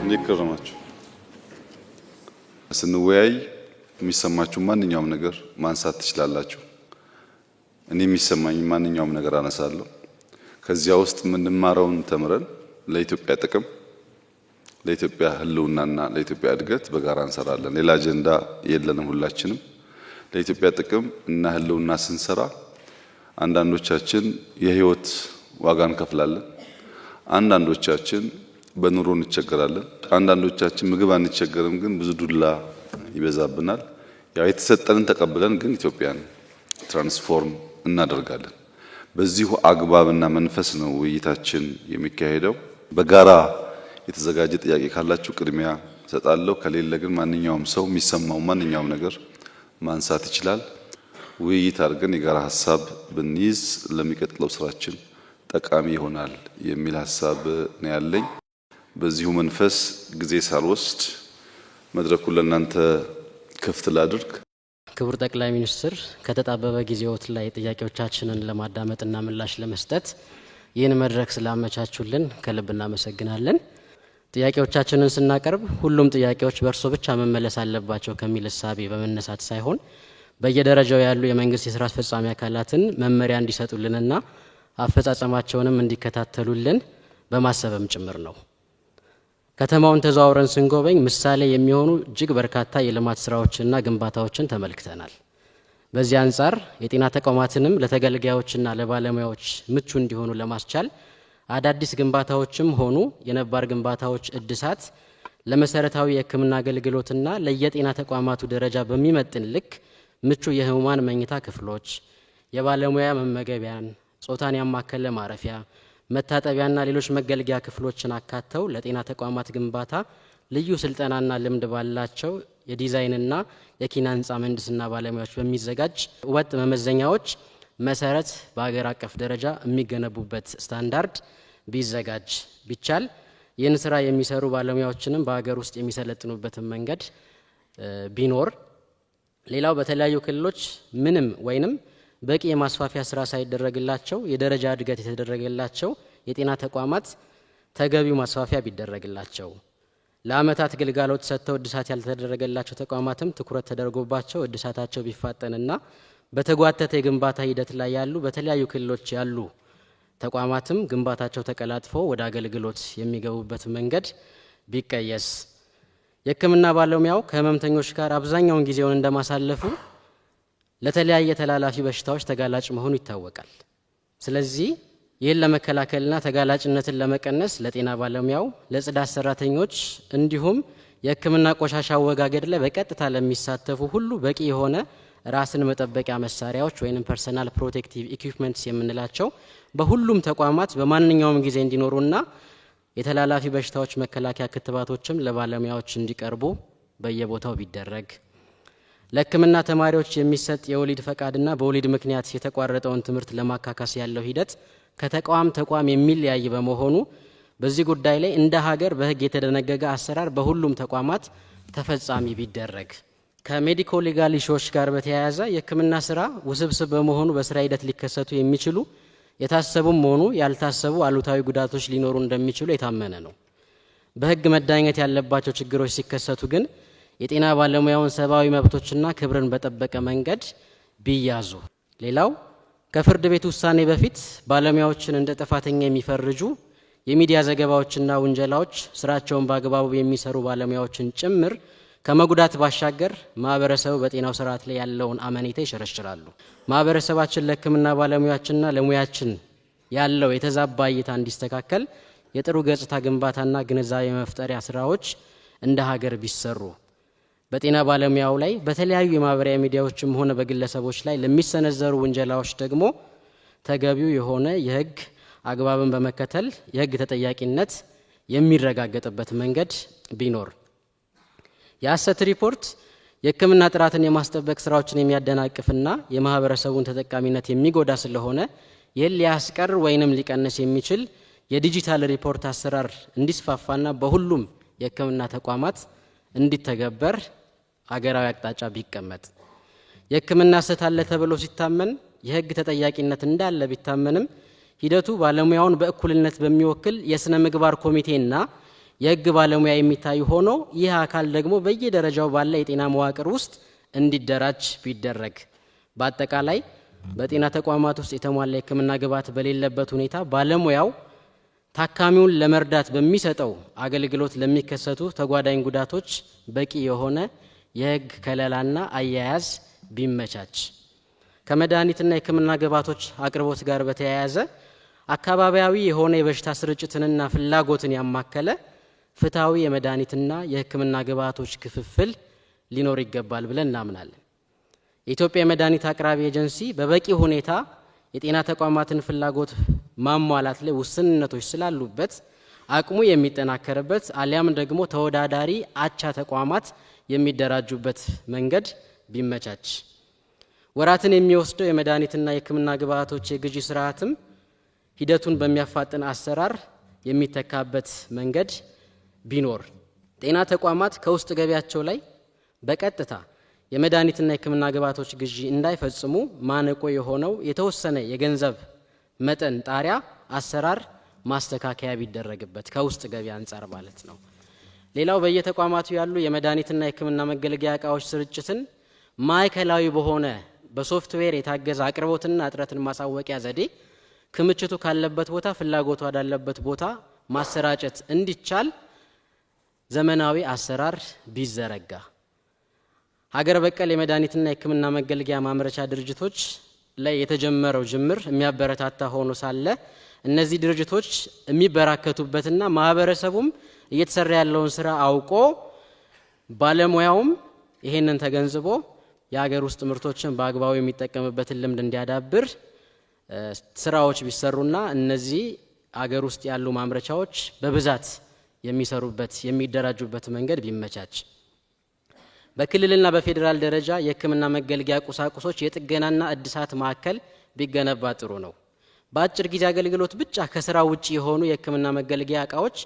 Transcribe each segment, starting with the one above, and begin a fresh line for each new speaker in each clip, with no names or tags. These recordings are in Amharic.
እንዲከረማችሁ ስንወያይ የሚሰማችሁ ማንኛውም ነገር ማንሳት ትችላላችሁ። እኔ የሚሰማኝ ማንኛውም ነገር አነሳለሁ። ከዚያ ውስጥ የምንማረውን ተምረን ለኢትዮጵያ ጥቅም፣ ለኢትዮጵያ ህልውናና ለኢትዮጵያ እድገት በጋራ እንሰራለን። ሌላ አጀንዳ የለንም። ሁላችንም ለኢትዮጵያ ጥቅም እና ህልውና ስንሰራ አንዳንዶቻችን የህይወት ዋጋ እንከፍላለን። አንዳንዶቻችን በኑሮ እንቸገራለን። አንዳንዶቻችን ምግብ አንቸገርም፣ ግን ብዙ ዱላ ይበዛብናል። ያው የተሰጠንን ተቀብለን ግን ኢትዮጵያን ትራንስፎርም እናደርጋለን። በዚሁ አግባብና መንፈስ ነው ውይይታችን የሚካሄደው። በጋራ የተዘጋጀ ጥያቄ ካላችሁ ቅድሚያ ሰጣለሁ። ከሌለ ግን ማንኛውም ሰው የሚሰማው ማንኛውም ነገር ማንሳት ይችላል። ውይይት አድርገን የጋራ ሀሳብ ብንይዝ ለሚቀጥለው ስራችን ጠቃሚ ይሆናል የሚል ሀሳብ ነው ያለኝ። በዚሁ መንፈስ ጊዜ ሳልወስድ መድረኩን ለእናንተ ክፍት ላድርግ።
ክቡር ጠቅላይ ሚኒስትር ከተጣበበ ጊዜዎት ላይ ጥያቄዎቻችንን ለማዳመጥና ምላሽ ለመስጠት ይህን መድረክ ስላመቻቹልን ከልብ እናመሰግናለን። ጥያቄዎቻችንን ስናቀርብ ሁሉም ጥያቄዎች በእርሶ ብቻ መመለስ አለባቸው ከሚል እሳቤ በመነሳት ሳይሆን በየደረጃው ያሉ የመንግስት የስራ አስፈጻሚ አካላትን መመሪያ እንዲሰጡልንና አፈጻጸማቸውንም እንዲከታተሉልን በማሰብም ጭምር ነው። ከተማውን ተዘዋውረን ስንጎበኝ ምሳሌ የሚሆኑ እጅግ በርካታ የልማት ስራዎችና ግንባታዎችን ተመልክተናል። በዚህ አንጻር የጤና ተቋማትንም ለተገልጋዮችና ለባለሙያዎች ምቹ እንዲሆኑ ለማስቻል አዳዲስ ግንባታዎችም ሆኑ የነባር ግንባታዎች እድሳት ለመሰረታዊ የሕክምና አገልግሎትና ለየጤና ተቋማቱ ደረጃ በሚመጥን ልክ ምቹ የህሙማን መኝታ ክፍሎች፣ የባለሙያ መመገቢያን፣ ጾታን ያማከለ ማረፊያ፣ መታጠቢያና ሌሎች መገልገያ ክፍሎችን አካተው ለጤና ተቋማት ግንባታ ልዩ ስልጠናና ልምድ ባላቸው የዲዛይንና የኪነ ህንፃ ምህንድስና ባለሙያዎች በሚዘጋጅ ወጥ መመዘኛዎች መሰረት በአገር አቀፍ ደረጃ የሚገነቡበት ስታንዳርድ ቢዘጋጅ ቢቻል ይህን ስራ የሚሰሩ ባለሙያዎችንም በአገር ውስጥ የሚሰለጥኑበትን መንገድ ቢኖር። ሌላው በተለያዩ ክልሎች ምንም ወይንም በቂ የማስፋፊያ ስራ ሳይደረግላቸው የደረጃ እድገት የተደረገላቸው የጤና ተቋማት ተገቢው ማስፋፊያ ቢደረግላቸው፣ ለአመታት ግልጋሎት ሰጥተው እድሳት ያልተደረገላቸው ተቋማትም ትኩረት ተደርጎባቸው እድሳታቸው ቢፋጠንና በተጓተተ የግንባታ ሂደት ላይ ያሉ በተለያዩ ክልሎች ያሉ ተቋማትም ግንባታቸው ተቀላጥፎ ወደ አገልግሎት የሚገቡበት መንገድ ቢቀየስ። የሕክምና ባለሙያው ከህመምተኞች ጋር አብዛኛውን ጊዜውን እንደማሳለፉ ለተለያየ ተላላፊ በሽታዎች ተጋላጭ መሆኑ ይታወቃል። ስለዚህ ይህን ለመከላከልና ተጋላጭነትን ለመቀነስ ለጤና ባለሙያው፣ ለጽዳት ሰራተኞች እንዲሁም የሕክምና ቆሻሻ አወጋገድ ላይ በቀጥታ ለሚሳተፉ ሁሉ በቂ የሆነ ራስን መጠበቂያ መሳሪያዎች ወይም ፐርሰናል ፕሮቴክቲቭ ኢኩዊፕመንትስ የምንላቸው በሁሉም ተቋማት በማንኛውም ጊዜ እንዲኖሩና የተላላፊ በሽታዎች መከላከያ ክትባቶችም ለባለሙያዎች እንዲቀርቡ በየቦታው ቢደረግ፣ ለሕክምና ተማሪዎች የሚሰጥ የወሊድ ፈቃድና በወሊድ ምክንያት የተቋረጠውን ትምህርት ለማካካስ ያለው ሂደት ከተቋም ተቋም የሚለያይ በመሆኑ በዚህ ጉዳይ ላይ እንደ ሀገር በሕግ የተደነገገ አሰራር በሁሉም ተቋማት ተፈጻሚ ቢደረግ። ከሜዲኮ ሌጋል ኢሹዎች ጋር በተያያዘ የሕክምና ስራ ውስብስብ በመሆኑ በስራ ሂደት ሊከሰቱ የሚችሉ የታሰቡም ሆኑ ያልታሰቡ አሉታዊ ጉዳቶች ሊኖሩ እንደሚችሉ የታመነ ነው። በሕግ መዳኘት ያለባቸው ችግሮች ሲከሰቱ ግን የጤና ባለሙያውን ሰብአዊ መብቶችና ክብርን በጠበቀ መንገድ ቢያዙ። ሌላው ከፍርድ ቤት ውሳኔ በፊት ባለሙያዎችን እንደ ጥፋተኛ የሚፈርጁ የሚዲያ ዘገባዎችና ውንጀላዎች ስራቸውን በአግባቡ የሚሰሩ ባለሙያዎችን ጭምር ከመጉዳት ባሻገር ማህበረሰቡ በጤናው ስርዓት ላይ ያለውን አመኔታ ይሸረሽራሉ። ማህበረሰባችን ለሕክምና ባለሙያችንና ለሙያችን ያለው የተዛባ እይታ እንዲስተካከል የጥሩ ገጽታ ግንባታና ግንዛቤ መፍጠሪያ ስራዎች እንደ ሀገር ቢሰሩ፣ በጤና ባለሙያው ላይ በተለያዩ የማህበራዊ ሚዲያዎችም ሆነ በግለሰቦች ላይ ለሚሰነዘሩ ውንጀላዎች ደግሞ ተገቢው የሆነ የህግ አግባብን በመከተል የህግ ተጠያቂነት የሚረጋገጥበት መንገድ ቢኖር። የሐሰት ሪፖርት የሕክምና ጥራትን የማስጠበቅ ስራዎችን የሚያደናቅፍና የማህበረሰቡን ተጠቃሚነት የሚጎዳ ስለሆነ ይህን ሊያስቀር ወይንም ሊቀንስ የሚችል የዲጂታል ሪፖርት አሰራር እንዲስፋፋና በሁሉም የሕክምና ተቋማት እንዲተገበር ሀገራዊ አቅጣጫ ቢቀመጥ። የሕክምና ስህተት አለ ተብሎ ሲታመን የህግ ተጠያቂነት እንዳለ ቢታመንም ሂደቱ ባለሙያውን በእኩልነት በሚወክል የስነ ምግባር ኮሚቴና የህግ ባለሙያ የሚታይ ሆኖ ይህ አካል ደግሞ በየደረጃው ባለ የጤና መዋቅር ውስጥ እንዲደራጅ ቢደረግ በአጠቃላይ በጤና ተቋማት ውስጥ የተሟላ የሕክምና ግብዓት በሌለበት ሁኔታ ባለሙያው ታካሚውን ለመርዳት በሚሰጠው አገልግሎት ለሚከሰቱ ተጓዳኝ ጉዳቶች በቂ የሆነ የህግ ከለላና አያያዝ ቢመቻች ከመድኃኒትና የሕክምና ግብዓቶች አቅርቦት ጋር በተያያዘ አካባቢያዊ የሆነ የበሽታ ስርጭትንና ፍላጎትን ያማከለ ፍትሃዊ የመድኃኒትና የሕክምና ግብዓቶች ክፍፍል ሊኖር ይገባል ብለን እናምናለን። የኢትዮጵያ የመድኃኒት አቅራቢ ኤጀንሲ በበቂ ሁኔታ የጤና ተቋማትን ፍላጎት ማሟላት ላይ ውስንነቶች ስላሉበት አቅሙ የሚጠናከርበት አሊያም ደግሞ ተወዳዳሪ አቻ ተቋማት የሚደራጁበት መንገድ ቢመቻች ወራትን የሚወስደው የመድኃኒትና የሕክምና ግብዓቶች የግዢ ስርዓትም ሂደቱን በሚያፋጥን አሰራር የሚተካበት መንገድ ቢኖር ጤና ተቋማት ከውስጥ ገቢያቸው ላይ በቀጥታ የመድኃኒትና የሕክምና ግብዓቶች ግዢ እንዳይፈጽሙ ማነቆ የሆነው የተወሰነ የገንዘብ መጠን ጣሪያ አሰራር ማስተካከያ ቢደረግበት ከውስጥ ገቢ አንጻር ማለት ነው። ሌላው በየተቋማቱ ያሉ የመድኃኒትና የሕክምና መገልገያ እቃዎች ስርጭትን ማዕከላዊ በሆነ በሶፍትዌር የታገዘ አቅርቦትና እጥረትን ማሳወቂያ ዘዴ ክምችቱ ካለበት ቦታ ፍላጎቱ ወዳለበት ቦታ ማሰራጨት እንዲቻል ዘመናዊ አሰራር ቢዘረጋ ሀገር በቀል የመድኃኒትና የሕክምና መገልገያ ማምረቻ ድርጅቶች ላይ የተጀመረው ጅምር የሚያበረታታ ሆኖ ሳለ እነዚህ ድርጅቶች የሚበራከቱበትና ማህበረሰቡም እየተሰራ ያለውን ስራ አውቆ ባለሙያውም ይሄንን ተገንዝቦ የሀገር ውስጥ ምርቶችን በአግባቡ የሚጠቀምበትን ልምድ እንዲያዳብር ስራዎች ቢሰሩና እነዚህ ሀገር ውስጥ ያሉ ማምረቻዎች በብዛት የሚሰሩበት የሚደራጁበት መንገድ ቢመቻች በክልልና በፌዴራል ደረጃ የሕክምና መገልገያ ቁሳቁሶች የጥገናና እድሳት ማዕከል ቢገነባ ጥሩ ነው። በአጭር ጊዜ አገልግሎት ብቻ ከስራ ውጪ የሆኑ የሕክምና መገልገያ እቃዎች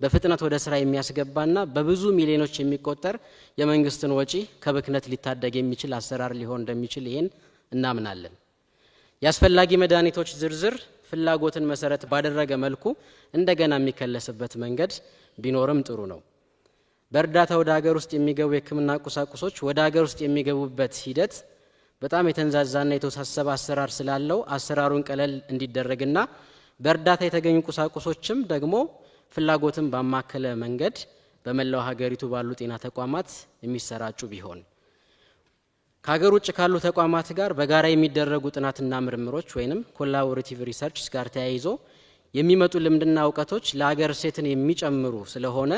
በፍጥነት ወደ ስራ የሚያስገባና በብዙ ሚሊዮኖች የሚቆጠር የመንግስትን ወጪ ከብክነት ሊታደግ የሚችል አሰራር ሊሆን እንደሚችል ይሄን እናምናለን። የአስፈላጊ መድኃኒቶች ዝርዝር ፍላጎትን መሰረት ባደረገ መልኩ እንደገና የሚከለስበት መንገድ ቢኖርም ጥሩ ነው። በእርዳታ ወደ ሀገር ውስጥ የሚገቡ የሕክምና ቁሳቁሶች ወደ ሀገር ውስጥ የሚገቡበት ሂደት በጣም የተንዛዛና የተወሳሰበ አሰራር ስላለው አሰራሩን ቀለል እንዲደረግና በእርዳታ የተገኙ ቁሳቁሶችም ደግሞ ፍላጎትን ባማከለ መንገድ በመላው ሀገሪቱ ባሉ ጤና ተቋማት የሚሰራጩ ቢሆን ከሀገር ውጭ ካሉ ተቋማት ጋር በጋራ የሚደረጉ ጥናትና ምርምሮች ወይንም ኮላቦሬቲቭ ሪሰርችስ ጋር ተያይዞ የሚመጡ ልምድና እውቀቶች ለሀገር እሴትን የሚጨምሩ ስለሆነ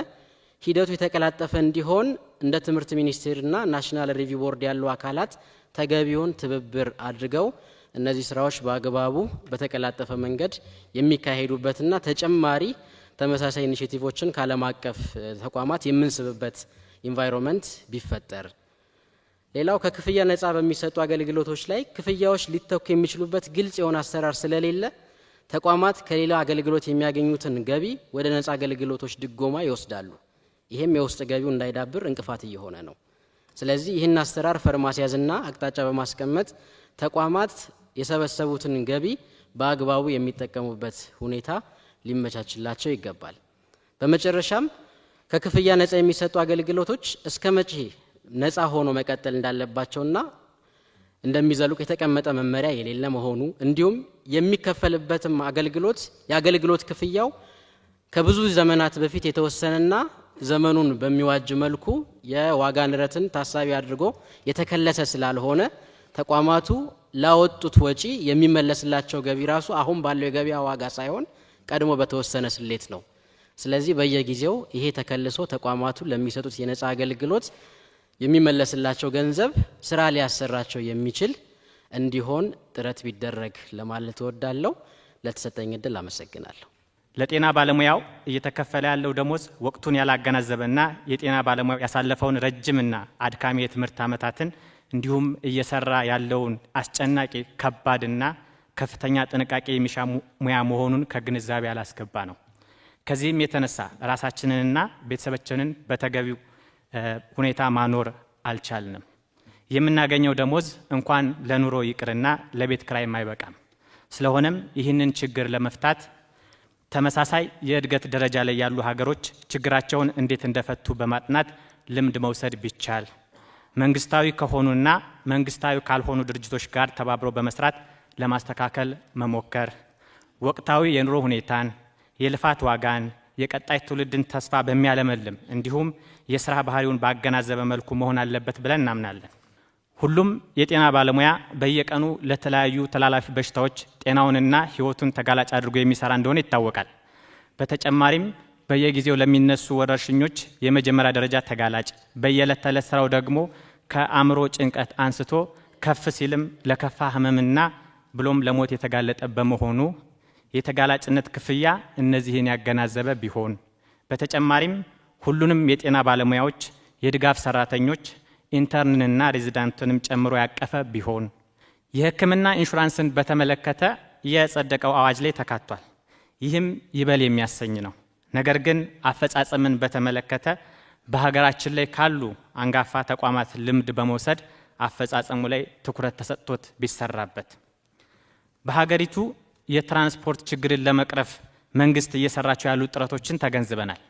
ሂደቱ የተቀላጠፈ እንዲሆን እንደ ትምህርት ሚኒስቴርና ናሽናል ሪቪው ቦርድ ያሉ አካላት ተገቢውን ትብብር አድርገው እነዚህ ስራዎች በአግባቡ በተቀላጠፈ መንገድ የሚካሄዱበትና ተጨማሪ ተመሳሳይ ኢኒሼቲቮችን ከዓለም አቀፍ ተቋማት የምንስብበት ኢንቫይሮንመንት ቢፈጠር። ሌላው ከክፍያ ነፃ በሚሰጡ አገልግሎቶች ላይ ክፍያዎች ሊተኩ የሚችሉበት ግልጽ የሆነ አሰራር ስለሌለ ተቋማት ከሌላ አገልግሎት የሚያገኙትን ገቢ ወደ ነፃ አገልግሎቶች ድጎማ ይወስዳሉ። ይሄም የውስጥ ገቢው እንዳይዳብር እንቅፋት እየሆነ ነው። ስለዚህ ይህን አሰራር ፈርማሲያዝና አቅጣጫ በማስቀመጥ ተቋማት የሰበሰቡትን ገቢ በአግባቡ የሚጠቀሙበት ሁኔታ ሊመቻችላቸው ይገባል። በመጨረሻም ከክፍያ ነፃ የሚሰጡ አገልግሎቶች እስከ መቼ ነፃ ሆኖ መቀጠል እንዳለባቸውና እንደሚዘልቁ የተቀመጠ መመሪያ የሌለ መሆኑ እንዲሁም የሚከፈልበትም አገልግሎት የአገልግሎት ክፍያው ከብዙ ዘመናት በፊት የተወሰነና ዘመኑን በሚዋጅ መልኩ የዋጋ ንረትን ታሳቢ አድርጎ የተከለሰ ስላልሆነ ተቋማቱ ላወጡት ወጪ የሚመለስላቸው ገቢ ራሱ አሁን ባለው የገበያ ዋጋ ሳይሆን ቀድሞ በተወሰነ ስሌት ነው። ስለዚህ በየጊዜው ይሄ ተከልሶ ተቋማቱ ለሚሰጡት የነፃ አገልግሎት የሚመለስላቸው ገንዘብ ስራ ሊያሰራቸው የሚችል እንዲሆን ጥረት ቢደረግ ለማለት እወዳለሁ። ለተሰጠኝ እድል አመሰግናለሁ።
ለጤና ባለሙያው እየተከፈለ ያለው ደሞዝ ወቅቱን ያላገናዘበና የጤና ባለሙያው ያሳለፈውን ረጅምና አድካሚ የትምህርት ዓመታትን እንዲሁም እየሰራ ያለውን አስጨናቂ ከባድና ከፍተኛ ጥንቃቄ የሚሻ ሙያ መሆኑን ከግንዛቤ ያላስገባ ነው። ከዚህም የተነሳ ራሳችንንና ቤተሰባችንን በተገቢው ሁኔታ ማኖር አልቻልንም። የምናገኘው ደሞዝ እንኳን ለኑሮ ይቅርና ለቤት ክራይም አይበቃም። ስለሆነም ይህንን ችግር ለመፍታት ተመሳሳይ የእድገት ደረጃ ላይ ያሉ ሀገሮች ችግራቸውን እንዴት እንደፈቱ በማጥናት ልምድ መውሰድ ቢቻል፣ መንግስታዊ ከሆኑና መንግስታዊ ካልሆኑ ድርጅቶች ጋር ተባብሮ በመስራት ለማስተካከል መሞከር፣ ወቅታዊ የኑሮ ሁኔታን፣ የልፋት ዋጋን፣ የቀጣይ ትውልድን ተስፋ በሚያለመልም እንዲሁም የስራ ባህሪውን ባገናዘበ መልኩ መሆን አለበት ብለን እናምናለን። ሁሉም የጤና ባለሙያ በየቀኑ ለተለያዩ ተላላፊ በሽታዎች ጤናውንና ህይወቱን ተጋላጭ አድርጎ የሚሰራ እንደሆነ ይታወቃል። በተጨማሪም በየጊዜው ለሚነሱ ወረርሽኞች የመጀመሪያ ደረጃ ተጋላጭ፣ በየዕለት ተዕለት ስራው ደግሞ ከአእምሮ ጭንቀት አንስቶ ከፍ ሲልም ለከፋ ህመምና ብሎም ለሞት የተጋለጠ በመሆኑ የተጋላጭነት ክፍያ እነዚህን ያገናዘበ ቢሆን፣ በተጨማሪም ሁሉንም የጤና ባለሙያዎች፣ የድጋፍ ሰራተኞች፣ ኢንተርንና ሬዚዳንትንም ጨምሮ ያቀፈ ቢሆን፣ የህክምና ኢንሹራንስን በተመለከተ የጸደቀው አዋጅ ላይ ተካቷል። ይህም ይበል የሚያሰኝ ነው። ነገር ግን አፈጻጸምን በተመለከተ በሀገራችን ላይ ካሉ አንጋፋ ተቋማት ልምድ በመውሰድ አፈጻጸሙ ላይ ትኩረት ተሰጥቶት ቢሰራበት። በሀገሪቱ የትራንስፖርት ችግርን ለመቅረፍ መንግስት እየሰራቸው ያሉ ጥረቶችን ተገንዝበናል።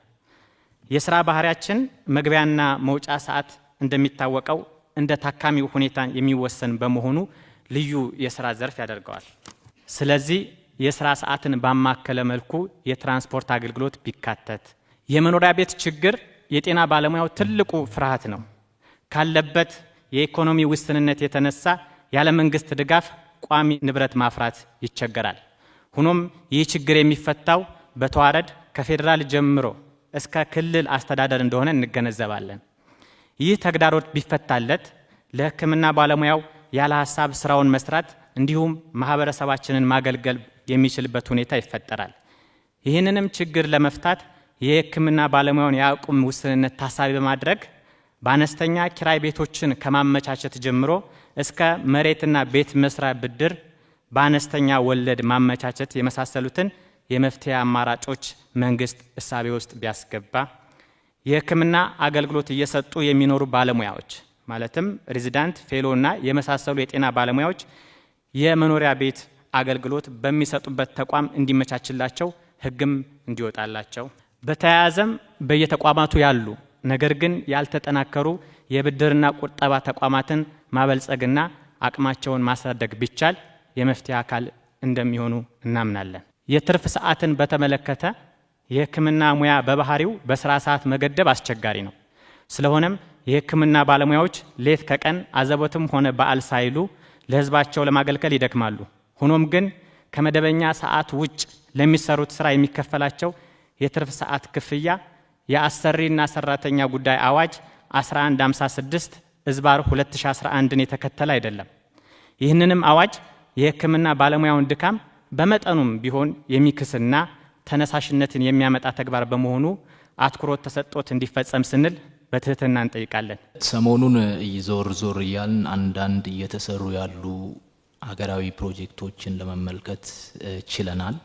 የስራ ባህሪያችን መግቢያና መውጫ ሰዓት እንደሚታወቀው እንደ ታካሚው ሁኔታ የሚወሰን በመሆኑ ልዩ የስራ ዘርፍ ያደርገዋል። ስለዚህ የስራ ሰዓትን ባማከለ መልኩ የትራንስፖርት አገልግሎት ቢካተት። የመኖሪያ ቤት ችግር የጤና ባለሙያው ትልቁ ፍርሃት ነው። ካለበት የኢኮኖሚ ውስንነት የተነሳ ያለ መንግስት ድጋፍ ቋሚ ንብረት ማፍራት ይቸገራል። ሆኖም ይህ ችግር የሚፈታው በተዋረድ ከፌዴራል ጀምሮ እስከ ክልል አስተዳደር እንደሆነ እንገነዘባለን። ይህ ተግዳሮት ቢፈታለት ለህክምና ባለሙያው ያለ ሀሳብ ስራውን መስራት እንዲሁም ማህበረሰባችንን ማገልገል የሚችልበት ሁኔታ ይፈጠራል። ይህንንም ችግር ለመፍታት የህክምና ባለሙያውን የአቅም ውስንነት ታሳቢ በማድረግ በአነስተኛ ኪራይ ቤቶችን ከማመቻቸት ጀምሮ እስከ መሬትና ቤት መስሪያ ብድር በአነስተኛ ወለድ ማመቻቸት የመሳሰሉትን የመፍትሄ አማራጮች መንግስት እሳቤ ውስጥ ቢያስገባ፣ የህክምና አገልግሎት እየሰጡ የሚኖሩ ባለሙያዎች ማለትም ሬዚዳንት፣ ፌሎና የመሳሰሉ የጤና ባለሙያዎች የመኖሪያ ቤት አገልግሎት በሚሰጡበት ተቋም እንዲመቻችላቸው ህግም እንዲወጣላቸው፣ በተያያዘም በየተቋማቱ ያሉ ነገር ግን ያልተጠናከሩ የብድርና ቁጠባ ተቋማትን ማበልጸግና አቅማቸውን ማሳደግ ቢቻል የመፍትሄ አካል እንደሚሆኑ እናምናለን። የትርፍ ሰዓትን በተመለከተ የህክምና ሙያ በባህሪው በስራ ሰዓት መገደብ አስቸጋሪ ነው። ስለሆነም የህክምና ባለሙያዎች ሌት ከቀን አዘቦትም ሆነ በዓል ሳይሉ ለህዝባቸው ለማገልገል ይደክማሉ። ሆኖም ግን ከመደበኛ ሰዓት ውጭ ለሚሰሩት ስራ የሚከፈላቸው የትርፍ ሰዓት ክፍያ የአሰሪና ሰራተኛ ጉዳይ አዋጅ 1156 ዝባር 2011ን የተከተለ አይደለም። ይህንንም አዋጅ የህክምና ባለሙያውን ድካም በመጠኑም ቢሆን የሚክስና ተነሳሽነትን የሚያመጣ ተግባር በመሆኑ አትኩሮት ተሰጥቶት እንዲፈጸም ስንል በትህትና እንጠይቃለን።
ሰሞኑን ዞር እያልን አንዳንድ እየተሰሩ ያሉ ሀገራዊ ፕሮጀክቶችን ለመመልከት ችለናል።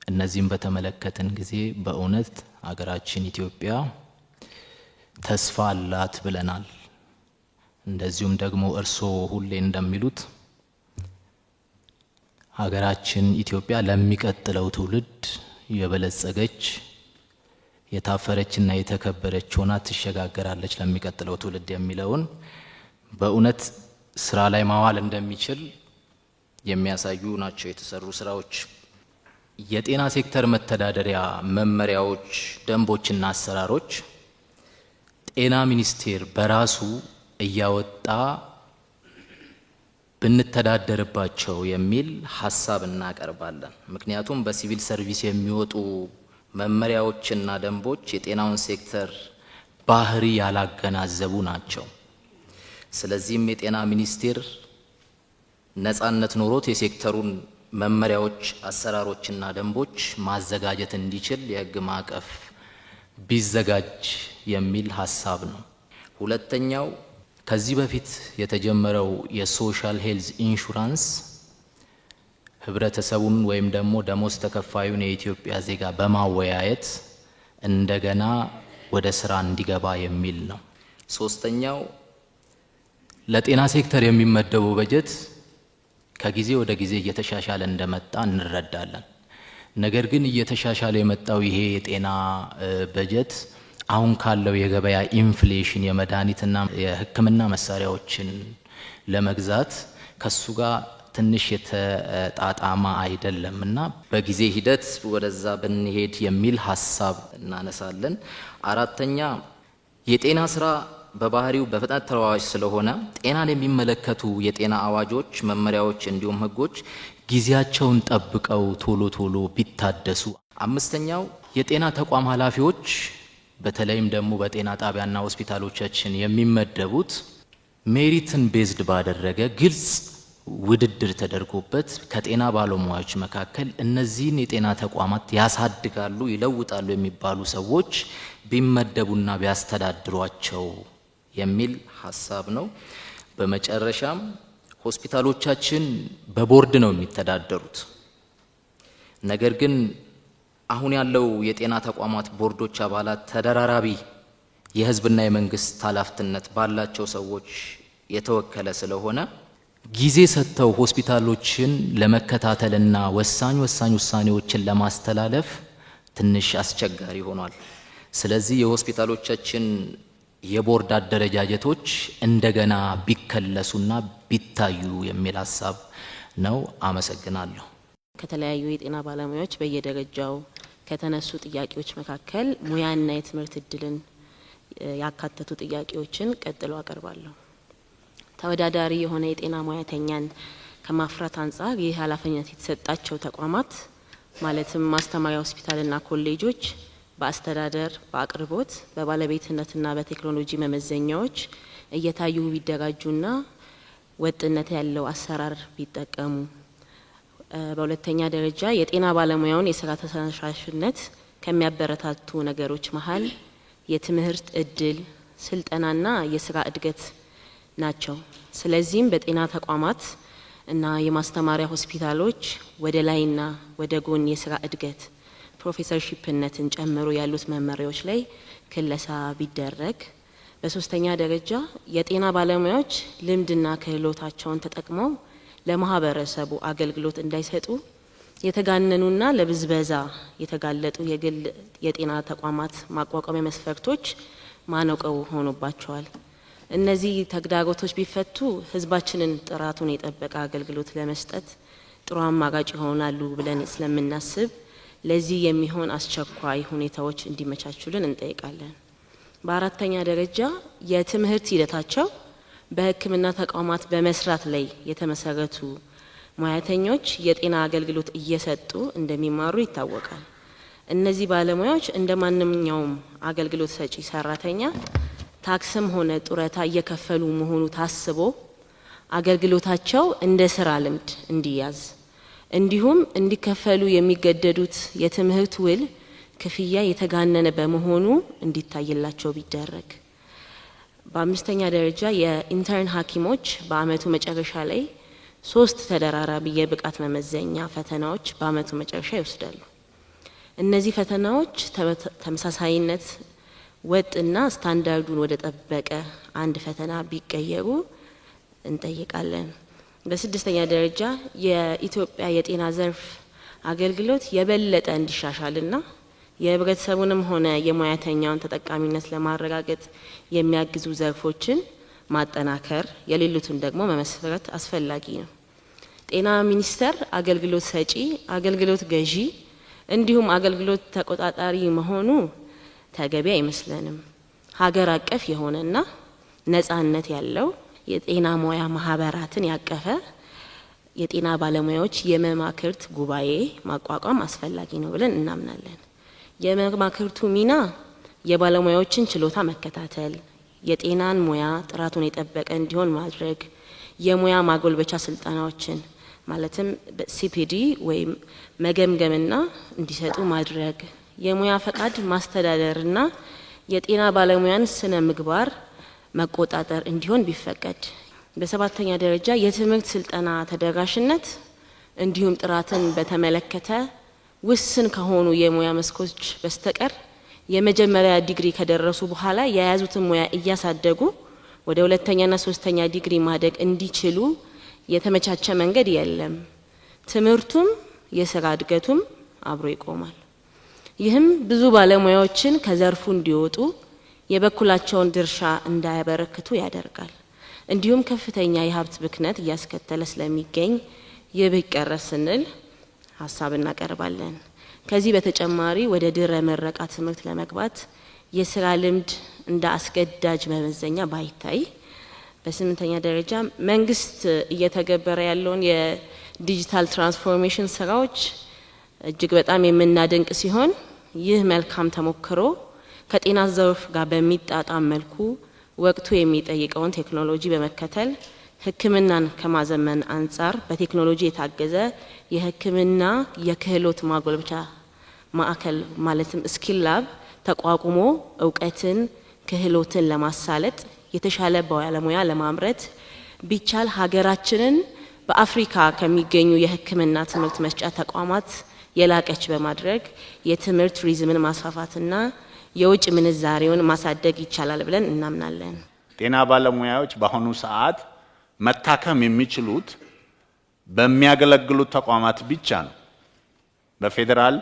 እነዚህም በተመለከተን ጊዜ በእውነት ሀገራችን ኢትዮጵያ ተስፋ አላት ብለናል። እንደዚሁም ደግሞ እርስዎ ሁሌ እንደሚሉት ሀገራችን ኢትዮጵያ ለሚቀጥለው ትውልድ የበለጸገች የታፈረችና የተከበረች ሆና ትሸጋገራለች ለሚቀጥለው ትውልድ የሚለውን በእውነት ስራ ላይ ማዋል እንደሚችል የሚያሳዩ ናቸው የተሰሩ ስራዎች። የጤና ሴክተር መተዳደሪያ መመሪያዎች፣ ደንቦችና አሰራሮች ጤና ሚኒስቴር በራሱ እያወጣ ብንተዳደርባቸው የሚል ሀሳብ እናቀርባለን። ምክንያቱም በሲቪል ሰርቪስ የሚወጡ መመሪያዎችና ደንቦች የጤናውን ሴክተር ባህሪ ያላገናዘቡ ናቸው። ስለዚህም የጤና ሚኒስቴር ነጻነት ኖሮት የሴክተሩን መመሪያዎች፣ አሰራሮችና ደንቦች ማዘጋጀት እንዲችል የህግ ማዕቀፍ ቢዘጋጅ የሚል ሀሳብ ነው። ሁለተኛው ከዚህ በፊት የተጀመረው የሶሻል ሄልዝ ኢንሹራንስ ህብረተሰቡን ወይም ደግሞ ደሞዝ ተከፋዩን የኢትዮጵያ ዜጋ በማወያየት እንደገና ወደ ስራ እንዲገባ የሚል ነው። ሶስተኛው ለጤና ሴክተር የሚመደበው በጀት ከጊዜ ወደ ጊዜ እየተሻሻለ እንደመጣ እንረዳለን። ነገር ግን እየተሻሻለ የመጣው ይሄ የጤና በጀት አሁን ካለው የገበያ ኢንፍሌሽን የመድኃኒትና የሕክምና መሳሪያዎችን ለመግዛት ከሱ ጋር ትንሽ የተጣጣማ አይደለምና በጊዜ ሂደት ወደዛ ብንሄድ የሚል ሐሳብ እናነሳለን። አራተኛ የጤና ስራ በባህሪው በፍጥነት ተለዋዋጭ ስለሆነ ጤናን የሚመለከቱ የጤና አዋጆች፣ መመሪያዎች እንዲሁም ህጎች ጊዜያቸውን ጠብቀው ቶሎ ቢታደሱ። አምስተኛው የጤና ተቋም ኃላፊዎች በተለይም ደግሞ በጤና ጣቢያና ሆስፒታሎቻችን የሚመደቡት ሜሪትን ቤዝድ ባደረገ ግልጽ ውድድር ተደርጎበት ከጤና ባለሙያዎች መካከል እነዚህን የጤና ተቋማት ያሳድጋሉ፣ ይለውጣሉ የሚባሉ ሰዎች ቢመደቡና ቢያስተዳድሯቸው የሚል ሐሳብ ነው። በመጨረሻም ሆስፒታሎቻችን በቦርድ ነው የሚተዳደሩት። ነገር ግን አሁን ያለው የጤና ተቋማት ቦርዶች አባላት ተደራራቢ የህዝብና የመንግስት ኃላፊነት ባላቸው ሰዎች የተወከለ ስለሆነ ጊዜ ሰጥተው ሆስፒታሎችን ለመከታተልና ወሳኝ ውሳኔዎችን ለማስተላለፍ ትንሽ አስቸጋሪ ሆኗል። ስለዚህ የሆስፒታሎቻችን የቦርድ አደረጃጀቶች እንደገና ቢከለሱና ቢታዩ የሚል ሐሳብ ነው። አመሰግናለሁ።
ከተለያዩ የጤና ባለሙያዎች በየደረጃው ከተነሱ ጥያቄዎች መካከል ሙያና የትምህርት እድልን ያካተቱ ጥያቄዎችን ቀጥሎ አቀርባለሁ። ተወዳዳሪ የሆነ የጤና ሙያተኛን ከማፍራት አንጻር ይህ ኃላፊነት የተሰጣቸው ተቋማት ማለትም ማስተማሪያ ሆስፒታልና ኮሌጆች በአስተዳደር፣ በአቅርቦት፣ በባለቤትነትና በቴክኖሎጂ መመዘኛዎች እየታዩ ቢደራጁና ወጥነት ያለው አሰራር ቢጠቀሙ። በሁለተኛ ደረጃ የጤና ባለሙያውን የስራ ተነሳሽነት ከሚያበረታቱ ነገሮች መሀል የትምህርት እድል፣ ስልጠናና የስራ እድገት ናቸው። ስለዚህም በጤና ተቋማት እና የማስተማሪያ ሆስፒታሎች ወደ ላይና ወደ ጎን የስራ እድገት ፕሮፌሰርሺፕነትን ጨምሮ ያሉት መመሪያዎች ላይ ክለሳ ቢደረግ። በሶስተኛ ደረጃ የጤና ባለሙያዎች ልምድና ክህሎታቸውን ተጠቅመው ለማህበረሰቡ አገልግሎት እንዳይሰጡ የተጋነኑና ለብዝበዛ የተጋለጡ የግል የጤና ተቋማት ማቋቋሚያ መስፈርቶች ማነቆው ሆኖባቸዋል። እነዚህ ተግዳሮቶች ቢፈቱ ህዝባችንን ጥራቱን የጠበቀ አገልግሎት ለመስጠት ጥሩ አማራጭ ይሆናሉ ብለን ስለምናስብ ለዚህ የሚሆን አስቸኳይ ሁኔታዎች እንዲመቻቹልን እንጠይቃለን። በአራተኛ ደረጃ የትምህርት ሂደታቸው በሕክምና ተቋማት በመስራት ላይ የተመሰረቱ ሙያተኞች የጤና አገልግሎት እየሰጡ እንደሚማሩ ይታወቃል። እነዚህ ባለሙያዎች እንደማንኛውም አገልግሎት ሰጪ ሰራተኛ ታክስም ሆነ ጡረታ እየከፈሉ መሆኑ ታስቦ አገልግሎታቸው እንደ ስራ ልምድ እንዲያዝ እንዲሁም እንዲከፈሉ የሚገደዱት የትምህርት ውል ክፍያ የተጋነነ በመሆኑ እንዲታይላቸው ቢደረግ። በአምስተኛ ደረጃ የኢንተርን ሐኪሞች በአመቱ መጨረሻ ላይ 3 ተደራራቢ የብቃት መመዘኛ ፈተናዎች በአመቱ መጨረሻ ይወስዳሉ። እነዚህ ፈተናዎች ተመሳሳይነት ወጥና ስታንዳርዱን ወደ ጠበቀ አንድ ፈተና ቢቀየሩ እንጠይቃለን። በስድስተኛ ደረጃ የኢትዮጵያ የጤና ዘርፍ አገልግሎት የበለጠ እንዲሻሻልና የህብረተሰቡንም ሆነ የሙያተኛውን ተጠቃሚነት ለማረጋገጥ የሚያግዙ ዘርፎችን ማጠናከር፣ የሌሉትን ደግሞ መመስረት አስፈላጊ ነው። ጤና ሚኒስቴር አገልግሎት ሰጪ፣ አገልግሎት ገዢ እንዲሁም አገልግሎት ተቆጣጣሪ መሆኑ ተገቢ አይመስለንም። ሀገር አቀፍ የሆነና ነጻነት ያለው የጤና ሙያ ማህበራትን ያቀፈ የጤና ባለሙያዎች የመማክርት ጉባኤ ማቋቋም አስፈላጊ ነው ብለን እናምናለን። የመማክርቱ ሚና የባለሙያዎችን ችሎታ መከታተል፣ የጤናን ሙያ ጥራቱን የጠበቀ እንዲሆን ማድረግ፣ የሙያ ማጎልበቻ ስልጠናዎችን ማለትም ሲፒዲ ወይም መገምገምና እንዲሰጡ ማድረግ፣ የሙያ ፈቃድ ማስተዳደርና የጤና ባለሙያን ስነ ምግባር መቆጣጠር እንዲሆን ቢፈቀድ። በሰባተኛ ደረጃ የትምህርት ስልጠና ተደራሽነት እንዲሁም ጥራትን በተመለከተ ውስን ከሆኑ የሙያ መስኮች በስተቀር የመጀመሪያ ዲግሪ ከደረሱ በኋላ የያዙትን ሙያ እያሳደጉ ወደ ሁለተኛና ሶስተኛ ዲግሪ ማደግ እንዲችሉ የተመቻቸ መንገድ የለም። ትምህርቱም የስራ እድገቱም አብሮ ይቆማል። ይህም ብዙ ባለሙያዎችን ከዘርፉ እንዲወጡ የበኩላቸውን ድርሻ እንዳያበረክቱ ያደርጋል። እንዲሁም ከፍተኛ የሀብት ብክነት እያስከተለ ስለሚገኝ ይህ ቢቀረፍ ስንል ሀሳብ እናቀርባለን። ከዚህ በተጨማሪ ወደ ድህረ ምረቃ ትምህርት ለመግባት የስራ ልምድ እንደ አስገዳጅ መመዘኛ ባይታይ፣ በስምንተኛ ደረጃ መንግስት እየተገበረ ያለውን የዲጂታል ትራንስፎርሜሽን ስራዎች እጅግ በጣም የምናደንቅ ሲሆን ይህ መልካም ተሞክሮ ከጤና ዘርፍ ጋር በሚጣጣም መልኩ ወቅቱ የሚጠይቀውን ቴክኖሎጂ በመከተል ሕክምናን ከማዘመን አንጻር በቴክኖሎጂ የታገዘ የሕክምና የክህሎት ማጎልበቻ ማዕከል ማለትም ስኪል ላብ ተቋቁሞ እውቀትን ክህሎትን ለማሳለጥ የተሻለ ባለሙያ ለማምረት ቢቻል ሀገራችንን በአፍሪካ ከሚገኙ የሕክምና ትምህርት መስጫ ተቋማት የላቀች በማድረግ የትምህርት ቱሪዝምን ማስፋፋትና የውጭ ምንዛሬውን ማሳደግ ይቻላል ብለን እናምናለን።
ጤና ባለሙያዎች በአሁኑ ሰዓት መታከም የሚችሉት በሚያገለግሉት ተቋማት ብቻ ነው። በፌዴራል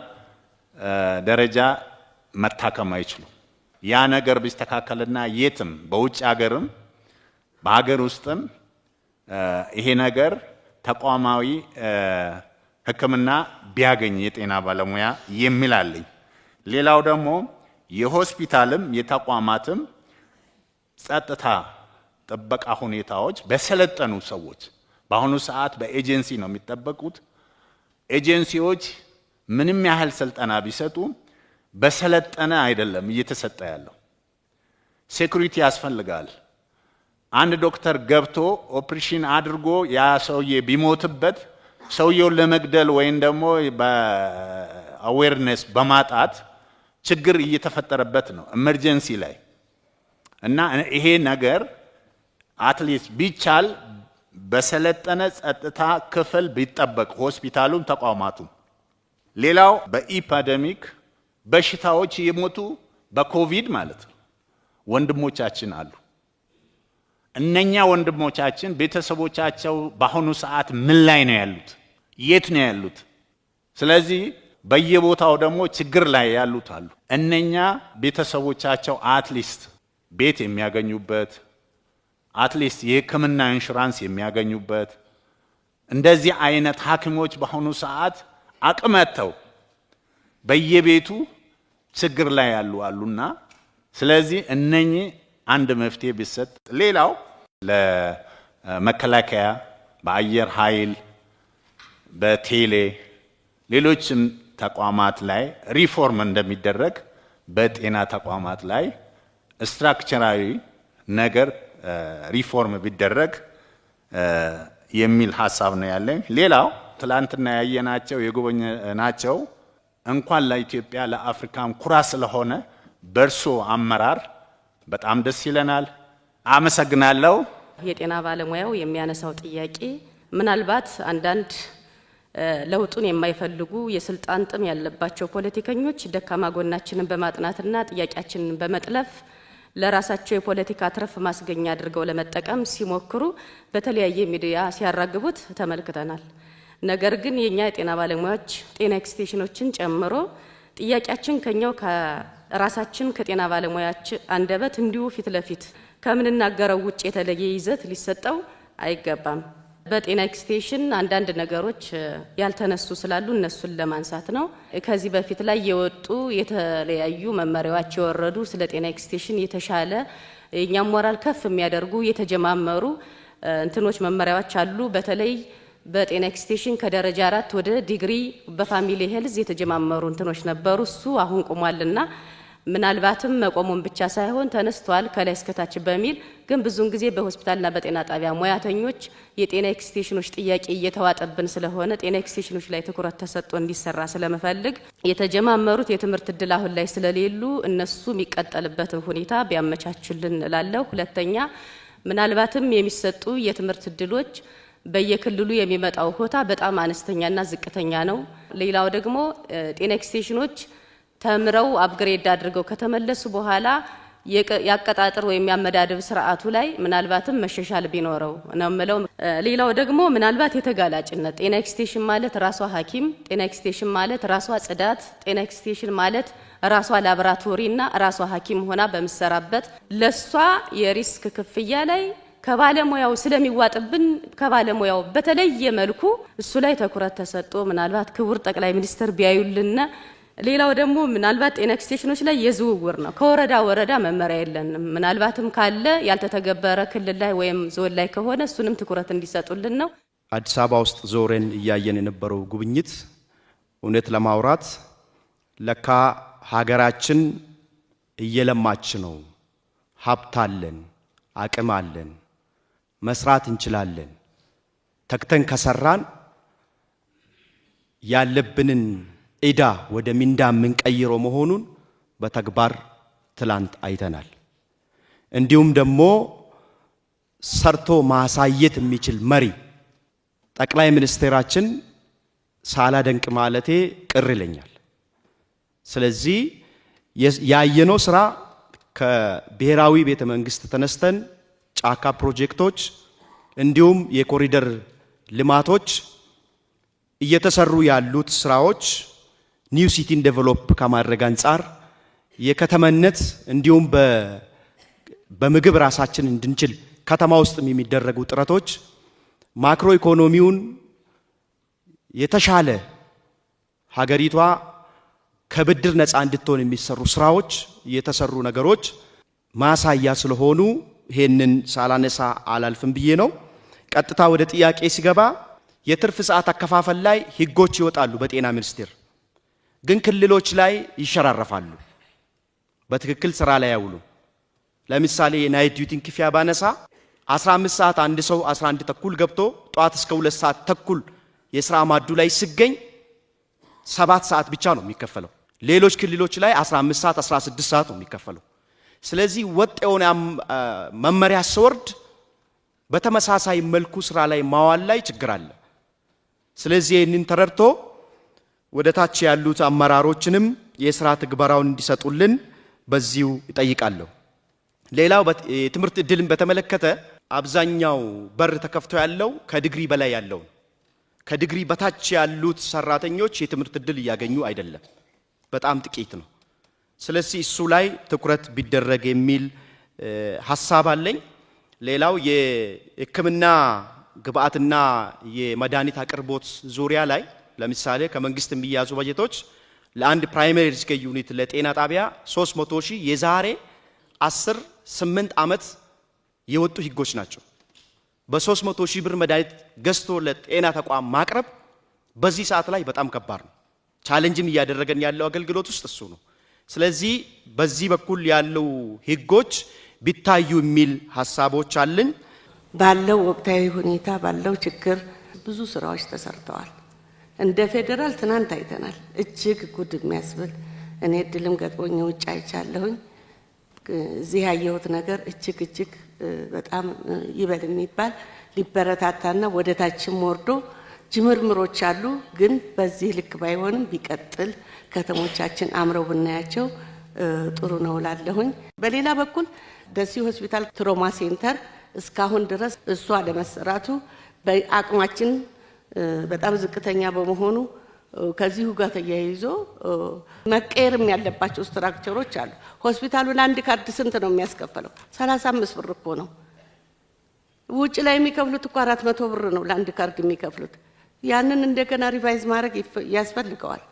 ደረጃ መታከም አይችሉም። ያ ነገር ቢስተካከልና የትም በውጭ ሀገርም በሀገር ውስጥም ይሄ ነገር ተቋማዊ ሕክምና ቢያገኝ የጤና ባለሙያ የሚላለኝ። ሌላው ደግሞ የሆስፒታልም የተቋማትም ጸጥታ ጥበቃ ሁኔታዎች በሰለጠኑ ሰዎች በአሁኑ ሰዓት በኤጀንሲ ነው የሚጠበቁት። ኤጀንሲዎች ምንም ያህል ስልጠና ቢሰጡ በሰለጠነ አይደለም እየተሰጠ ያለው። ሴኩሪቲ ያስፈልጋል። አንድ ዶክተር ገብቶ ኦፕሬሽን አድርጎ ያ ሰውዬ ቢሞትበት ሰውየውን ለመግደል ወይም ደግሞ በአዌርነስ በማጣት ችግር እየተፈጠረበት ነው ኤመርጀንሲ ላይ እና ይሄ ነገር አትሊስት ቢቻል በሰለጠነ ጸጥታ ክፍል ቢጠበቅ ሆስፒታሉም ተቋማቱም። ሌላው በኢፓደሚክ በሽታዎች የሞቱ በኮቪድ ማለት ነው ወንድሞቻችን አሉ። እነኛ ወንድሞቻችን ቤተሰቦቻቸው በአሁኑ ሰዓት ምን ላይ ነው ያሉት? የት ነው ያሉት? ስለዚህ በየቦታው ደግሞ ችግር ላይ ያሉት አሉ። እነኛ ቤተሰቦቻቸው አትሊስት ቤት የሚያገኙበት አትሊስት የሕክምና ኢንሹራንስ የሚያገኙበት እንደዚህ አይነት ሐኪሞች በአሁኑ ሰዓት አቅመተው በየቤቱ ችግር ላይ ያሉ አሉና ስለዚህ እነኚህ አንድ መፍትሄ ቢሰጥ። ሌላው ለመከላከያ በአየር ኃይል በቴሌ ሌሎችም ተቋማት ላይ ሪፎርም እንደሚደረግ በጤና ተቋማት ላይ ስትራክቸራዊ ነገር ሪፎርም ቢደረግ የሚል ሐሳብ ነው ያለኝ። ሌላው ትላንትና ያየናቸው የጎበኘናቸው እንኳን ለኢትዮጵያ ለአፍሪካም ኩራት ስለሆነ በርሶ አመራር በጣም ደስ ይለናል። አመሰግናለሁ።
የጤና ባለሙያው የሚያነሳው ጥያቄ ምናልባት አንዳንድ ለውጡን የማይፈልጉ የስልጣን ጥም ያለባቸው ፖለቲከኞች ደካማ ጎናችንን በማጥናትና ጥያቄያችንን በመጥለፍ ለራሳቸው የፖለቲካ ትርፍ ማስገኛ አድርገው ለመጠቀም ሲሞክሩ በተለያየ ሚዲያ ሲያራግቡት ተመልክተናል። ነገር ግን የኛ የጤና ባለሙያዎች ጤና ኤክስቴንሽኖችን ጨምሮ ጥያቄያችን ከኛው ከራሳችን ከጤና ባለሙያችን አንደበት እንዲሁ ፊት ለፊት ከምንናገረው ውጭ የተለየ ይዘት ሊሰጠው አይገባም። በጤና ኤክስቴንሽን አንዳንድ ነገሮች ያልተነሱ ስላሉ እነሱን ለማንሳት ነው። ከዚህ በፊት ላይ የወጡ የተለያዩ መመሪያዎች የወረዱ ስለ ጤና ኤክስቴንሽን የተሻለ የኛም ሞራል ከፍ የሚያደርጉ የተጀማመሩ እንትኖች መመሪያዎች አሉ። በተለይ በጤና ኤክስቴንሽን ከደረጃ 4 ወደ ዲግሪ በፋሚሊ ሄልዝ የተጀማመሩ እንትኖች ነበሩ። እሱ አሁን ቆሟልና ምናልባትም መቆሙን ብቻ ሳይሆን ተነስተዋል ከላይ እስከታች በሚል ግን ብዙውን ጊዜ በሆስፒታልና በጤና ጣቢያ ሙያተኞች የጤና ኤክስቴንሽኖች ጥያቄ እየተዋጠብን ስለሆነ ጤና ኤክስቴንሽኖች ላይ ትኩረት ተሰጥቶ እንዲሰራ ስለመፈልግ የተጀማመሩት የትምህርት እድል አሁን ላይ ስለሌሉ እነሱ የሚቀጠልበትን ሁኔታ ቢያመቻቹልን እላለሁ። ሁለተኛ ምናልባትም የሚሰጡ የትምህርት እድሎች በየክልሉ የሚመጣው ኮታ በጣም አነስተኛና ዝቅተኛ ነው። ሌላው ደግሞ ጤና ኤክስቴንሽኖች ተምረው አፕግሬድ አድርገው ከተመለሱ በኋላ ያቀጣጥር ወይም ያመዳደብ ስርዓቱ ላይ ምናልባትም መሻሻል ቢኖረው ነው የምለው። ሌላው ደግሞ ምናልባት የተጋላጭነት ጤና ኤክስቴንሽን ማለት ራሷ ሐኪም፣ ጤና ኤክስቴንሽን ማለት ራሷ ጽዳት፣ ጤና ኤክስቴንሽን ማለት ራሷ ላቦራቶሪና ራሷ ሐኪም ሆና በመሰራበት ለሷ የሪስክ ክፍያ ላይ ከባለሙያው ስለሚዋጥብን ከባለሙያው በተለየ መልኩ እሱ ላይ ትኩረት ተሰጥቶ ምናልባት ክቡር ጠቅላይ ሚኒስትር ቢያዩልን። ሌላው ደግሞ ምናልባት ጤና ኤክስቴንሽኖች ላይ የዝውውር ነው። ከወረዳ ወረዳ መመሪያ የለንም። ምናልባትም ካለ ያልተተገበረ ክልል ላይ ወይም ዞን ላይ ከሆነ እሱንም ትኩረት እንዲሰጡልን ነው።
አዲስ አበባ ውስጥ ዞረን እያየን የነበረው ጉብኝት እውነት ለማውራት ለካ ሀገራችን እየለማች ነው። ሀብት አለን፣ አቅም አለን፣ መስራት እንችላለን። ተክተን ከሰራን ያለብንን ኢዳ ወደ ሚንዳ የምንቀይረው መሆኑን በተግባር ትላንት አይተናል። እንዲሁም ደግሞ ሰርቶ ማሳየት የሚችል መሪ ጠቅላይ ሚኒስቴራችን ሳላደንቅ ማለቴ ቅር ይለኛል። ስለዚህ ያየነው ስራ ከብሔራዊ ቤተ መንግስት ተነስተን ጫካ ፕሮጀክቶች እንዲሁም የኮሪደር ልማቶች እየተሰሩ ያሉት ስራዎች ኒው ሲቲን ዴቨሎፕ ከማድረግ አንጻር የከተማነት እንዲሁም በምግብ ራሳችን እንድንችል ከተማ ውስጥም የሚደረጉ ጥረቶች ማክሮ ኢኮኖሚውን የተሻለ ሀገሪቷ ከብድር ነፃ እንድትሆን የሚሰሩ ስራዎች የተሰሩ ነገሮች ማሳያ ስለሆኑ ይሄንን ሳላነሳ አላልፍም ብዬ ነው። ቀጥታ ወደ ጥያቄ ሲገባ የትርፍ ሰዓት አከፋፈል ላይ ህጎች ይወጣሉ በጤና ሚኒስቴር፣ ግን ክልሎች ላይ ይሸራረፋሉ፣ በትክክል ስራ ላይ ያውሉ። ለምሳሌ የናይት ዲዩቲን ክፍያ ባነሳ 15 ሰዓት አንድ ሰው 11 ተኩል ገብቶ ጧት እስከ 2 ሰዓት ተኩል የስራ ማዱ ላይ ሲገኝ 7 ሰዓት ብቻ ነው የሚከፈለው። ሌሎች ክልሎች ላይ 15 ሰዓት 16 ሰዓት ነው የሚከፈለው። ስለዚህ ወጥ የሆነ መመሪያ ሲወርድ በተመሳሳይ መልኩ ስራ ላይ ማዋል ላይ ችግር አለ። ስለዚህ ይህንን ተረድቶ ወደ ታች ያሉት አመራሮችንም የስራ ትግበራውን እንዲሰጡልን በዚሁ ይጠይቃለሁ። ሌላው የትምህርት እድልን በተመለከተ አብዛኛው በር ተከፍቶ ያለው ከዲግሪ በላይ ያለው፣ ከዲግሪ በታች ያሉት ሰራተኞች የትምህርት እድል እያገኙ አይደለም፣ በጣም ጥቂት ነው። ስለዚህ እሱ ላይ ትኩረት ቢደረግ የሚል ሐሳብ አለኝ። ሌላው የሕክምና ግብአትና የመድኃኒት አቅርቦት ዙሪያ ላይ ለምሳሌ ከመንግስት የሚያዙ በጀቶች ለአንድ ፕራይመሪ ሪስክ ዩኒት ለጤና ጣቢያ 300 ሺህ የዛሬ 8 ዓመት የወጡ ህጎች ናቸው። በ300 ሺህ ብር መድኃኒት ገዝቶ ለጤና ተቋም ማቅረብ በዚህ ሰዓት ላይ በጣም ከባድ ነው። ቻሌንጅም እያደረገን ያለው አገልግሎት ውስጥ እሱ ነው። ስለዚህ በዚህ በኩል ያለው ህጎች ቢታዩ የሚል ሐሳቦች አለኝ።
ባለው ወቅታዊ ሁኔታ ባለው ችግር ብዙ ስራዎች ተሰርተዋል። እንደ ፌደራል ትናንት አይተናል። እጅግ ጉድ የሚያስብል እኔ እድልም ገጥሞኝ ውጭ አይቻለሁኝ። እዚህ ያየሁት ነገር እጅግ በጣም ይበል የሚባል ሊበረታታና ወደ ታችም ወርዶ ጅምርምሮች አሉ። ግን በዚህ ልክ ባይሆንም ቢቀጥል ከተሞቻችን አምረው ብናያቸው ጥሩ ነው ላለሁኝ። በሌላ በኩል ደሴ ሆስፒታል ትሮማ ሴንተር እስካሁን ድረስ እሱ አለመሰራቱ በአቅማችን በጣም ዝቅተኛ በመሆኑ ከዚሁ ጋር ተያይዞ መቀየርም ያለባቸው ስትራክቸሮች አሉ። ሆስፒታሉ ለአንድ ካርድ ስንት ነው የሚያስከፍለው? 35 ብር እኮ ነው። ውጭ ላይ የሚከፍሉት እኮ 400 ብር ነው ለአንድ ካርድ የሚከፍሉት። ያንን እንደገና ሪቫይዝ ማድረግ ያስፈልገዋል።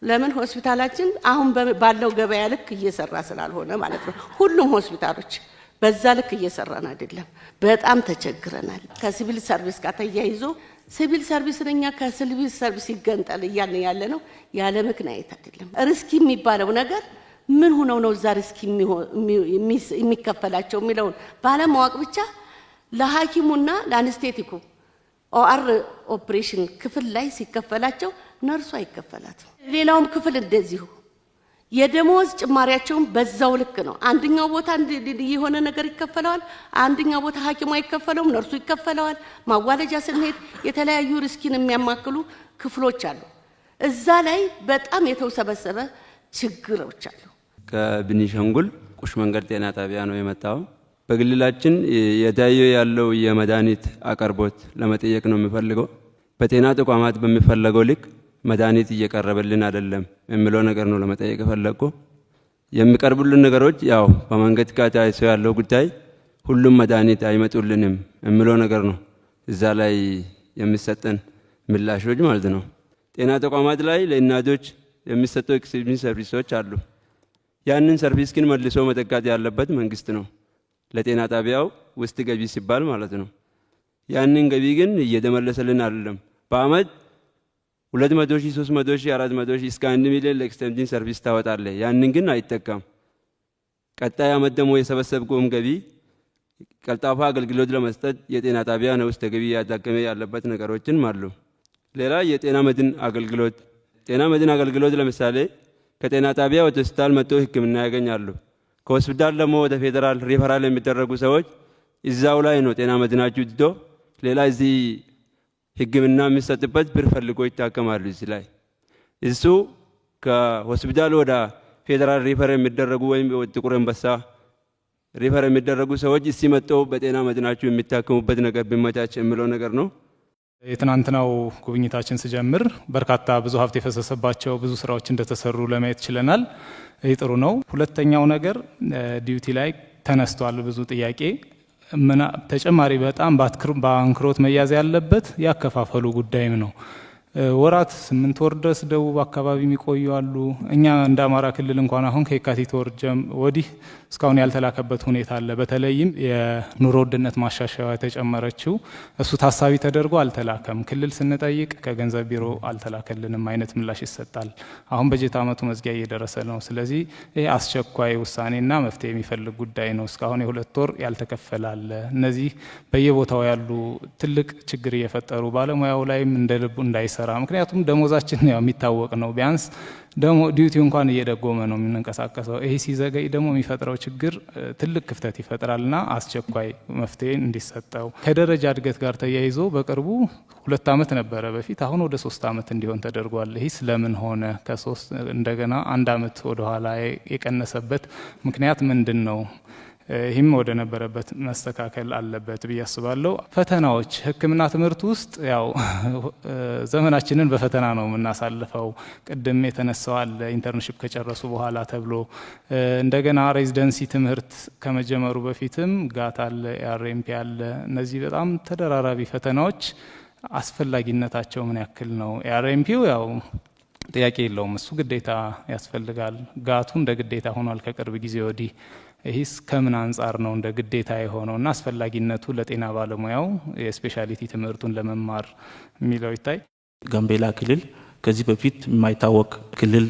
ለምን ሆስፒታላችን አሁን ባለው ገበያ ልክ እየሰራ ስላልሆነ ማለት ነው። ሁሉም ሆስፒታሎች በዛ ልክ እየሰራን አይደለም። በጣም ተቸግረናል። ከሲቪል ሰርቪስ ጋር ተያይዞ ሲቪል ሰርቪስ ነኛ ከሲቪል ሰርቪስ ይገንጠል እያልን ያለ ነው። ያለ ምክንያት አይደለም። ሪስክ የሚባለው ነገር ምን ሆነው ነው እዛ ሪስክ የሚከፈላቸው የሚለውን ባለማወቅ ብቻ ለሐኪሙና ለአንስቴቲኩ ኦአር ኦፕሬሽን ክፍል ላይ ሲከፈላቸው ነርሱ አይከፈላትም። ሌላውም ክፍል እንደዚሁ የደሞዝ ጭማሪያቸውን በዛው ልክ ነው። አንደኛው ቦታ የሆነ ነገር ይከፈለዋል፣ አንደኛው ቦታ ሐኪሙ አይከፈለውም፣ ነርሱ ይከፈለዋል። ማዋለጃ ስንሄድ የተለያዩ ሪስኪን የሚያማክሉ ክፍሎች አሉ። እዛ ላይ በጣም የተውሰበሰበ ችግሮች አሉ።
ከቤኒሻንጉል ቁሽ መንገድ ጤና ጣቢያ ነው የመጣው። በክልላችን የታየው ያለው የመድኃኒት አቅርቦት ለመጠየቅ ነው የሚፈልገው። በጤና ተቋማት በሚፈለገው ልክ መድኃኒት እየቀረበልን አይደለም የሚለው ነገር ነው ለመጠየቅ ፈለኩ። የሚቀርቡልን ነገሮች ያው በመንገድ ጋር ተያይዞ ያለው ጉዳይ ሁሉም መድኃኒት አይመጡልንም የሚለው ነገር ነው እዛ ላይ የሚሰጠን ምላሾች ማለት ነው። ጤና ተቋማት ላይ ለእናቶች የሚሰጡ ኤክስቴንሽን ሰርቪሶች አሉ። ያንን ሰርቪስ ግን መልሶ መተካት ያለበት መንግስት ነው፣ ለጤና ጣቢያው ውስጥ ገቢ ሲባል ማለት ነው። ያንን ገቢ ግን እየተመለሰልን አይደለም። በአመት 200,000 300,000 400,000 እስከ 1 ሚሊዮን ለኤክስቴንሽን ሰርቪስ ታወጣለህ። ያንን ግን አይጠቀም። ቀጣይ አመት ደግሞ የሰበሰብከውም ገቢ ቀልጣፋ አገልግሎት ለመስጠት የጤና ጣቢያ ነው ውስጥ ገቢ ያዳከመ ያለበት ነገሮችን አሉ። ሌላ የጤና መድን አገልግሎት ጤና መድን አገልግሎት ለምሳሌ ከጤና ጣቢያ ወደ ሆስፒታል መጥተው ሕክምና ያገኛሉ። ከሆስፒታል ደግሞ ወደ ፌደራል ሪፈራል የሚደረጉ ሰዎች እዛው ላይ ነው ጤና መድናችሁ ድዶ ሌላ እዚህ ሕክምና የሚሰጥበት ብር ፈልጎ ይታከማሉ። እዚህ ላይ እሱ ከሆስፒታል ወደ ፌደራል ሪፈር የሚደረጉ ወይም ጥቁር አንበሳ ሪፈር የሚደረጉ ሰዎች እዚህ መጥተው በጤና መድናችሁ የሚታከሙበት ነገር ቢመቻች የሚለው ነገር ነው።
የትናንትናው ጉብኝታችን ሲጀምር በርካታ ብዙ ሀብት የፈሰሰባቸው ብዙ ስራዎች እንደተሰሩ ለማየት ችለናል። ይህ ጥሩ ነው። ሁለተኛው ነገር ዲዩቲ ላይ ተነስቷል ብዙ ጥያቄ። ተጨማሪ በጣም በአንክሮት መያዝ ያለበት ያከፋፈሉ ጉዳይም ነው። ወራት 8 ወር ድረስ ደቡብ አካባቢ የሚቆዩ አሉ። እኛ እንደ አማራ ክልል እንኳን አሁን ከየካቲት ወር ወዲህ እስካሁን ያልተላከበት ሁኔታ አለ። በተለይም የኑሮ ውድነት ማሻሻያ የተጨመረችው እሱ ታሳቢ ተደርጎ አልተላከም። ክልል ስንጠይቅ ከገንዘብ ቢሮ አልተላከልንም አይነት ምላሽ ይሰጣል። አሁን በጀት ዓመቱ መዝጊያ እየደረሰ ነው። ስለዚህ ይህ አስቸኳይ ውሳኔና መፍትሄ የሚፈልግ ጉዳይ ነው። እስካሁን የ2 ወር ያልተከፈላለ። እነዚህ በየቦታው ያሉ ትልቅ ችግር እየፈጠሩ ባለሙያው ላይም እንደ ልቡ እንዳይሰራ ምክንያቱም ደሞዛችን ያው የሚታወቅ ነው። ቢያንስ ደሞ ዲዩቲ እንኳን እየደጎመ ነው የምንንቀሳቀሰው። ይሄ ሲዘገይ ደግሞ የሚፈጥረው ችግር ትልቅ ክፍተት ይፈጥራልና አስቸኳይ መፍትሄ እንዲሰጠው። ከደረጃ እድገት ጋር ተያይዞ በቅርቡ 2 ዓመት ነበረ በፊት፣ አሁን ወደ 3 ዓመት እንዲሆን ተደርጓል። ይህ ስለምን ሆነ? ከ3 እንደገና 1 ዓመት ወደ ኋላ የቀነሰበት ምክንያት ምንድን ነው? ይህም ወደ ነበረበት መስተካከል አለበት ብዬ አስባለሁ። ፈተናዎች ሕክምና ትምህርት ውስጥ ያው ዘመናችንን በፈተና ነው የምናሳልፈው። ቅድም የተነሳው አለ ኢንተርንሺፕ ከጨረሱ በኋላ ተብሎ እንደገና ሬዚደንሲ ትምህርት ከመጀመሩ በፊትም ጋት አለ፣ አርኤምፒ አለ። እነዚህ በጣም ተደራራቢ ፈተናዎች አስፈላጊነታቸው ምን ያክል ነው? አርኤምፒው ያው ጥያቄ የለውም፣ እሱ ግዴታ ያስፈልጋል። ጋቱ እንደ ግዴታ ሆኗል ከቅርብ ጊዜ ወዲህ። ይህስ ከምን አንጻር ነው እንደ ግዴታ የሆነው እና አስፈላጊነቱ ለጤና ባለሙያው የስፔሻሊቲ ትምህርቱን ለመማር የሚለው ይታይ።
ጋምቤላ ክልል ከዚህ በፊት የማይታወቅ ክልል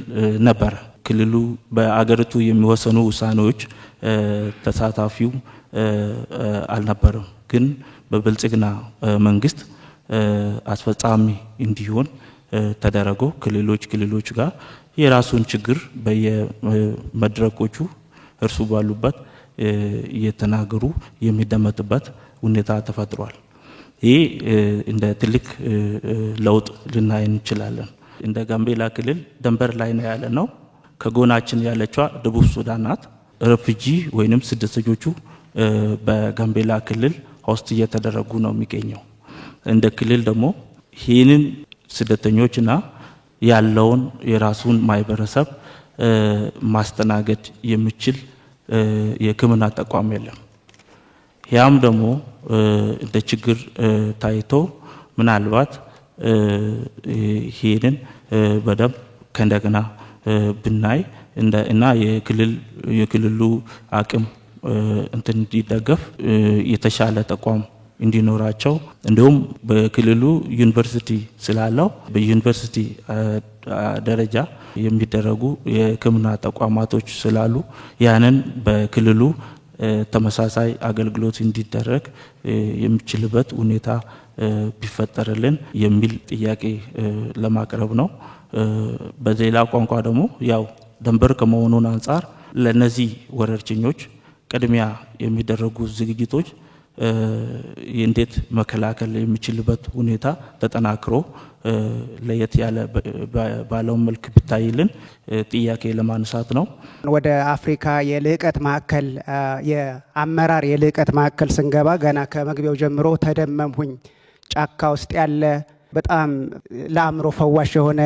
ነበረ። ክልሉ በአገሪቱ የሚወሰኑ ውሳኔዎች ተሳታፊው አልነበረም። ግን በብልጽግና መንግስት አስፈጻሚ እንዲሆን ተደረጎ ክልሎች ጋር የራሱን ችግር በየመድረኮቹ እርሱ ባሉበት እየተናገሩ የሚደመጥበት ሁኔታ ተፈጥሯል። ይህ እንደ ትልቅ ለውጥ ልናይ እንችላለን። እንደ ጋምቤላ ክልል ድንበር ላይ ነው ያለ ነው። ከጎናችን ያለችዋ ደቡብ ሱዳን ናት። ሬፊጂ ወይንም ስደተኞቹ በጋምቤላ ክልል ሆስት እየተደረጉ ነው የሚገኘው። እንደ ክልል ደግሞ ይህንን ስደተኞችና ያለውን የራሱን ማህበረሰብ ማስተናገድ የሚችል የሕክምና ተቋም የለም። ያም ደግሞ እንደ ችግር ታይቶ ምናልባት ይህንን በደንብ ከእንደገና ብናይ እና የክልሉ አቅም እንትን እንዲደገፍ የተሻለ ተቋም እንዲኖራቸው እንዲሁም በክልሉ ዩኒቨርሲቲ ስላለው በዩኒቨርሲቲ ደረጃ የሚደረጉ የሕክምና ተቋማቶች ስላሉ ያንን በክልሉ ተመሳሳይ አገልግሎት እንዲደረግ የሚችልበት ሁኔታ ቢፈጠርልን የሚል ጥያቄ ለማቅረብ ነው። በሌላ ቋንቋ ደግሞ ያው ድንበር ከመሆኑን አንጻር ለነዚህ ወረርሽኞች ቅድሚያ የሚደረጉ ዝግጅቶች እንዴት መከላከል የሚችልበት ሁኔታ ተጠናክሮ ለየት ያለ ባለው መልክ ብታይልን ጥያቄ ለማንሳት ነው።
ወደ አፍሪካ የልዕቀት ማዕከል የአመራር የልዕቀት ማዕከል ስንገባ ገና ከመግቢያው ጀምሮ ተደመምሁኝ። ጫካ ውስጥ ያለ በጣም ለአእምሮ ፈዋሽ የሆነ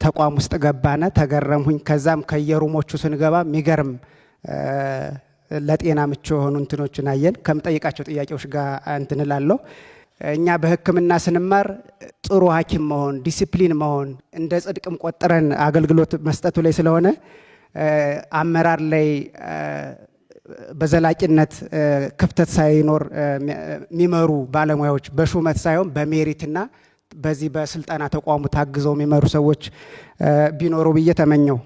ተቋም ውስጥ ገባነ፣ ተገረምሁኝ። ከዛም ከየሩሞቹ ስንገባ የሚገርም ለጤና ምቹ የሆኑ እንትኖችን አየን። ከምጠይቃቸው ጥያቄዎች ጋር እንትንላለሁ። እኛ በሕክምና ስንማር ጥሩ ሐኪም መሆን ዲሲፕሊን መሆን እንደ ጽድቅም ቆጥረን አገልግሎት መስጠቱ ላይ ስለሆነ አመራር ላይ በዘላቂነት ክፍተት ሳይኖር የሚመሩ ባለሙያዎች በሹመት ሳይሆን በሜሪትና በዚህ በስልጠና ተቋሙ ታግዘው የሚመሩ ሰዎች ቢኖሩ ብዬ ተመኘው።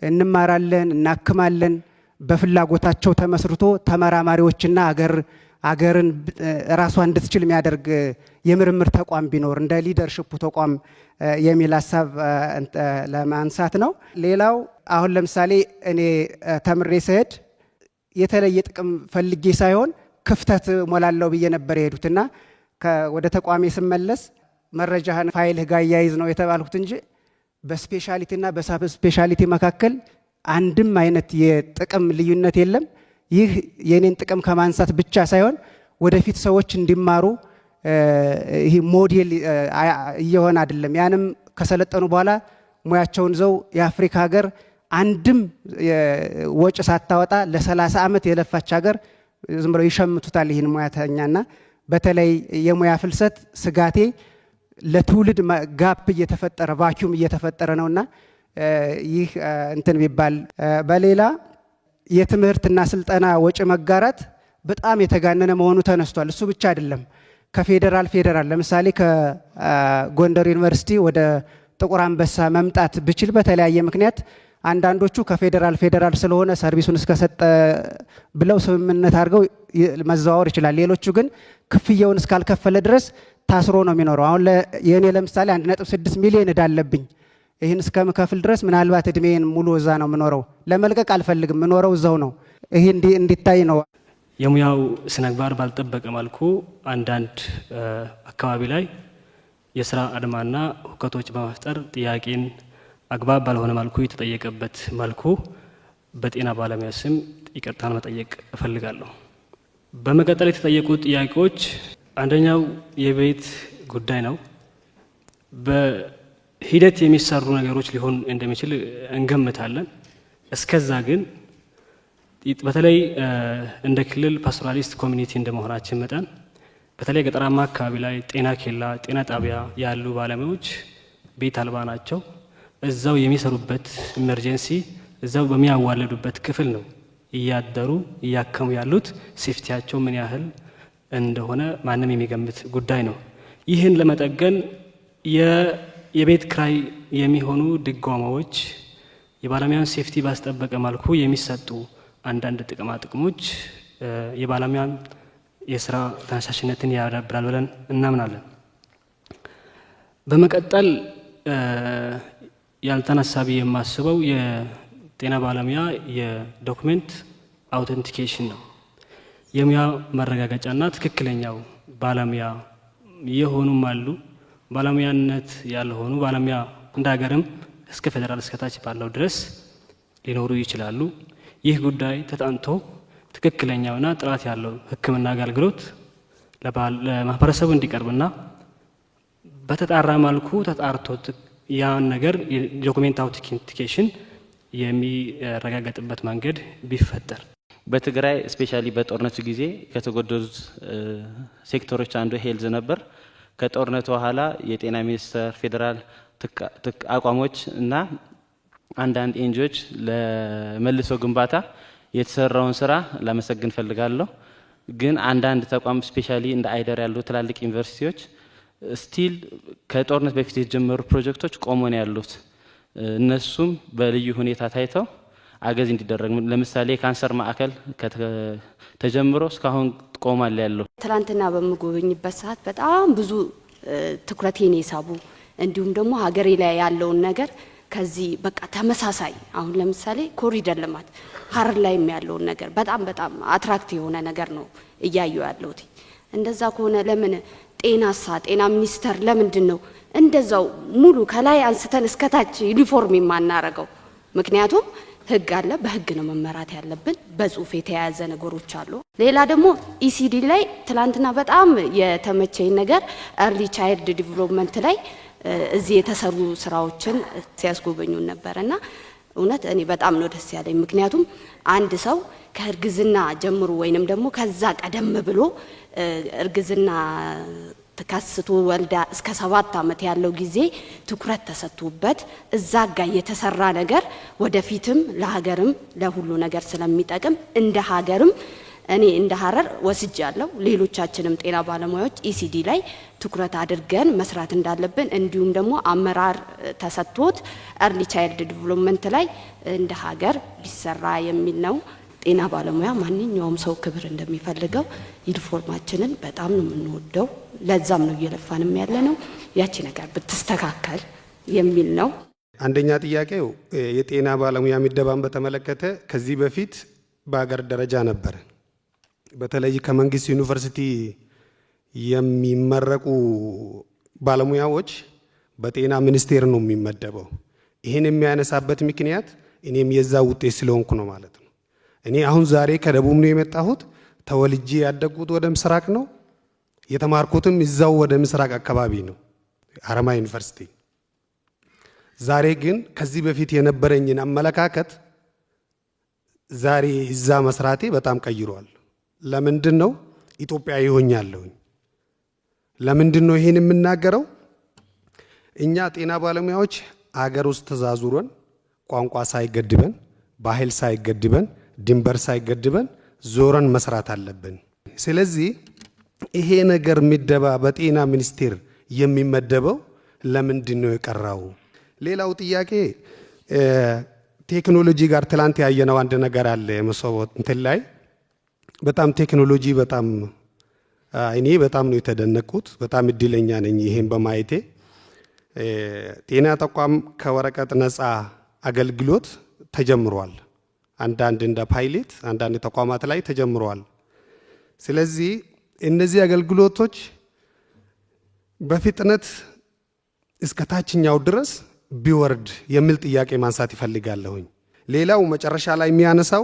እንማራለን፣ እናክማለን። በፍላጎታቸው ተመስርቶ ተመራማሪዎችና አገርን ራሷ እንድትችል የሚያደርግ የምርምር ተቋም ቢኖር እንደ ሊደርሽፑ ተቋም የሚል ሀሳብ ለማንሳት ነው። ሌላው አሁን ለምሳሌ እኔ ተምሬ ስሄድ የተለየ ጥቅም ፈልጌ ሳይሆን ክፍተት ሞላለው ብዬ ነበር የሄዱትና ወደ ተቋሜ ስመለስ መረጃህን ፋይልህ ጋር ያይዝ ነው የተባልኩት እንጂ በስፔሻሊቲና በሳብ ስፔሻሊቲ መካከል አንድም አይነት የጥቅም ልዩነት የለም። ይህ የኔን ጥቅም ከማንሳት ብቻ ሳይሆን ወደፊት ሰዎች እንዲማሩ ይህ ሞዴል እየሆነ አይደለም። ያንም ከሰለጠኑ በኋላ ሙያቸውን ዘው የአፍሪካ ሀገር አንድም ወጭ ሳታወጣ ለ30 ዓመት የለፋች ሀገር ዝም ብለው ይሸምቱታል ይህን ሙያተኛና በተለይ የሙያ ፍልሰት ስጋቴ ለትውልድ ጋፕ እየተፈጠረ ቫኪዩም እየተፈጠረ ነውና ይህ እንትን ቢባል። በሌላ የትምህርትና ስልጠና ወጪ መጋራት በጣም የተጋነነ መሆኑ ተነስቷል። እሱ ብቻ አይደለም። ከፌዴራል ለምሳሌ ከጎንደር ዩኒቨርሲቲ ወደ ጥቁር አንበሳ መምጣት ብችል በተለያየ ምክንያት አንዳንዶቹ ከፌዴራል ስለሆነ ሰርቪሱን እስከሰጠ ብለው ስምምነት አድርገው መዘዋወር ይችላል። ሌሎቹ ግን ክፍያውን እስካልከፈለ ድረስ ታስሮ ነው የሚኖረው። አሁን የኔ ለምሳሌ 1.6 ሚሊዮን ዕዳ አለብኝ። ይህን እስከምከፍል ድረስ ምናልባት እድሜን ሙሉ እዛ ነው የምኖረው። ለመልቀቅ አልፈልግም፣ የምኖረው እዛው ነው። ይህ እንዲታይ ነው።
የሙያው ስነምግባር ባልጠበቀ መልኩ አንዳንድ አካባቢ ላይ የስራ አድማና ሁከቶች በመፍጠር ጥያቄን አግባብ ባልሆነ መልኩ የተጠየቀበት መልኩ በጤና ባለሙያ ስም ይቅርታን መጠየቅ እፈልጋለሁ። በመቀጠል የተጠየቁት ጥያቄዎች አንደኛው የቤት ጉዳይ ነው። በሂደት የሚሰሩ ነገሮች ሊሆን እንደሚችል እንገምታለን። እስከዛ ግን በተለይ እንደ ክልል ፓስቶራሊስት ኮሚኒቲ እንደመሆናችን መጠን በተለይ ገጠራማ አካባቢ ላይ ጤና ኬላ፣ ጤና ጣቢያ ያሉ ባለሙያዎች ቤት አልባ ናቸው። እዛው የሚሰሩበት ኢመርጀንሲ እዛው በሚያዋለዱበት ክፍል ነው እያደሩ እያከሙ ያሉት። ሴፍቲያቸው ምን ያህል እንደሆነ ማንም የሚገምት ጉዳይ ነው። ይህን ለመጠገን የቤት ክራይ የሚሆኑ ድጎማዎች፣ የባለሙያን ሴፍቲ ባስጠበቀ መልኩ የሚሰጡ አንዳንድ ጥቅማ ጥቅሞች የባለሙያን የስራ ተነሳሽነትን ያዳብራል ብለን እናምናለን። በመቀጠል ያልተነሳ ብዬ የማስበው የጤና ባለሙያ የዶክሜንት አውተንቲኬሽን ነው። የሙያ መረጋገጫና ትክክለኛው ባለሙያ የሆኑም አሉ፣ ባለሙያነት ያልሆኑ ባለሙያ እንደ ሀገርም እስከ ፌዴራል እስከታች ባለው ድረስ ሊኖሩ ይችላሉ። ይህ ጉዳይ ተጣንቶ ትክክለኛውና ጥራት ያለው ሕክምና አገልግሎት ለማህበረሰቡ እንዲቀርብና በተጣራ መልኩ ተጣርቶ ያን ነገር የዶክሜንት አውተንቲኬሽን የሚረጋገጥበት መንገድ ቢፈጠር።
በትግራይ ስፔሻሊ በጦርነቱ ጊዜ ከተጎደሉት ሴክተሮች አንዱ ሄልዝ ነበር። ከጦርነቱ በኋላ የጤና ሚኒስቴር፣ ፌዴራል አቋሞች እና አንዳንድ ኤንጂኦዎች ለመልሶ ግንባታ የተሰራውን ስራ ላመሰግን ፈልጋለሁ። ግን አንዳንድ ተቋም ስፔሻሊ እንደ አይደር ያሉ ትላልቅ ዩኒቨርሲቲዎች ስቲል ከጦርነት በፊት የተጀመሩ ፕሮጀክቶች ቆሞ ነው ያሉት። እነሱም በልዩ ሁኔታ ታይተው አገዝ እንዲደረግ፣ ለምሳሌ ካንሰር ማዕከል ተጀምሮ እስካሁን ቆሟል ያለው።
ትላንትና በምጎበኝበት ሰዓት በጣም ብዙ ትኩረቴን የሳቡ እንዲሁም ደግሞ ሀገሬ ላይ ያለውን ነገር ከዚህ በቃ ተመሳሳይ አሁን ለምሳሌ ኮሪደር ልማት ሀረር ላይ ያለውን ነገር በጣም በጣም አትራክት የሆነ ነገር ነው እያዩ ያለሁት። እንደዛ ከሆነ ለምን ጤና ሚኒስቴር ለምንድን ነው እንደዛው ሙሉ ከላይ አንስተን እስከታች ዩኒፎርም የማናረገው? ምክንያቱም ህግ አለ፣ በህግ ነው መመራት ያለብን። በጽሁፍ የተያያዘ ነገሮች አሉ። ሌላ ደግሞ ኢሲዲ ላይ ትላንትና በጣም የተመቸኝ ነገር ኤርሊ ቻይልድ ዲቨሎፕመንት ላይ እዚህ የተሰሩ ስራዎችን ሲያስጎበኙን ነበርና እውነት እኔ በጣም ነው ደስ ያለኝ። ምክንያቱም አንድ ሰው ከእርግዝና ጀምሮ ወይንም ደግሞ ከዛ ቀደም ብሎ እርግዝና ተካስቶ ወልዳ እስከ 7 ዓመት ያለው ጊዜ ትኩረት ተሰጥቶበት እዛ ጋር የተሰራ ነገር ወደፊትም ለሀገርም ለሁሉ ነገር ስለሚጠቅም እንደ ሀገርም እኔ እንደ ሀረር ወስጃለሁ። ሌሎቻችንም ጤና ባለሙያዎች ኢሲዲ ላይ ትኩረት አድርገን መስራት እንዳለብን እንዲሁም ደግሞ አመራር ተሰጥቶት ኤርሊ ቻይልድ ዲቨሎፕመንት ላይ እንደ ሀገር ቢሰራ የሚል ነው። ጤና ባለሙያ ማንኛውም ሰው ክብር እንደሚፈልገው ዩኒፎርማችንን በጣም ነው የምንወደው። ለዛም ነው እየለፋንም ያለ ነው። ያቺ ነገር ብትስተካከል የሚል ነው።
አንደኛ ጥያቄው የጤና ባለሙያ ምደባን በተመለከተ ከዚህ በፊት በአገር ደረጃ ነበር። በተለይ ከመንግስት ዩኒቨርሲቲ የሚመረቁ ባለሙያዎች በጤና ሚኒስቴር ነው የሚመደበው። ይህን የሚያነሳበት ምክንያት እኔም የዛ ውጤት ስለሆንኩ ነው ማለት ነው። እኔ አሁን ዛሬ ከደቡብ ነው የመጣሁት። ተወልጄ ያደግኩት ወደ ምስራቅ ነው። የተማርኩትም እዛው ወደ ምስራቅ አካባቢ ነው ሀረማያ ዩኒቨርሲቲ። ዛሬ ግን ከዚህ በፊት የነበረኝን አመለካከት ዛሬ እዛ መስራቴ በጣም ቀይሯል። ለምንድን ነው ኢትዮጵያዊ ሆኛለሁኝ? ለምንድን ነው ይሄን የምናገረው? እኛ ጤና ባለሙያዎች አገር ውስጥ ተዛዙረን ቋንቋ ሳይገድበን፣ ባህል ሳይገድበን፣ ድንበር ሳይገድበን ዞረን መስራት አለብን። ስለዚህ ይሄ ነገር ምደባ በጤና ሚኒስቴር የሚመደበው ለምንድን ነው የቀረው? ሌላው ጥያቄ ቴክኖሎጂ ጋር ትላንት ያየነው አንድ ነገር አለ። መሰቦ እንትን ላይ በጣም ቴክኖሎጂ በጣም እኔ በጣም ነው የተደነቅኩት። በጣም እድለኛ ነኝ ይሄን በማየቴ። ጤና ተቋም ከወረቀት ነፃ አገልግሎት ተጀምሯል። አንዳንድ እንደ ፓይሌት አንዳንድ ተቋማት ላይ ተጀምሯል። ስለዚህ እነዚህ አገልግሎቶች በፍጥነት እስከ ታችኛው ድረስ ቢወርድ የሚል ጥያቄ ማንሳት ይፈልጋለሁኝ። ሌላው መጨረሻ ላይ የሚያነሳው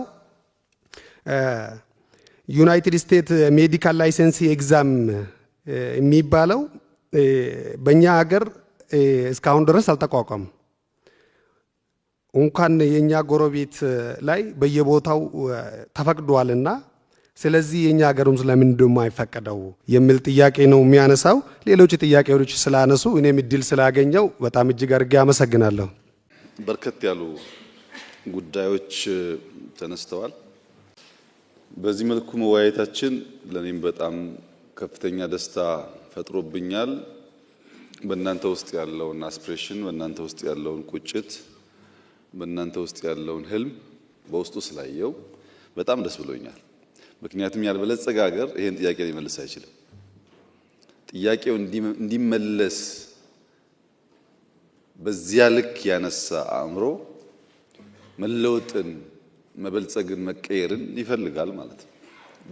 ዩናይትድ ስቴትስ ሜዲካል ላይሰንስ ኤግዛም የሚባለው በእኛ ሀገር እስካሁን ድረስ አልተቋቋም። እንኳን የኛ ጎረቤት ላይ በየቦታው ተፈቅዷልና ስለዚህ የኛ ሀገርም ስለምን እንደማይፈቀደው የሚል ጥያቄ ነው የሚያነሳው። ሌሎች ጥያቄዎች ስላነሱ እኔም እድል ስላገኘው በጣም እጅግ አድርጌ አመሰግናለሁ።
በርከት ያሉ ጉዳዮች ተነስተዋል። በዚህ መልኩ መወያየታችን ለኔም በጣም ከፍተኛ ደስታ ፈጥሮብኛል። በእናንተ ውስጥ ያለውን አስፒሬሽን፣ በእናንተ ውስጥ ያለውን ቁጭት፣ በእናንተ ውስጥ ያለውን ህልም በውስጡ ስላየው በጣም ደስ ብሎኛል። ምክንያቱም ያልበለጸገ ሀገር ይሄን ጥያቄ ሊመልስ አይችልም። ጥያቄው እንዲመለስ በዚያ ልክ ያነሳ አእምሮ መለወጥን፣ መበልጸግን፣ መቀየርን ይፈልጋል ማለት ነው።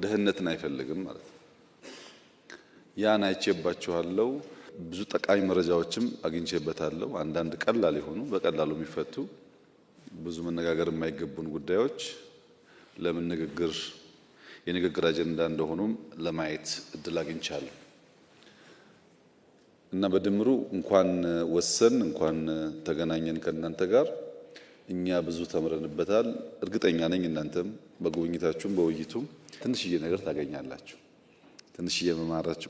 ድህነትን አይፈልግም ማለት ነው። ያን አይቼባችኋለሁ። ብዙ ጠቃሚ መረጃዎችም አግኝቼበታለሁ። አንዳንድ ቀላል የሆኑ በቀላሉ የሚፈቱ ብዙ መነጋገር የማይገቡን ጉዳዮች ለምን የንግግር አጀንዳ እንደሆኑም ለማየት እድል አግኝቻለሁ እና በድምሩ እንኳን ወሰን እንኳን ተገናኘን ከእናንተ ጋር እኛ ብዙ ተምረንበታል። እርግጠኛ ነኝ እናንተም በጉብኝታችሁም በውይይቱም ትንሽዬ ነገር ታገኛላችሁ። ትንሽዬ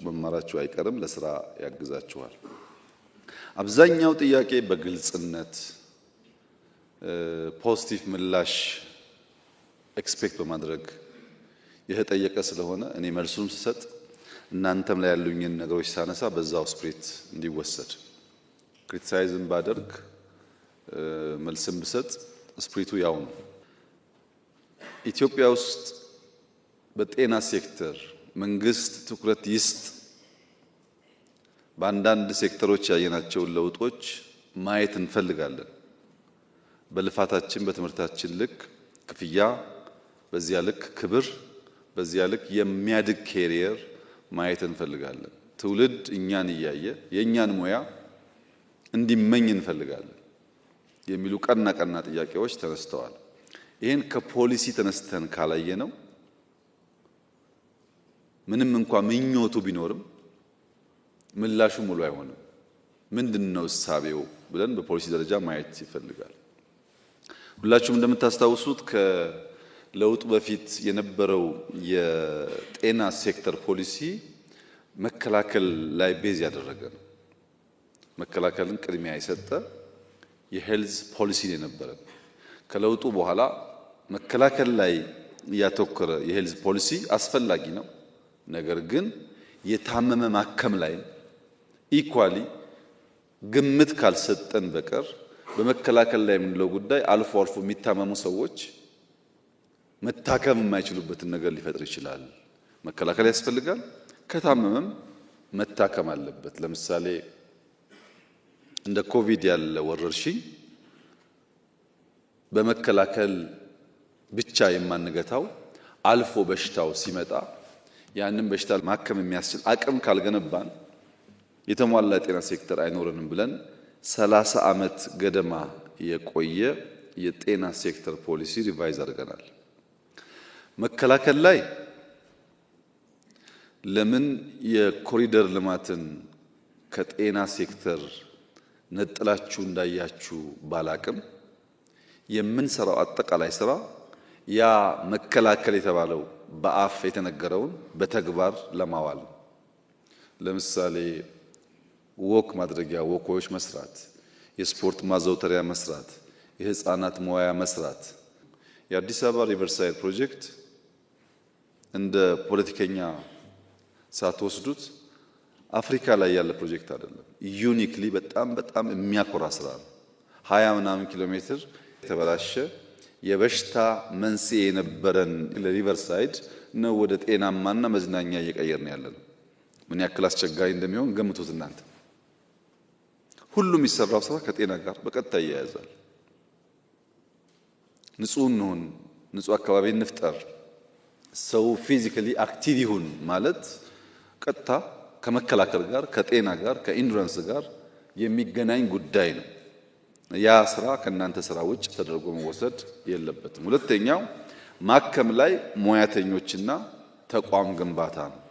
መማራችሁ አይቀርም፣ ለስራ ያግዛችኋል። አብዛኛው ጥያቄ በግልጽነት ፖዚቲቭ ምላሽ ኤክስፔክት በማድረግ የተጠየቀ ስለሆነ እኔ መልሱን ስሰጥ እናንተም ላይ ያሉኝን ነገሮች ሳነሳ በዛው ስፕሪት እንዲወሰድ ክሪቲሳይዝም ባደርግ መልስም ብሰጥ ስፕሪቱ ያው ነው። ኢትዮጵያ ውስጥ በጤና ሴክተር መንግስት ትኩረት ይስጥ። በአንዳንድ ሴክተሮች ያየናቸውን ለውጦች ማየት እንፈልጋለን። በልፋታችን በትምህርታችን ልክ ክፍያ፣ በዚያ ልክ ክብር፣ በዚያ ልክ የሚያድግ ኬሪየር ማየት እንፈልጋለን። ትውልድ እኛን እያየ የእኛን ሙያ እንዲመኝ እንፈልጋለን የሚሉ ቀና ጥያቄዎች ተነስተዋል። ይህን ከፖሊሲ ተነስተን ካላየ ነው ምንም እንኳን ምኞቱ ቢኖርም ምላሹ ሙሉ አይሆንም። ምንድነው እሳቤው ብለን በፖሊሲ ደረጃ ማየት ይፈልጋል። ሁላችሁም እንደምታስታውሱት ከለውጡ በፊት የነበረው የጤና ሴክተር ፖሊሲ መከላከል ላይ ቤዝ ያደረገ ነው። መከላከልን ቅድሚያ የሰጠ የሄልዝ ፖሊሲ የነበረ። ከለውጡ በኋላ መከላከል ላይ ያተኮረ የሄልዝ ፖሊሲ አስፈላጊ ነው። ነገር ግን የታመመ ማከም ላይ ኢኳሊ ግምት ካልሰጠን በቀር በመከላከል ላይ የምንለው ጉዳይ አልፎ አልፎ የሚታመሙ ሰዎች መታከም የማይችሉበትን ነገር ሊፈጥር ይችላል። መከላከል ያስፈልጋል። ከታመመም መታከም አለበት። ለምሳሌ እንደ ኮቪድ ያለ ወረርሽኝ በመከላከል ብቻ የማንገታው አልፎ በሽታው ሲመጣ ያንን በሽታ ማከም የሚያስችል አቅም ካልገነባን የተሟላ ጤና ሴክተር አይኖርንም ብለን 30 ዓመት ገደማ የቆየ የጤና ሴክተር ፖሊሲ ሪቫይዝ አድርገናል። መከላከል ላይ ለምን የኮሪደር ልማትን ከጤና ሴክተር ነጥላችሁ እንዳያችሁ ባላቅም የምንሰራው አጠቃላይ ስራ ያ መከላከል የተባለው በአፍ የተነገረውን በተግባር ለማዋል ለምሳሌ ወክ ማድረጊያ ወኮች መስራት፣ የስፖርት ማዘውተሪያ መስራት፣ የህፃናት መዋያ መስራት። የአዲስ አበባ ሪቨርሳይድ ፕሮጀክት እንደ ፖለቲከኛ ሳትወስዱት አፍሪካ ላይ ያለ ፕሮጀክት አይደለም። ዩኒክሊ በጣም የሚያኮራ ስራ ነው። 20 ምናምን ኪሎ ሜትር የተበላሸ የበሽታ መንስኤ የነበረን ለሪቨርሳይድ ነው ወደ ጤናማና መዝናኛ እየቀየርን ያለነው። ምን ያክል አስቸጋሪ እንደሚሆን ገምቱት እናንተ። ሁሉም የሚሰራው ስራ ከጤና ጋር በቀጥታ ይያያዛል። ንጹህ እንሁን፣ ንጹህ አካባቢ እንፍጠር፣ ሰው ፊዚካሊ አክቲቭ ይሁን ማለት ቀጥታ ከመከላከል ጋር ከጤና ጋር ከኢንዱራንስ ጋር የሚገናኝ ጉዳይ ነው። ያ ስራ ከእናንተ ስራ ውጭ ተደርጎ መወሰድ የለበትም። ሁለተኛው ማከም ላይ ሙያተኞችና ተቋም ግንባታ ነው።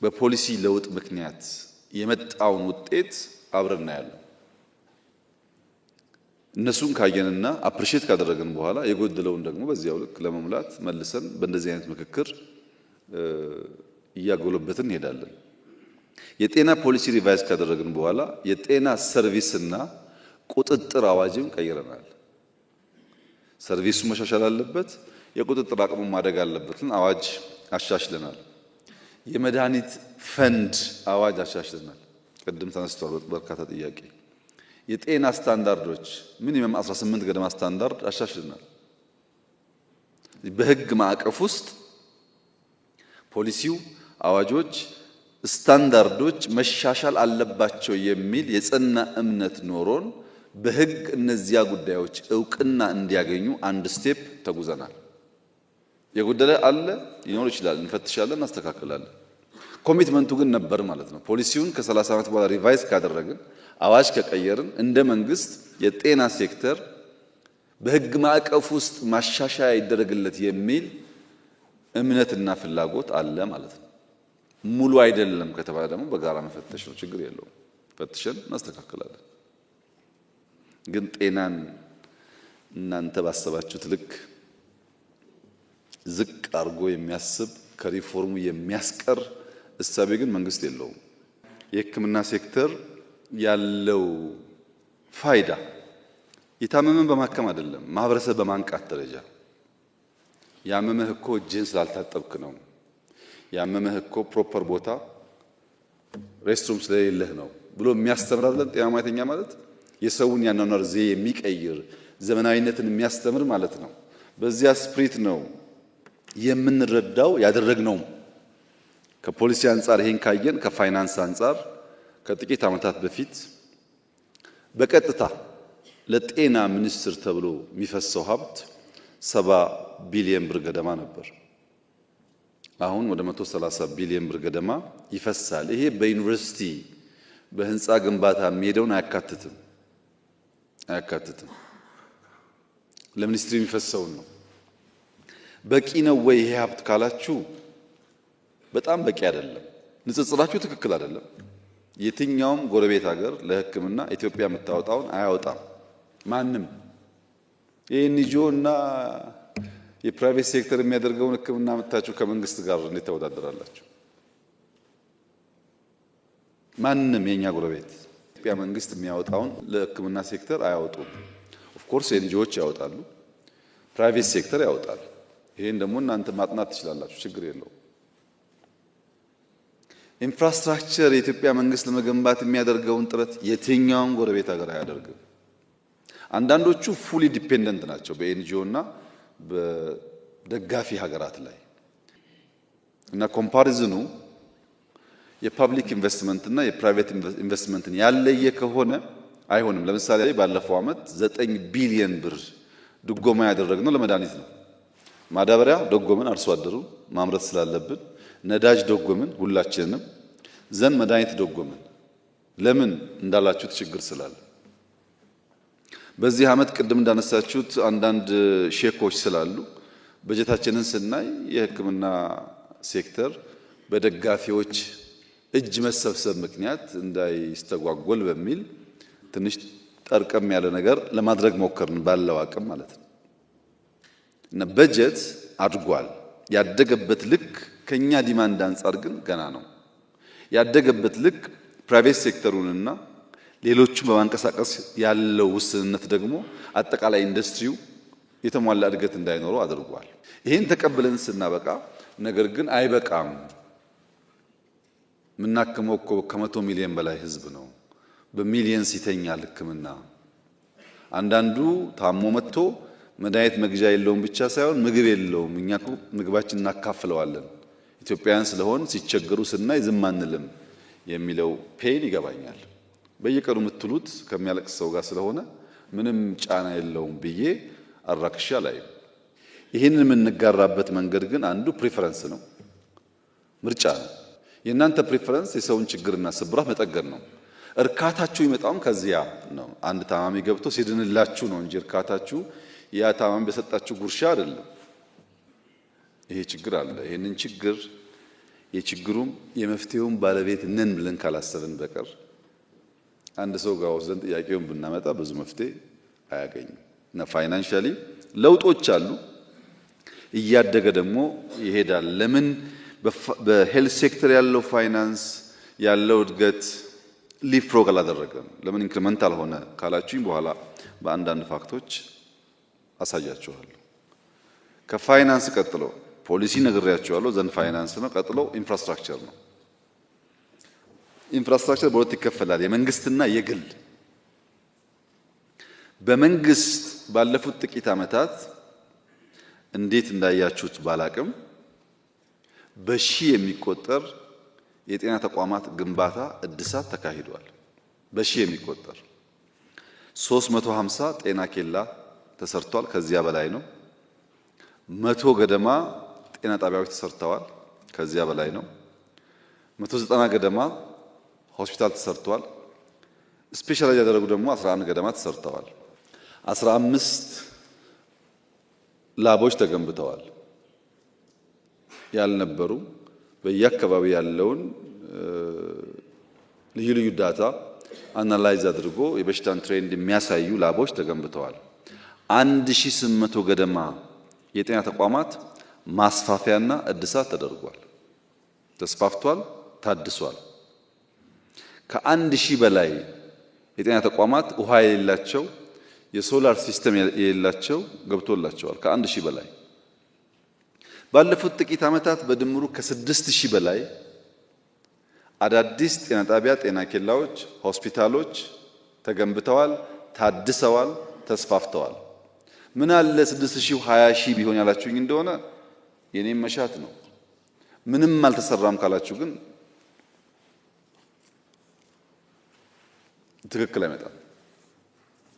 በፖሊሲ ለውጥ ምክንያት የመጣውን ውጤት አብረን እናያለን። እነሱን ካየንና አፕሪሼት ካደረግን በኋላ የጎደለውን ደግሞ በዚያው ልክ ለመሙላት መልሰን በእንደዚህ አይነት ምክክር እያጎለበትን እንሄዳለን። የጤና ፖሊሲ ሪቫይዝ ካደረግን በኋላ የጤና ሰርቪስና ቁጥጥር አዋጅም ቀይረናል። ሰርቪሱ መሻሻል አለበት፣ የቁጥጥር አቅሙ ማደግ አለበትን አዋጅ አሻሽለናል። የመድኃኒት ፈንድ አዋጅ አሻሽለናል። ቅድም ተነስቷል በርካታ ጥያቄ። የጤና ስታንዳርዶች ሚኒመም 18 ገደማ ስታንዳርድ አሻሽለናል። በህግ ማዕቀፍ ውስጥ ፖሊሲው፣ አዋጆች፣ ስታንዳርዶች መሻሻል አለባቸው የሚል የጸና እምነት ኖሮን በህግ እነዚያ ጉዳዮች እውቅና እንዲያገኙ አንድ ስቴፕ ተጉዘናል። የጎደለ አለ ሊኖር ይችላል፣ እንፈትሻለን፣ እናስተካክላለን። ኮሚትመንቱ ግን ነበር ማለት ነው። ፖሊሲውን ከ30 ዓመት በኋላ ሪቫይዝ ካደረግን አዋጅ ከቀየርን እንደ መንግስት የጤና ሴክተር በህግ ማዕቀፍ ውስጥ ማሻሻያ ይደረግለት የሚል እምነትና ፍላጎት አለ ማለት ነው። ሙሉ አይደለም ከተባለ ደግሞ በጋራ መፈተሽ ነው፣ ችግር የለውም። ፈትሸን እናስተካክላለን። ግን ጤናን እናንተ ባሰባችሁት ልክ ዝቅ አድርጎ የሚያስብ ከሪፎርሙ የሚያስቀር እሳቤ ግን መንግስት የለውም። የሕክምና ሴክተር ያለው ፋይዳ የታመመን በማከም አይደለም፣ ማህበረሰብ በማንቃት ደረጃ። ያመመህ እኮ እጅህን ስላልታጠብክ ነው፣ ያመመህ እኮ ፕሮፐር ቦታ ሬስትሩም ስለሌለህ ነው ብሎ የሚያስተምራለን። ጤና ሙያተኛ ማለት የሰውን ያኗኗር ዘዬ የሚቀይር ዘመናዊነትን የሚያስተምር ማለት ነው። በዚያ ስፕሪት ነው የምንረዳው ያደረግነው። ከፖሊሲ አንጻር ይሄን ካየን ከፋይናንስ አንጻር ከጥቂት ዓመታት በፊት በቀጥታ ለጤና ሚኒስቴር ተብሎ የሚፈሰው ሀብት 70 ቢሊዮን ብር ገደማ ነበር። አሁን ወደ 130 ቢሊዮን ብር ገደማ ይፈሳል። ይሄ በዩኒቨርሲቲ በህንፃ ግንባታ የሚሄደውን አያካትትም። ለሚኒስትሪ የሚፈሰውን ነው። በቂ ነው ወይ ይሄ ሀብት ካላችሁ በጣም በቂ አይደለም። ንጽጽራችሁ ትክክል አይደለም። የትኛውም ጎረቤት ሀገር ለሕክምና ኢትዮጵያ የምታወጣውን አያወጣም ማንም። የኤንጂኦ እና የፕራይቬት ሴክተር የሚያደርገውን ሕክምና መታችሁ ከመንግስት ጋር እንዴት ተወዳደራላችሁ? ማንም የኛ ጎረቤት ኢትዮጵያ መንግስት የሚያወጣውን ለሕክምና ሴክተር አያወጡም። ኦፍ ኮርስ ኤንጂኦዎች ያወጣሉ፣ ፕራይቬት ሴክተር ያወጣል። ይሄን ደግሞ እናንተ ማጥናት ትችላላችሁ፣ ችግር የለውም። ኢንፍራስትራክቸር የኢትዮጵያ መንግስት ለመገንባት የሚያደርገውን ጥረት የትኛውም ጎረቤት ሀገር አያደርግም። አንዳንዶቹ ፉሊ ዲፔንደንት ናቸው በኤንጂኦ እና በደጋፊ ሀገራት ላይ እና ኮምፓሪዝኑ የፐብሊክ ኢንቨስትመንት እና የፕራይቬት ኢንቨስትመንትን ያለየ ከሆነ አይሆንም። ለምሳሌ ባለፈው ዓመት 9 ቢሊዮን ብር ድጎማ ያደረግነው ለመድኃኒት ነው። ማዳበሪያ ደጎምን፣ አርሶ አደሩ ማምረት ስላለብን። ነዳጅ ደጎምን ሁላችንንም፣ ዘንድ መድኃኒት ደጎምን። ለምን እንዳላችሁት ችግር ስላለ። በዚህ ዓመት ቅድም እንዳነሳችሁት አንዳንድ ሼኮች ስላሉ በጀታችንን ስናይ የሕክምና ሴክተር በደጋፊዎች እጅ መሰብሰብ ምክንያት እንዳይስተጓጎል በሚል ትንሽ ጠርቀም ያለ ነገር ለማድረግ ሞከርን፣ ባለው አቅም ማለት ነው። እና በጀት አድጓል። ያደገበት ልክ ከኛ ዲማንድ አንጻር ግን ገና ነው። ያደገበት ልክ ፕራይቬት ሴክተሩንና ሌሎቹን በማንቀሳቀስ ያለው ውስንነት ደግሞ አጠቃላይ ኢንዱስትሪው የተሟላ እድገት እንዳይኖረው አድርጓል። ይሄን ተቀብለን ስናበቃ ነገር ግን አይበቃም። ምናክመው እኮ ከ100 ሚሊዮን በላይ ህዝብ ነው። በሚሊየንስ ይተኛል ሕክምና። አንዳንዱ ታሞ መጥቶ መድኃኒት መግዣ የለውም ብቻ ሳይሆን ምግብ የለውም። እኛ እኮ ምግባችን እናካፍለዋለን። ኢትዮጵያውያን ስለሆን ሲቸገሩ ስናይ ዝም አንልም የሚለው ፔን ይገባኛል። በየቀኑ የምትሉት ከሚያለቅስ ሰው ጋር ስለሆነ ምንም ጫና የለውም ብዬ አራክሻ ላይ ይህንን የምንጋራበት መንገድ ግን አንዱ ፕሪፈረንስ ነው፣ ምርጫ ነው። የእናንተ ፕሪፈረንስ የሰውን ችግርና ስብራት መጠገን ነው። እርካታችሁ ይመጣውም ከዚያ ነው። አንድ ታማሚ ገብቶ ሲድንላችሁ ነው እንጂ እርካታችሁ ያ ታማሚ በሰጣችሁ ጉርሻ አይደለም። ይሄ ችግር አለ። ይሄንን ችግር የችግሩም የመፍትሄውም ባለቤት ነን ብለን ካላሰብን በቀር አንድ ሰው ጋር ወስደን ጥያቄውን ብናመጣ ብዙ መፍትሄ አያገኝም። እና ፋይናንሻሊ ለውጦች አሉ፣ እያደገ ደግሞ ይሄዳል። ለምን በሄልት ሴክተር ያለው ፋይናንስ ያለው እድገት ሊፍሮግ አላደረገም? ለምን ኢንክሪመንታል ሆነ ካላችሁኝ በኋላ በአንዳንድ ፋክቶች አሳያችኋለሁ። ከፋይናንስ ቀጥሎ ፖሊሲ ነግሬያችኋለሁ፣ ዘንድ ፋይናንስ ነው። ቀጥሎ ኢንፍራስትራክቸር ነው። ኢንፍራስትራክቸር በሁለት ይከፈላል፣ የመንግስትና የግል። በመንግስት ባለፉት ጥቂት ዓመታት እንዴት እንዳያችሁት ባላቅም በሺህ የሚቆጠር የጤና ተቋማት ግንባታ እድሳት ተካሂዷል። በሺህ የሚቆጠር 350 ጤና ኬላ ተሰርቷል። ከዚያ በላይ ነው። 100 ገደማ ጤና ጣቢያዎች ተሰርተዋል። ከዚያ በላይ ነው። 190 ገደማ ሆስፒታል ተሰርቷል። ስፔሻላይዝ ያደረጉ ደግሞ 11 ገደማ ተሰርተዋል። 15 ላቦች ተገንብተዋል። ያልነበሩ በየአካባቢ ያለውን ልዩ ልዩ ዳታ አናላይዝ አድርጎ የበሽታን ትሬንድ የሚያሳዩ ላቦች ተገንብተዋል። 1800 ገደማ የጤና ተቋማት ማስፋፊያና እድሳት ተደርጓል። ተስፋፍቷል፣ ታድሷል። ከ1000 በላይ የጤና ተቋማት ውሃ የሌላቸው የሶላር ሲስተም የሌላቸው ገብቶላቸዋል። ከ1000 በላይ ባለፉት ጥቂት ዓመታት በድምሩ ከ6000 በላይ አዳዲስ ጤና ጣቢያ፣ ጤና ኬላዎች፣ ሆስፒታሎች ተገንብተዋል፣ ታድሰዋል፣ ተስፋፍተዋል። ምን አለ 6000 20,000 ቢሆን ያላችሁኝ እንደሆነ የኔም መሻት ነው። ምንም አልተሰራም ካላችሁ ግን ትክክል አይመጣም።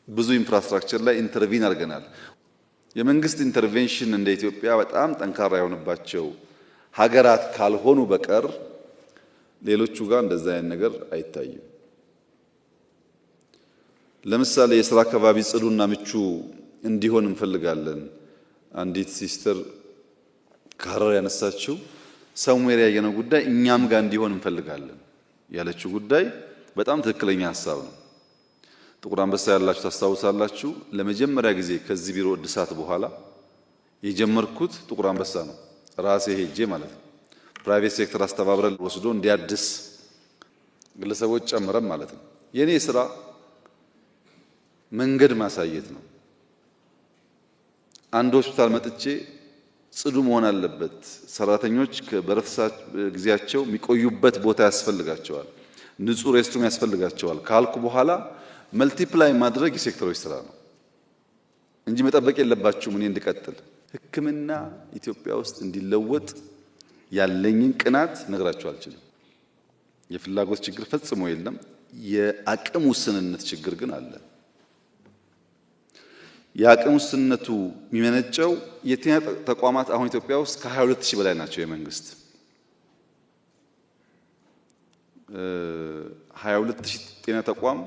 ብዙ ኢንፍራስትራክቸር ላይ ኢንተርቪን አድርገናል። የመንግስት ኢንተርቬንሽን እንደ ኢትዮጵያ በጣም ጠንካራ የሆነባቸው ሀገራት ካልሆኑ በቀር ሌሎቹ ጋር እንደዛ አይነት ነገር አይታይም። ለምሳሌ የስራ አካባቢ ጽዱና ምቹ እንዲሆን እንፈልጋለን። አንዲት ሲስተር ከሀረር ያነሳችው ሰሙዌር ያየነው ጉዳይ እኛም ጋር እንዲሆን እንፈልጋለን ያለችው ጉዳይ በጣም ትክክለኛ ሀሳብ ነው። ጥቁር አንበሳ ያላችሁ ታስታውሳላችሁ። ለመጀመሪያ ጊዜ ከዚህ ቢሮ እድሳት በኋላ የጀመርኩት ጥቁር አንበሳ ነው፣ ራሴ ሄጄ ማለት ነው። ፕራይቬት ሴክተር አስተባብረን ወስዶ እንዲያድስ ግለሰቦች ጨምረን ማለት ነው። የኔ ስራ መንገድ ማሳየት ነው። አንድ ሆስፒታል መጥቼ ጽዱ መሆን አለበት፣ ሰራተኞች በረፍት ጊዜያቸው የሚቆዩበት ቦታ ያስፈልጋቸዋል፣ ንጹህ ሬስትሩም ያስፈልጋቸዋል ካልኩ በኋላ መልቲፕላይ ማድረግ የሴክተሮች ስራ ነው እንጂ መጠበቅ የለባችሁም እኔ እንድቀጥል። ሕክምና ኢትዮጵያ ውስጥ እንዲለወጥ ያለኝን ቅናት ነግራችሁ አልችልም። የፍላጎት ችግር ፈጽሞ የለም። የአቅም ውስንነት ችግር ግን አለ። የአቅም ውስንነቱ የሚመነጨው የጤና ተቋማት አሁን ኢትዮጵያ ውስጥ ከ22000 በላይ ናቸው። የመንግስት 22000 ጤና ተቋም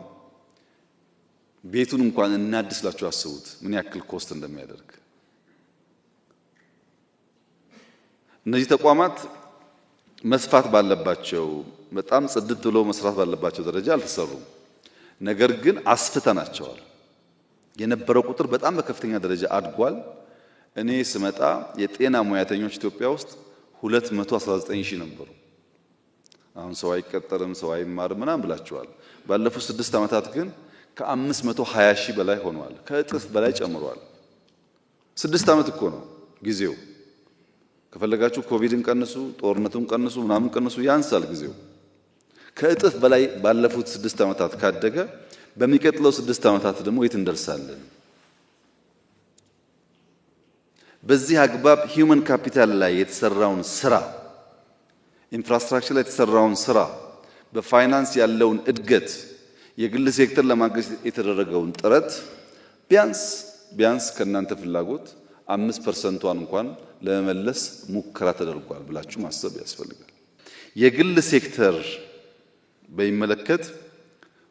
ቤቱን እንኳን እናድስላችሁ አስቡት ምን ያክል ኮስት እንደሚያደርግ። እነዚህ ተቋማት መስፋት ባለባቸው በጣም ጽድት ብሎ መስራት ባለባቸው ደረጃ አልተሰሩም። ነገር ግን አስፍተናቸዋል። የነበረው ቁጥር በጣም በከፍተኛ ደረጃ አድጓል። እኔ ስመጣ የጤና ሙያተኞች ኢትዮጵያ ውስጥ 219000 ነበሩ። አሁን ሰው አይቀጠርም፣ ሰው አይማርም ምናምን ብላችኋል። ባለፉት 6 ዓመታት ግን ከ520000 በላይ ሆኗል። ከእጥፍ በላይ ጨምሯል። 6 ዓመት እኮ ነው ጊዜው። ከፈለጋችሁ ኮቪድን ቀንሱ፣ ጦርነቱን ቀንሱ፣ ምናምን ቀንሱ፣ ያንሳል ጊዜው። ከእጥፍ በላይ ባለፉት 6 ዓመታት ካደገ በሚቀጥለው 6 ዓመታት ደግሞ የት እንደርሳለን? በዚህ አግባብ ሂውመን ካፒታል ላይ የተሰራውን ስራ፣ ኢንፍራስትራክቸር ላይ የተሰራውን ስራ፣ በፋይናንስ ያለውን እድገት፣ የግል ሴክተር ለማገዝ የተደረገውን ጥረት ቢያንስ ከእናንተ ፍላጎት 5%ን እንኳን ለመመለስ ሙከራ ተደርጓል ብላችሁ ማሰብ ያስፈልጋል። የግል ሴክተር በሚመለከት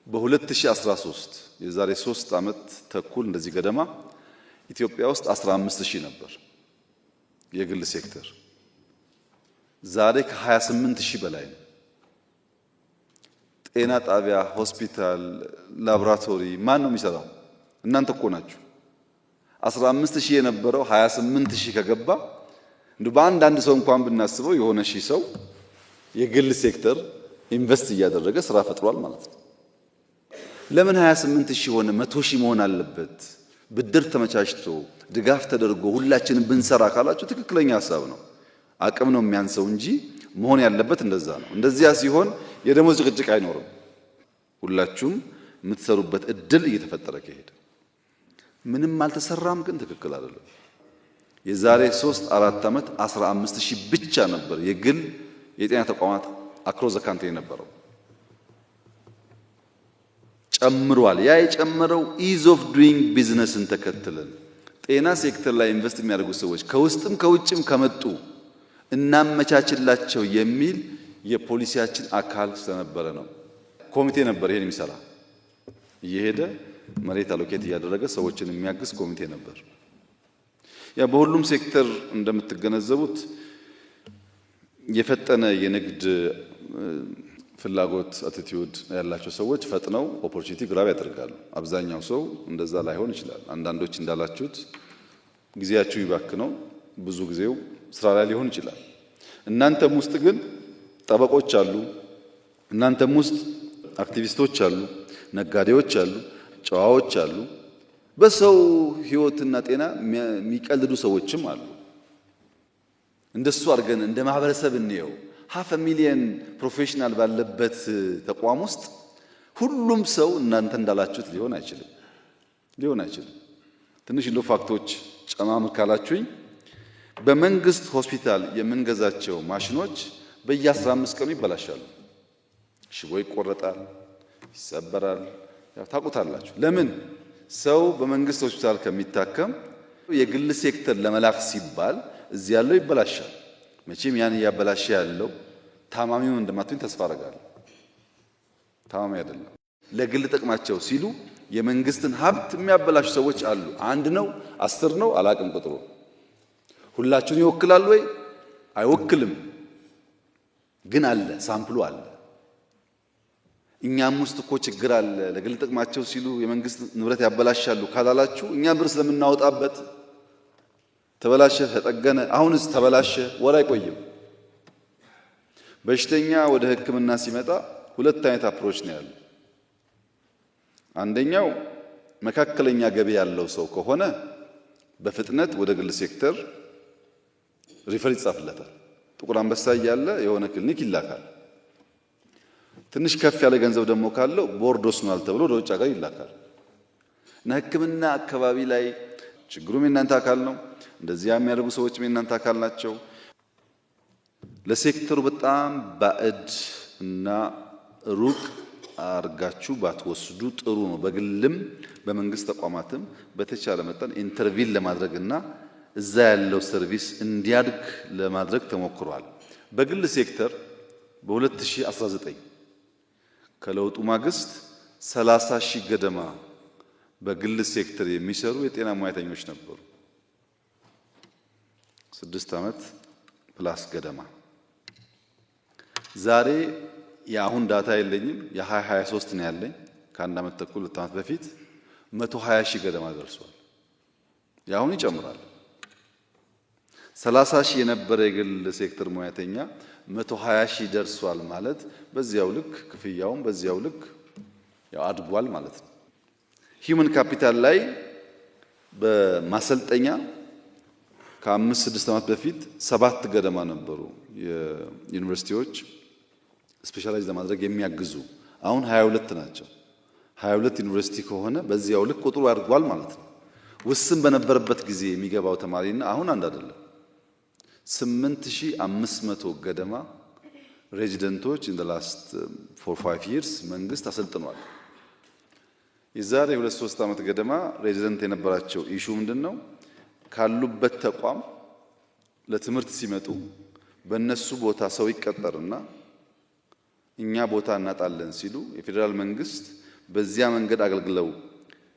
በ2013 የዛሬ 3 ዓመት ተኩል እንደዚህ ገደማ ኢትዮጵያ ውስጥ 15000 ነበር የግል ሴክተር። ዛሬ ከ28000 በላይ ነው። ጤና ጣቢያ፣ ሆስፒታል፣ ላቦራቶሪ ማን ነው የሚሰራው? እናንተ እኮ ናችሁ። 15000 የነበረው 28000 ከገባ እንዴ በአንድ ሰው እንኳን ብናስበው የሆነ ሺህ ሰው የግል ሴክተር ኢንቨስት እያደረገ ስራ ፈጥሯል ማለት ነው። ለምን 28000 ሆነ? 100000 መሆን አለበት። ብድር ተመቻችቶ ድጋፍ ተደርጎ ሁላችንም ብንሰራ ካላችሁ ትክክለኛ ሐሳብ ነው። አቅም ነው የሚያንሰው እንጂ መሆን ያለበት እንደዛ ነው። እንደዚያ ሲሆን የደሞዝ ጭቅጭቅ አይኖርም። ሁላችሁም የምትሰሩበት እድል እየተፈጠረ ከሄደ ምንም አልተሰራም ግን ትክክል አይደለም። የዛሬ 3-4 ዓመት 15000 ብቻ ነበር የግል የጤና ተቋማት አክሮስ ዘ ካንትሪ የነበረው። ጨምሯል። ያ የጨመረው ኢዝ ኦፍ ዱይንግ ቢዝነስን ተከትለን ጤና ሴክተር ላይ ኢንቨስት የሚያደርጉ ሰዎች ከውስጥም ከውጭም ከመጡ እናመቻችላቸው የሚል የፖሊሲያችን አካል ስለነበረ ነው። ኮሚቴ ነበር ይሄን የሚሰራ እየሄደ መሬት አሎኬት እያደረገ ሰዎችን የሚያግዝ ኮሚቴ ነበር። ያ በሁሉም ሴክተር እንደምትገነዘቡት የፈጠነ የንግድ ፍላጎት አቲቲዩድ ያላቸው ሰዎች ፈጥነው ኦፖርቹኒቲ ግራብ ያደርጋሉ። አብዛኛው ሰው እንደዛ ላይሆን ይችላል። አንዳንዶች እንዳላችሁት ጊዜያችሁ ይባክነው ብዙ ጊዜው ስራ ላይ ሊሆን ይችላል። እናንተም ውስጥ ግን ጠበቆች አሉ፣ እናንተም ውስጥ አክቲቪስቶች አሉ፣ ነጋዴዎች አሉ፣ ጨዋዎች አሉ፣ በሰው ህይወትና ጤና የሚቀልዱ ሰዎችም አሉ። እንደሱ አድርገን እንደ ማህበረሰብ እንየው። 500,000 ፕሮፌሽናል ባለበት ተቋም ውስጥ ሁሉም ሰው እናንተ እንዳላችሁት ሊሆን አይችልም። ትንሽ እንደ ፋክቶች ጨማምር ካላችሁኝ በመንግስት ሆስፒታል የምንገዛቸው ማሽኖች በየ15 ቀኑ ይበላሻሉ። ሽቦ ይቆረጣል፣ ይሰበራል። ያው ታውቁታላችሁ። ለምን? ሰው በመንግስት ሆስፒታል ከሚታከም የግል ሴክተር ለመላክ ሲባል እዚህ ያለው ይበላሻል። መቼም ያን እያበላሸ ያለው ታማሚውን እንደማትሆን ተስፋ አደርጋለሁ። ታማሚ አይደለም። ለግል ጥቅማቸው ሲሉ የመንግስትን ሀብት የሚያበላሹ ሰዎች አሉ። አንድ ነው 10 ነው አላቅም ቁጥሩ። ሁላችሁን ይወክላል ወይ? አይወክልም። ግን አለ፣ ሳምፕሉ አለ። እኛም ውስጥ እኮ ችግር አለ። ለግል ጥቅማቸው ሲሉ የመንግስት ንብረት ያበላሻሉ ካላላችሁ እኛ ብር ስለምናወጣበት ተበላሸ፣ ተጠገነ፣ አሁንስ ተበላሸ ወር አይቆይም። በሽተኛ ወደ ሕክምና ሲመጣ ሁለት አይነት አፕሮች ነው ያለው። አንደኛው መካከለኛ ገቢ ያለው ሰው ከሆነ በፍጥነት ወደ ግል ሴክተር ሪፈር ይጻፍለታል። ጥቁር አንበሳ እያለ የሆነ ክሊኒክ ይላካል። ትንሽ ከፍ ያለ ገንዘብ ደግሞ ካለው ቦርድ ወስኗል ተብሎ ወደ ውጭ ሀገር ይላካል። እና ሕክምና አካባቢ ላይ ችግሩም የእናንተ አካል ነው። እንደዚያ የሚያደርጉ ሰዎችም የእናንተ አካል ናቸው። ለሴክተሩ በጣም ባዕድ እና ሩቅ አርጋችሁ ባትወስዱ ጥሩ ነው። በግልም በመንግስት ተቋማትም በተቻለ መጠን ኢንተርቪን ለማድረግና እዛ ያለው ሰርቪስ እንዲያድግ ለማድረግ ተሞክሯል። በግል ሴክተር በ2019 ከለውጡ ማግስት 30 ሺህ ገደማ በግል ሴክተር የሚሰሩ የጤና ሙያተኞች ነበሩ። 6 ዓመት ፕላስ ገደማ። ዛሬ የአሁን ዳታ የለኝም፣ የ2023 ነው ያለኝ። ከአንድ ዓመት ተኩል 2 ዓመት በፊት 120 ሺህ ገደማ ደርሷል። የአሁን ይጨምራል። 30 ሺህ የነበረ የግል ሴክተር ሙያተኛ 120 ሺህ ደርሷል ማለት በዚያው ልክ ክፍያውም በዚያው ልክ ያው አድጓል ማለት ነው። ሂውመን ካፒታል ላይ በማሰልጠኛ ከ5-6 ዓመት በፊት 7 ገደማ ነበሩ የዩኒቨርሲቲዎች ስፔሻላይዝ ለማድረግ የሚያግዙ። አሁን 22 ናቸው። 22 ዩኒቨርሲቲ ከሆነ በዚያው ልክ ቁጥሩ አድጓል ማለት ነው። ውስን በነበረበት ጊዜ የሚገባው ተማሪና አሁን አንድ አይደለም። 8500 ገደማ ሬዚደንቶች in the last 4-5 years መንግስት አሰልጥኗል። የዛሬ 2-3 ዓመት ገደማ ሬዚደንት የነበራቸው ኢሹ ምንድነው? ካሉበት ተቋም ለትምህርት ሲመጡ በእነሱ ቦታ ሰው ይቀጠርና እኛ ቦታ እናጣለን ሲሉ የፌዴራል መንግስት በዚያ መንገድ አገልግለው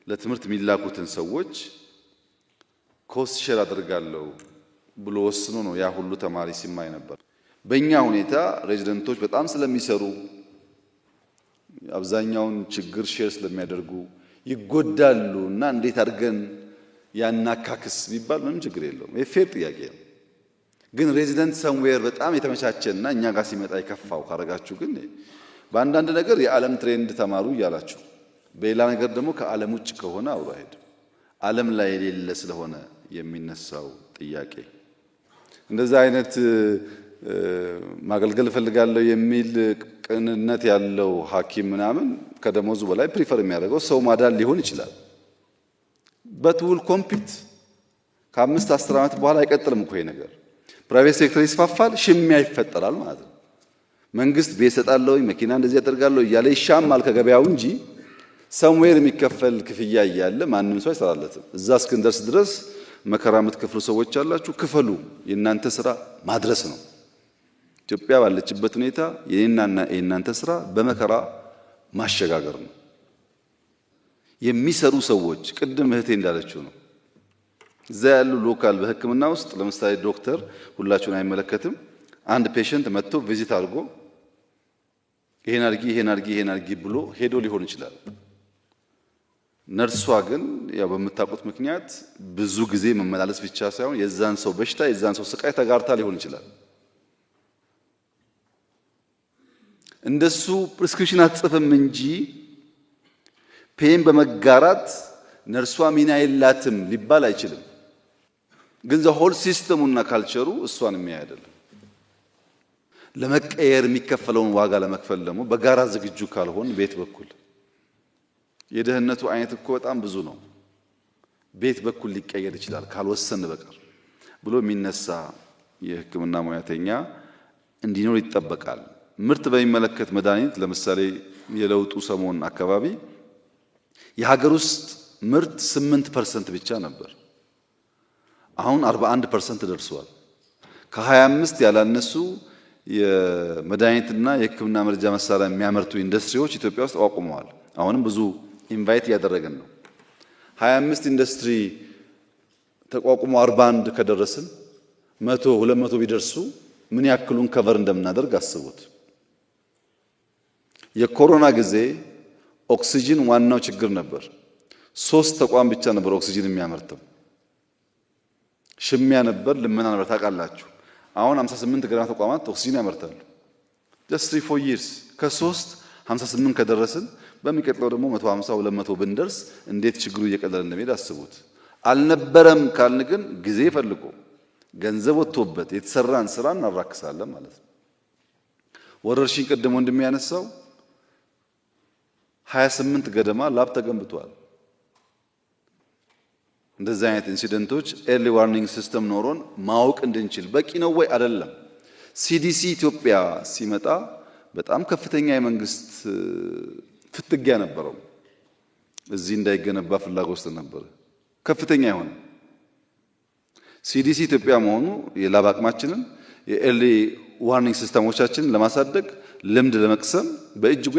ለትምህርት የሚላኩትን ሰዎች ኮስት ሼር አድርጋለሁ ብሎ ወስኖ ነው ያ ሁሉ ተማሪ ሲማይ ነበር። በእኛ ሁኔታ ሬዚደንቶች በጣም ስለሚሰሩ አብዛኛውን ችግር ሼር ስለሚያደርጉ ይጎዳሉ እና እንዴት አድርገን ያናካክስ ቢባል ምንም ችግር የለውም። የፌር ጥያቄ ነው። ግን ሬዚደንት ሰምዌር በጣም የተመቻቸና እኛ ጋር ሲመጣ ይከፋው ካረጋችሁ ግን በአንዳንድ ነገር የዓለም ትሬንድ ተማሩ እያላችሁ በሌላ ነገር ደግሞ ከዓለም ውጭ ከሆነ አብሮ አይሄድም። ዓለም ላይ የሌለ ስለሆነ የሚነሳው ጥያቄ እንደዛ አይነት ማገልገል እፈልጋለሁ የሚል ቅንነት ያለው ሐኪም ምናምን ከደሞዙ በላይ ፕሪፈር የሚያደርገው ሰው ማዳን ሊሆን ይችላል። በትውል ኮምፒት ከ5-10 ዓመት በኋላ አይቀጥልም እኮ ይሄ ነገር። ፕራይቬት ሴክተር ይስፋፋል፣ ሽሚያ ይፈጠራል ማለት ነው። መንግስት ቤት ሰጣለሁ፣ መኪና እንደዚህ ያደርጋለሁ እያለ ይሻማል ከገበያው እንጂ ሰምዌር የሚከፈል ክፍያ እያለ ማንም ሰው አይሰራለትም። እዛ እስክንደርስ ድረስ መከራ የምትከፍሉ ሰዎች አላችሁ፣ ክፈሉ። የእናንተ ስራ ማድረስ ነው። ኢትዮጵያ ባለችበት ሁኔታ የኔናና የእናንተ ስራ በመከራ ማሸጋገር ነው። የሚሰሩ ሰዎች ቅድም እህቴ እንዳለችው ነው። እዛ ያሉ ሎካል በሕክምና ውስጥ ለምሳሌ ዶክተር ሁላችሁን አይመለከትም። አንድ ፔሸንት መጥቶ ቪዚት አድርጎ ይሄን አድርጊ ይሄን አድርጊ ይሄን አድርጊ ብሎ ሄዶ ሊሆን ይችላል። ነርሷ ግን ያው በምታውቁት ምክንያት ብዙ ጊዜ መመላለስ ብቻ ሳይሆን የዛን ሰው በሽታ የዛን ሰው ስቃይ ተጋርታ ሊሆን ይችላል። እንደሱ ፕሪስክሪፕሽን አትጽፍም እንጂ ፔን በመጋራት ነርሷ ሚና የላትም ሊባል አይችልም። ግን ዘ ሆል ሲስተሙና ካልቸሩ እሷን የሚያይ አይደለም። ለመቀየር የሚከፈለውን ዋጋ ለመክፈል ደግሞ በጋራ ዝግጁ ካልሆን ቤት በኩል የደህንነቱ አይነት እኮ በጣም ብዙ ነው። ቤት በኩል ሊቀየር ይችላል ካልወሰን በቀር ብሎ የሚነሳ የሕክምና ሙያተኛ እንዲኖር ይጠበቃል። ምርት በሚመለከት መድኃኒት ለምሳሌ የለውጡ ሰሞን አካባቢ የሀገር ውስጥ ምርት 8% ብቻ ነበር። አሁን 41% ደርሷል። ከ25 ያላነሱ የመድኃኒትና የሕክምና መረጃ መሳሪያ የሚያመርቱ ኢንዱስትሪዎች ኢትዮጵያ ውስጥ አቋቁመዋል። አሁንም ብዙ ኢንቫይት እያደረግን ነው። 25 ኢንዱስትሪ ተቋቁሞ 41 ከደረስን 100 200 ቢደርሱ ምን ያክሉን ከቨር እንደምናደርግ አስቡት። የኮሮና ጊዜ ኦክሲጅን ዋናው ችግር ነበር። 3 ተቋም ብቻ ነበር ኦክሲጅን የሚያመርተው። ሽሚያ ነበር፣ ልመና ነበር። ታውቃላችሁ። አሁን 58 ገደማ ተቋማት ኦክሲጅን ያመርታሉ። just 3-4 years ከ3 58 ከደረስን በሚቀጥለው ደግሞ 150 200 ብንደርስ እንዴት ችግሩ እየቀለለ እንደሚሄድ አስቡት። አልነበረም ካልን ግን ጊዜ ፈልጎ ገንዘብ ወጥቶበት የተሰራን ስራ እናራክሳለን ማለት ነው። ወረርሽኝ ቀደም ወንድም ያነሳው 28 ገደማ ላብ ተገንብቷል። እንደዚህ አይነት ኢንሲደንቶች ኤርሊ ዋርኒንግ ሲስተም ኖሮን ማወቅ እንድንችል በቂ ነው ወይ አይደለም። ሲዲሲ ኢትዮጵያ ሲመጣ በጣም ከፍተኛ የመንግስት ፍትጊያ ነበረው። እዚህ እንዳይገነባ ፍላጎት ነበር ከፍተኛ የሆነ። ሲዲሲ ኢትዮጵያ መሆኑ የላብ አቅማችንን የኤርሊ ዋርኒንግ ሲስተሞቻችንን ለማሳደግ ልምድ ለመቅሰም በእጅጉ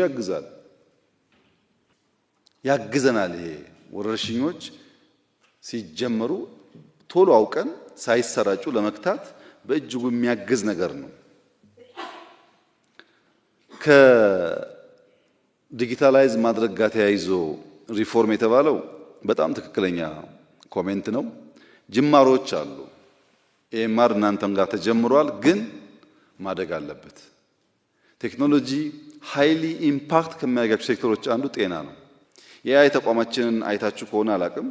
ያግዘናል። ይሄ ወረርሽኞች ሲጀመሩ ቶሎ አውቀን ሳይሰራጩ ለመክታት በእጅጉ የሚያግዝ ነገር ነው። ከዲጂታላይዝ ማድረግ ጋር ተያይዞ ሪፎርም የተባለው በጣም ትክክለኛ ኮሜንት ነው። ጅማሮች አሉ። ኤምአር እናንተም ጋር ተጀምሯል፣ ግን ማደግ አለበት። ቴክኖሎጂ ሃይሊ ኢምፓክት ከሚያደርጋቸው ሴክተሮች አንዱ ጤና ነው። የአይ ተቋማችንን አይታችሁ ከሆነ አላቅም፣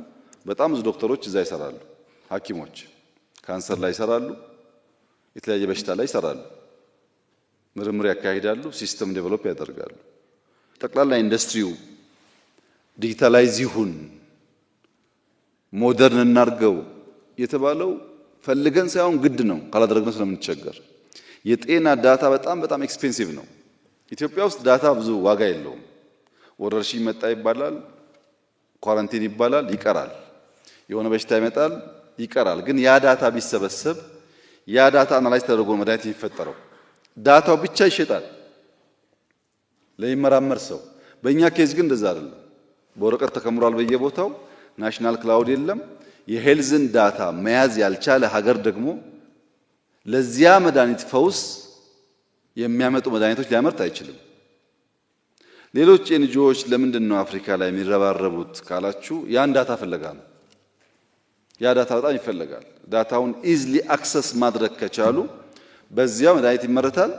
በጣም ብዙ ዶክተሮች እዛ ይሰራሉ። ሐኪሞች ካንሰር ላይ ይሰራሉ፣ የተለያየ በሽታ ላይ ይሰራሉ፣ ምርምር ያካሂዳሉ፣ ሲስተም ዴቨሎፕ ያደርጋሉ። ጠቅላላ ኢንዱስትሪው ዲጂታላይዝ ይሁን ሞደርን እናርገው የተባለው ፈልገን ሳይሆን ግድ ነው። ካላደረግነው ስለምንቸገር የጤና ዳታ በጣም ኤክስፔንሲቭ ነው። ኢትዮጵያ ውስጥ ዳታ ብዙ ዋጋ የለውም። ወረርሽኝ መጣ ይባላል፣ ኳራንቲን ይባላል፣ ይቀራል። የሆነ በሽታ ይመጣል፣ ይቀራል። ግን ያ ዳታ ቢሰበሰብ ያ ዳታ አናላይዝ ተደርጎ መድኃኒት የሚፈጠረው ዳታው ብቻ ይሸጣል ለሚመራመር ሰው። በእኛ ኬዝ ግን እንደዛ አይደለም። በወረቀት ተከምሯል በየቦታው፣ ናሽናል ክላውድ የለም። የሄልዝን ዳታ መያዝ ያልቻለ ሀገር ደግሞ ለዚያ መድኃኒት ፈውስ የሚያመጡ መድኃኒቶች ሊያመርት አይችልም። ሌሎች ኤንጂኦዎች ለምንድን ነው አፍሪካ ላይ የሚረባረቡት ካላችሁ ያን ዳታ ፍለጋ ነው። ያ ዳታ በጣም ይፈለጋል። ዳታውን ኢዝሊ አክሰስ ማድረግ ከቻሉ በዚያ መድኃኒት ይመረታል፣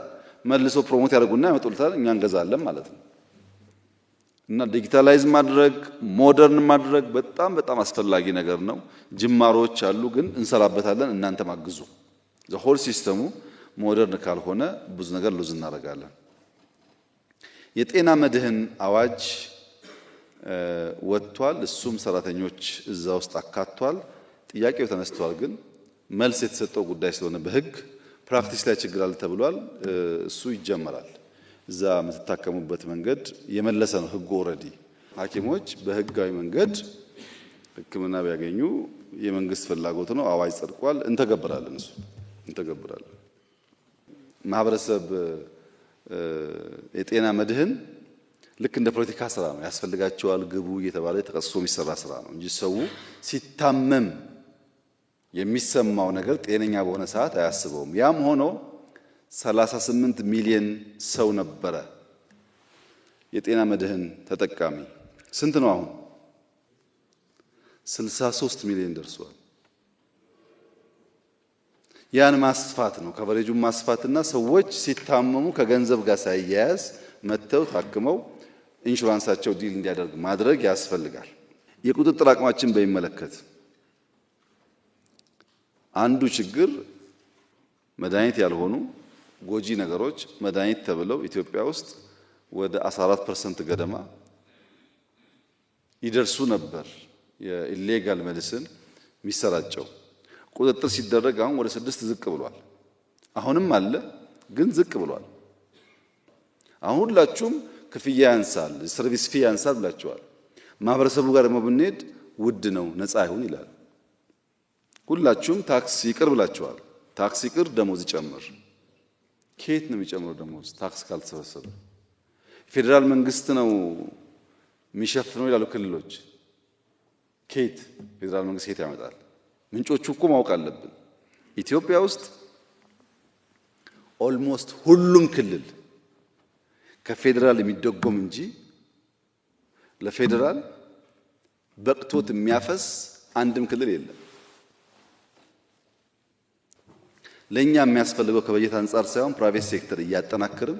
መልሶ ፕሮሞት ያደርጉና ያመጡልታል፣ እኛ እንገዛለን ማለት ነው። እና ዲጂታላይዝ ማድረግ ሞደርን ማድረግ በጣም አስፈላጊ ነገር ነው። ጅማሮች አሉ፣ ግን እንሰራበታለን። እናንተም አግዙ። ዘሆል ሲስተሙ ሞደርን ካልሆነ ብዙ ነገር ሉዝ እናደርጋለን። የጤና መድህን አዋጅ ወጥቷል። እሱም ሰራተኞች እዛ ውስጥ አካቷል። ጥያቄው ተነስቷል፣ ግን መልስ የተሰጠው ጉዳይ ስለሆነ በህግ ፕራክቲስ ላይ ችግር አለ ተብሏል። እሱ ይጀመራል። እዛ የምትታከሙበት መንገድ የመለሰ ነው ህጉ። ኦልሬዲ ሐኪሞች በህጋዊ መንገድ ሕክምና ቢያገኙ የመንግስት ፍላጎት ነው። አዋጅ ጸድቋል። እንተገብራለን። እሱ እንተገብራለን። ማህበረሰብ የጤና መድህን ልክ እንደ ፖለቲካ ስራ ነው። ያስፈልጋቸዋል ግቡ እየተባለ ተቀስሶ የሚሰራ ስራ ነው እንጂ ሰው ሲታመም የሚሰማው ነገር ጤነኛ በሆነ ሰዓት አያስበውም። ያም ሆኖ 38 ሚሊዮን ሰው ነበረ የጤና መድህን ተጠቃሚ። ስንት ነው አሁን? 63 ሚሊዮን ደርሷል። ያን ማስፋት ነው፣ ከቨሬጁን ማስፋትና ሰዎች ሲታመሙ ከገንዘብ ጋር ሳይያያዝ መተው ታክመው ኢንሹራንሳቸው ዲል እንዲያደርግ ማድረግ ያስፈልጋል። የቁጥጥር አቅማችን በሚመለከት አንዱ ችግር መድኃኒት ያልሆኑ ጎጂ ነገሮች መድኃኒት ተብለው ኢትዮጵያ ውስጥ ወደ 14% ገደማ ይደርሱ ነበር። የኢሌጋል ሜዲሲን የሚሰራጨው ቁጥጥር ሲደረግ አሁን ወደ 6 ዝቅ ብሏል። አሁንም አለ፣ ግን ዝቅ ብሏል። አሁን ሁላችሁም ክፍያ ያንሳል፣ ሰርቪስ ፊ ያንሳል ብላችኋል። ማህበረሰቡ ጋር ደግሞ ብንሄድ ውድ ነው ነፃ ይሁን ይላል። ሁላችሁም ታክስ ይቅር ብላችኋል። ታክስ ይቅር፣ ደሞዝ ይጨምር። ከየት ነው የሚጨምረው ደሞዝ? ታክስ ካልተሰበሰበ ፌዴራል መንግስት ነው የሚሸፍነው ይላሉ ክልሎች። ከየት ፌዴራል መንግስት ከየት ያመጣል? ምንጮቹ እኮ ማወቅ አለብን። ኢትዮጵያ ውስጥ ኦልሞስት ሁሉም ክልል ከፌዴራል የሚደጎም እንጂ ለፌዴራል በቅቶት የሚያፈስ አንድም ክልል የለም። ለኛ የሚያስፈልገው ከበጀት አንጻር ሳይሆን ፕራይቬት ሴክተር እያጠናከርን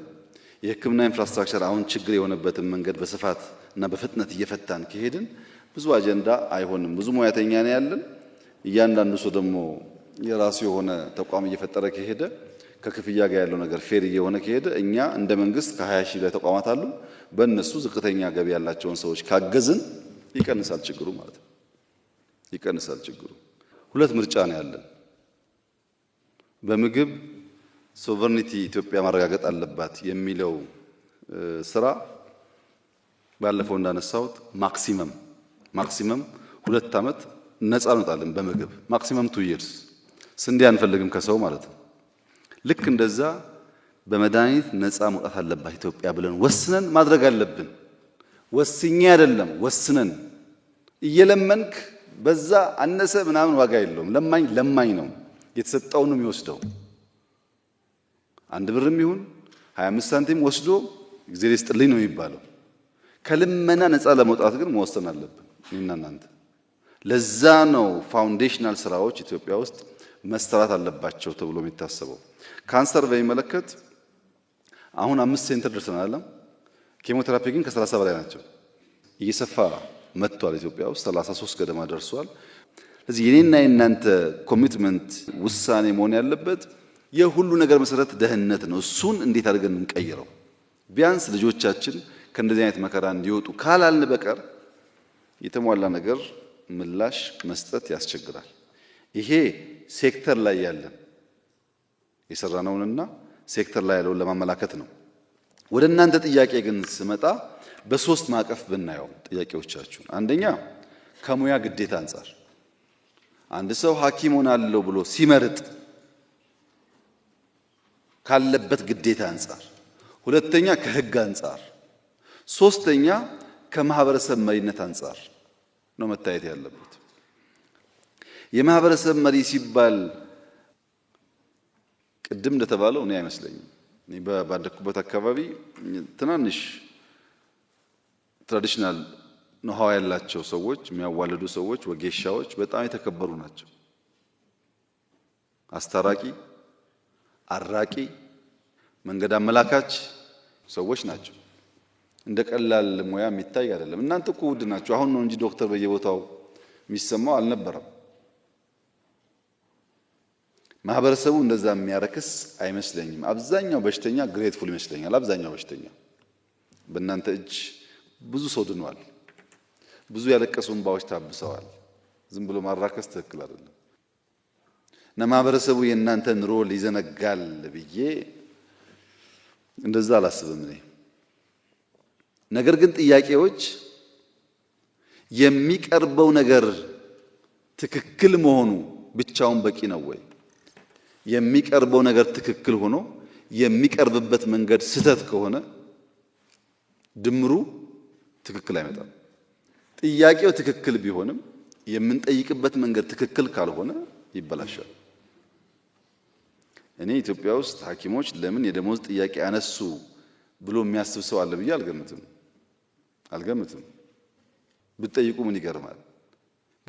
የሕክምና ኢንፍራስትራክቸር አሁን ችግር የሆነበትን መንገድ በስፋት እና በፍጥነት እየፈታን ከሄድን ብዙ አጀንዳ አይሆንም። ብዙ ሙያተኛ ነው ያለን። እያንዳንዱ ሰው ደግሞ የራሱ የሆነ ተቋም እየፈጠረ ከሄደ ከክፍያ ጋር ያለው ነገር ፌር እየሆነ ከሄደ እኛ እንደ መንግስት ከ20 ሺህ ላይ ተቋማት አሉ። በእነሱ ዝቅተኛ ገቢ ያላቸውን ሰዎች ካገዝን ይቀንሳል ችግሩ ማለት ነው። ይቀንሳል ችግሩ። ሁለት ምርጫ ነው ያለን። በምግብ ሶቨርኒቲ ኢትዮጵያ ማረጋገጥ አለባት የሚለው ስራ ባለፈው እንዳነሳሁት ማክሲመም 2 ዓመት ነፃ እንወጣለን በምግብ ማክሲመም 2 years። ስንዴ አንፈልግም ከሰው ማለት ነው። ልክ እንደዛ በመድኃኒት ነፃ መውጣት አለባት ኢትዮጵያ ብለን ወስነን ማድረግ አለብን። ወስኜ አይደለም ወስነን እየለመንክ በዛ አነሰ ምናምን ዋጋ የለውም። ለማኝ ነው የተሰጠውን ነው የሚወስደው። 1 ብርም ይሁን 25 ሳንቲም ወስዶ እግዚአብሔር ይስጥልኝ ነው የሚባለው። ከልመና ነፃ ለመውጣት ግን መወሰን አለብን እኔና እናንተ። ለዛ ነው ፋውንዴሽናል ስራዎች ኢትዮጵያ ውስጥ መሰራት አለባቸው ተብሎ የሚታሰበው። ካንሰር በሚመለከት አሁን 5 ሴንተር ደርሰናል። ኬሞቴራፒ ግን ከ30 በላይ ናቸው። እየሰፋ መጥቷል። ኢትዮጵያ ውስጥ 33 ገደማ ደርሷል። ስለዚህ የኔና የእናንተ ኮሚትመንት ውሳኔ መሆን ያለበት የሁሉ ነገር መሰረት ደህንነት ነው። እሱን እንዴት አድርገን እንቀይረው? ቢያንስ ልጆቻችን ከእንደዚህ አይነት መከራ እንዲወጡ ካላልን በቀር የተሟላ ነገር ምላሽ መስጠት ያስቸግራል። ይሄ ሴክተር ላይ ያለን የሰራነውንና ሴክተር ላይ ያለውን ለማመላከት ነው። ወደ እናንተ ጥያቄ ግን ስመጣ በ3 ማዕቀፍ ብናየው ጥያቄዎቻችሁን፣ አንደኛ ከሙያ ግዴታ አንጻር አንድ ሰው ሐኪም ሆናለሁ ብሎ ሲመርጥ ካለበት ግዴታ አንጻር፣ ሁለተኛ ከህግ አንጻር፣ ሶስተኛ ከማህበረሰብ መሪነት አንጻር ነው መታየት ያለበት። የማህበረሰብ መሪ ሲባል ቅድም እንደተባለው እኔ አይመስለኝም። እኔ ባደኩበት አካባቢ ትናንሽ ትራዲሽናል ኖሃው ያላቸው ሰዎች፣ የሚያዋልዱ ሰዎች፣ ወጌሻዎች በጣም የተከበሩ ናቸው። አስታራቂ፣ አራቂ፣ መንገድ አመላካች ሰዎች ናቸው። እንደ ቀላል ሙያ የሚታይ አይደለም። እናንተ እኮ ውድ ናቸው። አሁን ነው እንጂ ዶክተር በየቦታው የሚሰማው አልነበረም። ማህበረሰቡ እንደዛ የሚያረክስ አይመስለኝም። አብዛኛው በሽተኛ ግሬትፉል ይመስለኛል። አብዛኛው በሽተኛ በእናንተ እጅ ብዙ ሰው ድኗል። ብዙ ያለቀሱ እንባዎች ታብሰዋል። ዝም ብሎ ማራከስ ትክክል አይደለም እና ማህበረሰቡ የእናንተን ሮል ይዘነጋል ብዬ እንደዛ አላስብም እኔ። ነገር ግን ጥያቄዎች የሚቀርበው ነገር ትክክል መሆኑ ብቻውን በቂ ነው ወይ? የሚቀርበው ነገር ትክክል ሆኖ የሚቀርብበት መንገድ ስህተት ከሆነ ድምሩ ትክክል አይመጣም። ጥያቄው ትክክል ቢሆንም የምንጠይቅበት መንገድ ትክክል ካልሆነ ይበላሻል። እኔ ኢትዮጵያ ውስጥ ሐኪሞች ለምን የደሞዝ ጥያቄ አነሱ ብሎ የሚያስብ ሰው አለ ብዬ አልገምትም። ብትጠይቁ ምን ይገርማል።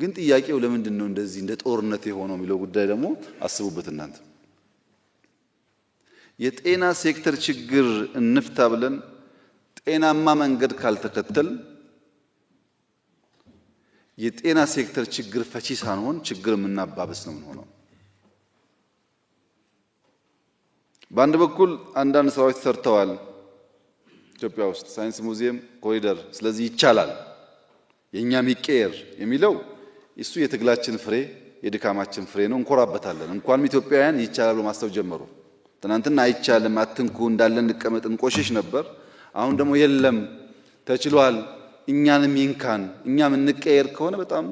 ግን ጥያቄው ለምንድን ነው እንደዚህ እንደ ጦርነት የሆነው የሚለው ጉዳይ ደግሞ አስቡበት እናንተ። የጤና ሴክተር ችግር እንፍታ ብለን ጤናማ መንገድ ካልተከተል የጤና ሴክተር ችግር ፈቺ ሳንሆን ችግር የምናባብስ ነው የምንሆነው። በአንድ በኩል አንዳንድ ስራዎች ተሰርተዋል ኢትዮጵያ ውስጥ ሳይንስ ሙዚየም፣ ኮሪደር። ስለዚህ ይቻላል የኛም ይቀየር የሚለው እሱ የትግላችን ፍሬ የድካማችን ፍሬ ነው። እንኮራበታለን። እንኳንም ኢትዮጵያውያን ይቻላል ብሎ ማሰብ ጀመሩ። ትናንትና አይቻልም አትንኩ እንዳለን እንቀመጥ እንቆሽሽ ነበር። አሁን ደግሞ የለም ተችሏል እኛንም ይንካን እኛም እንቀየር ከሆነ በጣም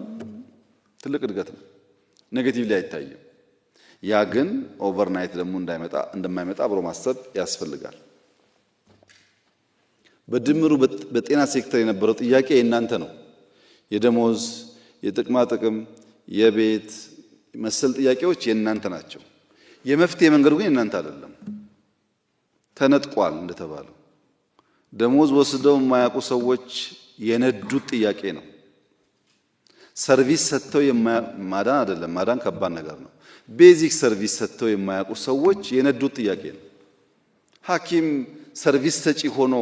ትልቅ እድገት ነው። ኔጌቲቭ ላይ አይታይም። ያ ግን ኦቨርናይት ደግሞ እንደማይመጣ አብሮ ማሰብ ያስፈልጋል። በድምሩ በጤና ሴክተር የነበረው ጥያቄ የእናንተ ነው። የደሞዝ፣ የጥቅማ ጥቅም፣ የቤት መሰል ጥያቄዎች የእናንተ ናቸው። የመፍትሄ መንገዱ ግን የእናንተ አይደለም። ተነጥቋል። እንደተባለው ደሞዝ ወስደው የማያውቁ ሰዎች የነዱት ጥያቄ ነው። ሰርቪስ ሰጥተው ማዳን አይደለም፣ ማዳን ከባድ ነገር ነው። ቤዚክ ሰርቪስ ሰጥተው የማያውቁ ሰዎች የነዱት ጥያቄ ነው። ሐኪም ሰርቪስ ሰጪ ሆኖ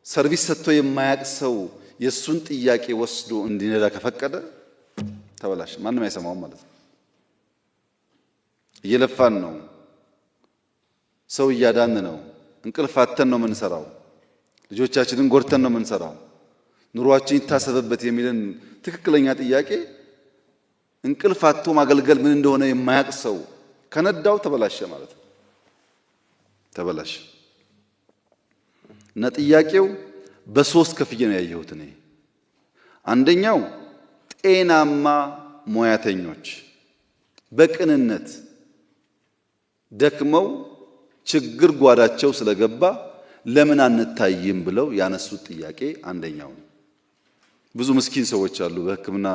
ሰርቪስ ሰጥቶ የማያውቅ ሰው የሱን ጥያቄ ወስዶ እንዲነዳ ከፈቀደ ተበላሽ፣ ማንም አይሰማውም ማለት ነው። እየለፋን ነው፣ ሰው እያዳን ነው፣ እንቅልፋተን ነው የምንሰራው፣ ልጆቻችንን ጎድተን ነው የምንሰራው፣ ኑሯችን ይታሰብበት የሚልን ትክክለኛ ጥያቄ እንቅልፋቶ ማገልገል ምን እንደሆነ የማያውቅ ሰው ከነዳው ተበላሸ ማለት ነው። ተበላሸ እና ጥያቄው በሶስት ከፍዬ ነው ያየሁት እኔ። አንደኛው ጤናማ ሙያተኞች በቅንነት ደክመው ችግር ጓዳቸው ስለገባ ለምን አንታይም ብለው ያነሱት ጥያቄ አንደኛው ነው። ብዙ ምስኪን ሰዎች አሉ በሕክምና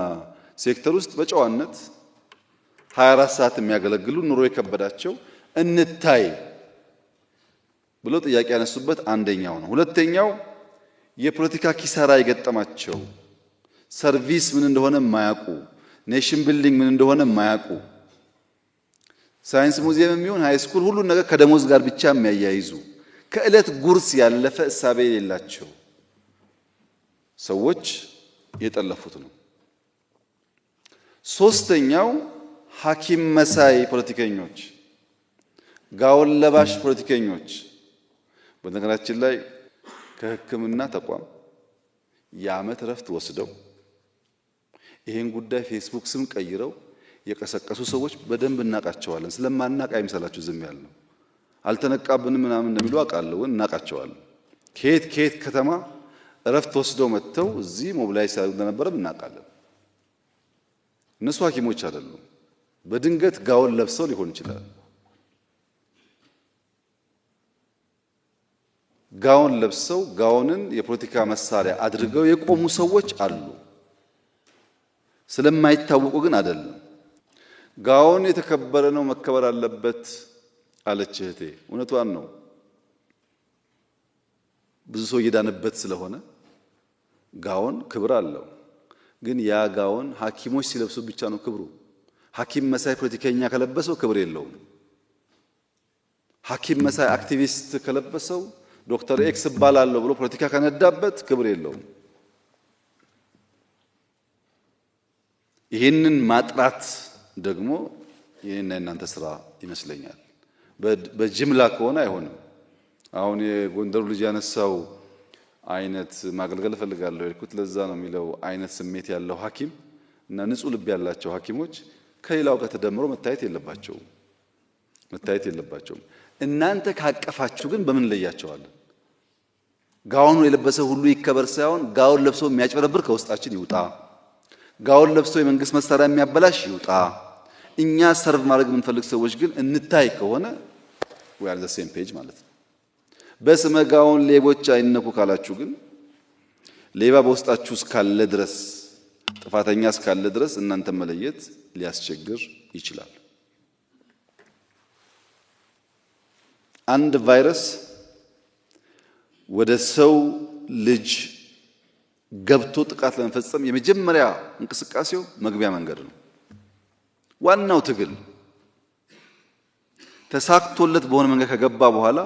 ሴክተር ውስጥ በጨዋነት 24 ሰዓት የሚያገለግሉ ኑሮ የከበዳቸው እንታይ ብሎ ጥያቄ ያነሱበት አንደኛው ነው። ሁለተኛው የፖለቲካ ኪሳራ የገጠማቸው ሰርቪስ ምን እንደሆነ የማያውቁ፣ ኔሽን ቢልዲንግ ምን እንደሆነ የማያውቁ፣ ሳይንስ ሙዚየም የሚሆን ሃይ ስኩል ሁሉን ነገር ከደሞዝ ጋር ብቻ የሚያያይዙ ከዕለት ጉርስ ያለፈ እሳቤ የሌላቸው ሰዎች የጠለፉት ነው። ሶስተኛው ሐኪም መሳይ ፖለቲከኞች፣ ጋውን ለባሽ ፖለቲከኞች። በነገራችን ላይ ከሕክምና ተቋም የዓመት ረፍት ወስደው ይሄን ጉዳይ ፌስቡክ ስም ቀይረው የቀሰቀሱ ሰዎች በደንብ እናቃቸዋለን። ስለማናቅ አይምሰላችሁ ዝም ያልነው። አልተነቃብንም ምናምን እንደሚሉ አውቃለሁ፣ እናቃቸዋለን። ከየት ከተማ ረፍት ወስደው መጥተው እዚህ ሞቢላይዝ ሲያደርጉ እንደነበረም እናውቃለን። እነሱ ሐኪሞች አይደሉም። በድንገት ጋውን ለብሰው ሊሆን ይችላል። ጋውን ለብሰው ጋውንን የፖለቲካ መሳሪያ አድርገው የቆሙ ሰዎች አሉ። ስለማይታወቁ ግን አይደለም። ጋውን የተከበረ ነው፣ መከበር አለበት አለች እህቴ። እውነቷን ነው። ብዙ ሰው እየዳነበት ስለሆነ ጋውን ክብር አለው። ግን ያ ጋውን ሐኪሞች ሲለብሱ ብቻ ነው ክብሩ። ሐኪም መሳይ ፖለቲከኛ ከለበሰው ክብር የለውም። ሐኪም መሳይ አክቲቪስት ከለበሰው ዶክተር ኤክስ እባላለሁ ብሎ ፖለቲካ ከነዳበት ክብር የለውም። ይህንን ማጥራት ደግሞ የኔና የናንተ ስራ ይመስለኛል። በጅምላ ከሆነ አይሆንም። አሁን የጎንደሩ ልጅ ያነሳው አይነት ማገልገል እፈልጋለሁ የልኩት ለዛ ነው የሚለው አይነት ስሜት ያለው ሐኪም እና ንጹህ ልብ ያላቸው ሐኪሞች ከሌላው ጋር ተደምሮ መታየት የለባቸውም። እናንተ ካቀፋችሁ ግን በምን ለያቸዋለን? ጋውኑ የለበሰ ሁሉ ይከበር ሳይሆን ጋውን ለብሶ የሚያጭበረብር ከውስጣችን ይውጣ። ጋውን ለብሶ የመንግስት መሳሪያ የሚያበላሽ ይውጣ። እኛ ሰርቭ ማድረግ የምንፈልግ ሰዎች ግን እንታይ ከሆነ we are the same page ማለት ነው። በስመ ጋውን ሌቦች አይነኩ ካላችሁ ግን ሌባ በውስጣችሁ እስካለ ድረስ ጥፋተኛ እስካለ ድረስ እናንተ መለየት ሊያስቸግር ይችላል። አንድ ቫይረስ ወደ ሰው ልጅ ገብቶ ጥቃት ለመፈጸም የመጀመሪያ እንቅስቃሴው መግቢያ መንገድ ነው። ዋናው ትግል ተሳክቶለት በሆነ መንገድ ከገባ በኋላ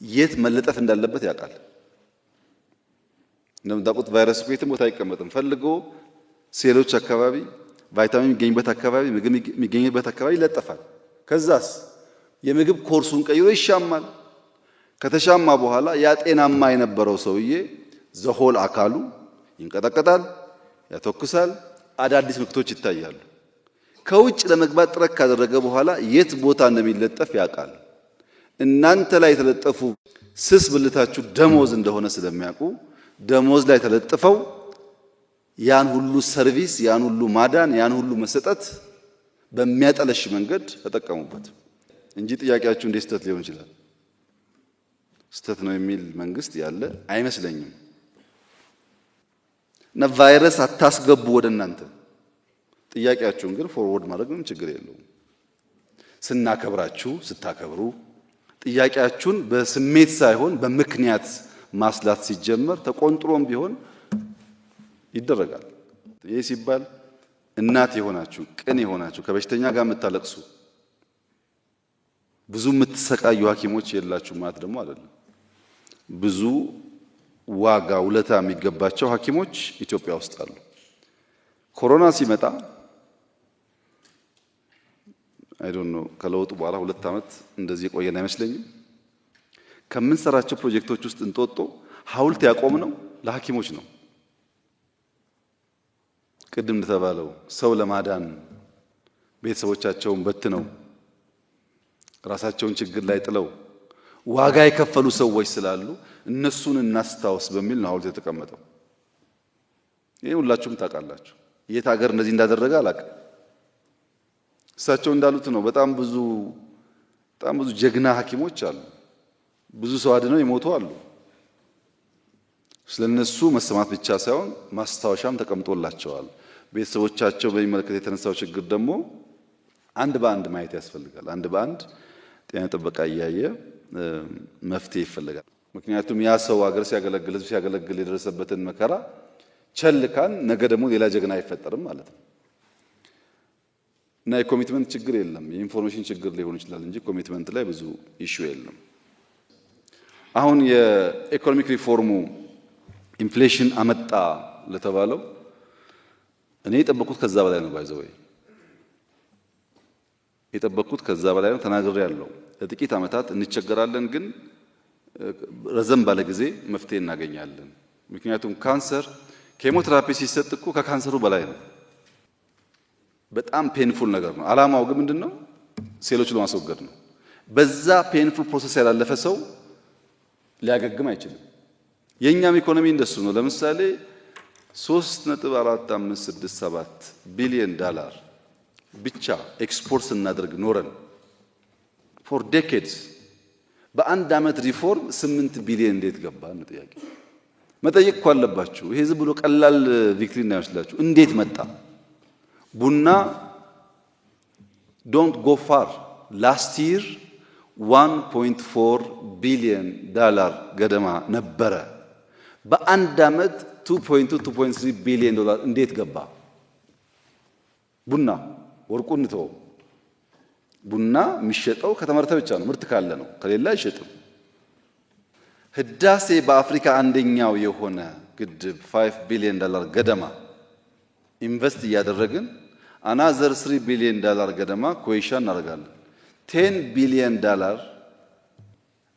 የት መለጠፍ እንዳለበት ያውቃል። እንደምታውቁት ቫይረስ የትም ቦታ አይቀመጥም። ፈልጎ ሴሎች አካባቢ፣ ቫይታሚን የሚገኝበት አካባቢ፣ ምግብ የሚገኝበት አካባቢ ይለጠፋል። ከዛስ የምግብ ኮርሱን ቀይሮ ይሻማል። ከተሻማ በኋላ ያ ጤናማ የነበረው ሰውዬ ዘሆል አካሉ ይንቀጠቀጣል፣ ያተኩሳል፣ አዳዲስ ምልክቶች ይታያሉ። ከውጭ ለመግባት ጥረት ካደረገ በኋላ የት ቦታ እንደሚለጠፍ ያውቃል። እናንተ ላይ የተለጠፉ ስስ ብልታችሁ ደሞዝ እንደሆነ ስለሚያውቁ ደሞዝ ላይ ተለጥፈው ያን ሁሉ ሰርቪስ፣ ያን ሁሉ ማዳን፣ ያን ሁሉ መሰጠት በሚያጠለሽ መንገድ ተጠቀሙበት እንጂ ጥያቄያችሁ እንዴት ስህተት ሊሆን ይችላል? ስህተት ነው የሚል መንግስት ያለ አይመስለኝም። እና ቫይረስ አታስገቡ ወደ እናንተ። ጥያቄያችሁን ግን ፎርወርድ ማድረግ ምንም ችግር የለውም። ስናከብራችሁ ስታከብሩ ጥያቄያችሁን በስሜት ሳይሆን በምክንያት ማስላት ሲጀመር ተቆንጥሮም ቢሆን ይደረጋል። ይህ ሲባል እናት የሆናችሁ ቅን የሆናችሁ ከበሽተኛ ጋር የምታለቅሱ ብዙ የምትሰቃዩ ሐኪሞች የላችሁ ማለት ደግሞ አይደለም። ብዙ ዋጋ ውለታ የሚገባቸው ሐኪሞች ኢትዮጵያ ውስጥ አሉ። ኮሮና ሲመጣ አይ ዶንት ኖ ከለውጡ በኋላ 2 ዓመት እንደዚህ የቆየን አይመስለኝም። ከምንሰራቸው ፕሮጀክቶች ውስጥ እንጦጦ ሐውልት ያቆምነው ለሐኪሞች ነው። ቅድም እንደተባለው ሰው ለማዳን ቤተሰቦቻቸውን በትነው ራሳቸውን ችግር ላይ ጥለው ዋጋ የከፈሉ ሰዎች ስላሉ እነሱን እናስታውስ በሚል ነው ሐውልት የተቀመጠው። ይሄ ሁላችሁም ታውቃላችሁ። የት ሀገር እንደዚህ እንዳደረገ አላውቅም። እሳቸው እንዳሉት ነው። በጣም ብዙ ጀግና ሐኪሞች አሉ። ብዙ ሰው አድነው የሞቱ አሉ። ስለነሱ መሰማት ብቻ ሳይሆን ማስታወሻም ተቀምጦላቸዋል። ቤተሰቦቻቸው በሚመለከት የተነሳው ችግር ደግሞ አንድ በአንድ ማየት ያስፈልጋል። አንድ በአንድ ጤና ጥበቃ እያየ መፍትሄ ይፈልጋል። ምክንያቱም ያ ሰው ሀገር ሲያገለግል ህዝብ ሲያገለግል የደረሰበትን መከራ ቸልካን ነገ ደግሞ ሌላ ጀግና አይፈጠርም ማለት ነው። እና የኮሚትመንት ችግር የለም። የኢንፎርሜሽን ችግር ሊሆን ይችላል እንጂ ኮሚትመንት ላይ ብዙ ኢሹ የለም። አሁን የኢኮኖሚክ ሪፎርሙ ኢንፍሌሽን አመጣ ለተባለው እኔ የጠበቅኩት ከዛ በላይ ነው። ባይዘው የጠበቅኩት ከዛ በላይ ነው። ተናግሬ ያለው ለጥቂት ዓመታት እንቸገራለን፣ ግን ረዘም ባለ ጊዜ መፍትሄ እናገኛለን። ምክንያቱም ካንሰር ኬሞቴራፒ ሲሰጥ እኮ ከካንሰሩ በላይ ነው። በጣም ፔንፉል ነገር ነው። አላማው ግን ምንድነው? ሴሎቹን ለማስወገድ ነው። በዛ ፔንፉል ፕሮሰስ ያላለፈ ሰው ሊያገግም አይችልም። የኛም ኢኮኖሚ እንደሱ ነው። ለምሳሌ 3.4567 ቢሊዮን ዶላር ብቻ ኤክስፖርት ስናደርግ ኖረን ፎር ዴኬድስ በአንድ ዓመት ሪፎርም 8 ቢሊዮን እንዴት ገባ ነው ጥያቄ። መጠየቅ እኮ አለባችሁ። ይሄ ዝም ብሎ ቀላል ቪክትሪ እንዳይመስላችሁ። እንዴት መጣ? ቡና ዶንት ጎ ፋር ላስት ይር 1.4 ቢሊዮን ዶላር ገደማ ነበረ። በአንድ ዓመት 2.3 ቢሊዮን ዶላር እንዴት ገባ? ቡና ወርቁን ተው። ቡና የሚሸጠው ከተመረተ ብቻ ነው። ምርት ካለ ነው፣ ከሌላ አይሸጥም። ህዳሴ በአፍሪካ አንደኛው የሆነ ግድብ 5 ቢሊዮን ዶላር ገደማ ኢንቨስት እያደረግን አናዘር 3 ቢሊዮን ዶላር ገደማ ኮይሻ እናደርጋለን። 10 ቢሊዮን ዶላር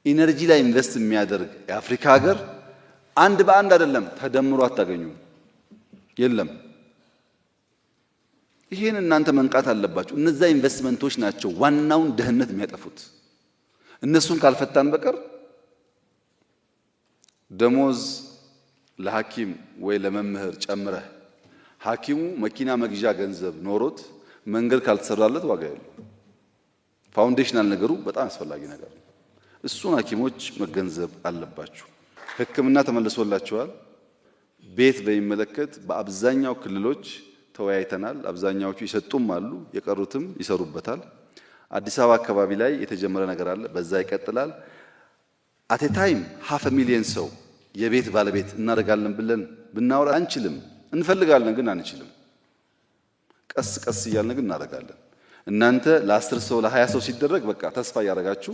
ኢነርጂ ላይ ኢንቨስት የሚያደርግ የአፍሪካ ሀገር አንድ በአንድ አይደለም ተደምሮ አታገኙም። የለም። ይሄን እናንተ መንቃት አለባችሁ። እነዛ ኢንቨስትመንቶች ናቸው ዋናውን ድህነት የሚያጠፉት። እነሱን ካልፈታን በቀር ደሞዝ ለሐኪም ወይ ለመምህር ጨምረህ ሐኪሙ መኪና መግዣ ገንዘብ ኖሮት መንገድ ካልተሰራለት ዋጋ የለው። ፋውንዴሽናል ነገሩ በጣም አስፈላጊ ነገር ነው። እሱን ሐኪሞች መገንዘብ አለባችሁ። ሕክምና ተመልሶላቸዋል። ቤት በሚመለከት በአብዛኛው ክልሎች ተወያይተናል። አብዛኛዎቹ ይሰጡም አሉ፣ የቀሩትም ይሰሩበታል። አዲስ አበባ አካባቢ ላይ የተጀመረ ነገር አለ፣ በዛ ይቀጥላል። አቴ ታይም 500,000 ሰው የቤት ባለቤት እናደርጋለን ብለን ብናወራ አንችልም። እንፈልጋለን ግን አንችልም። ቀስ ቀስ እያልን ግን እናደርጋለን። እናንተ ለ10 ሰው ለ20 ሰው ሲደረግ በቃ ተስፋ እያደረጋችሁ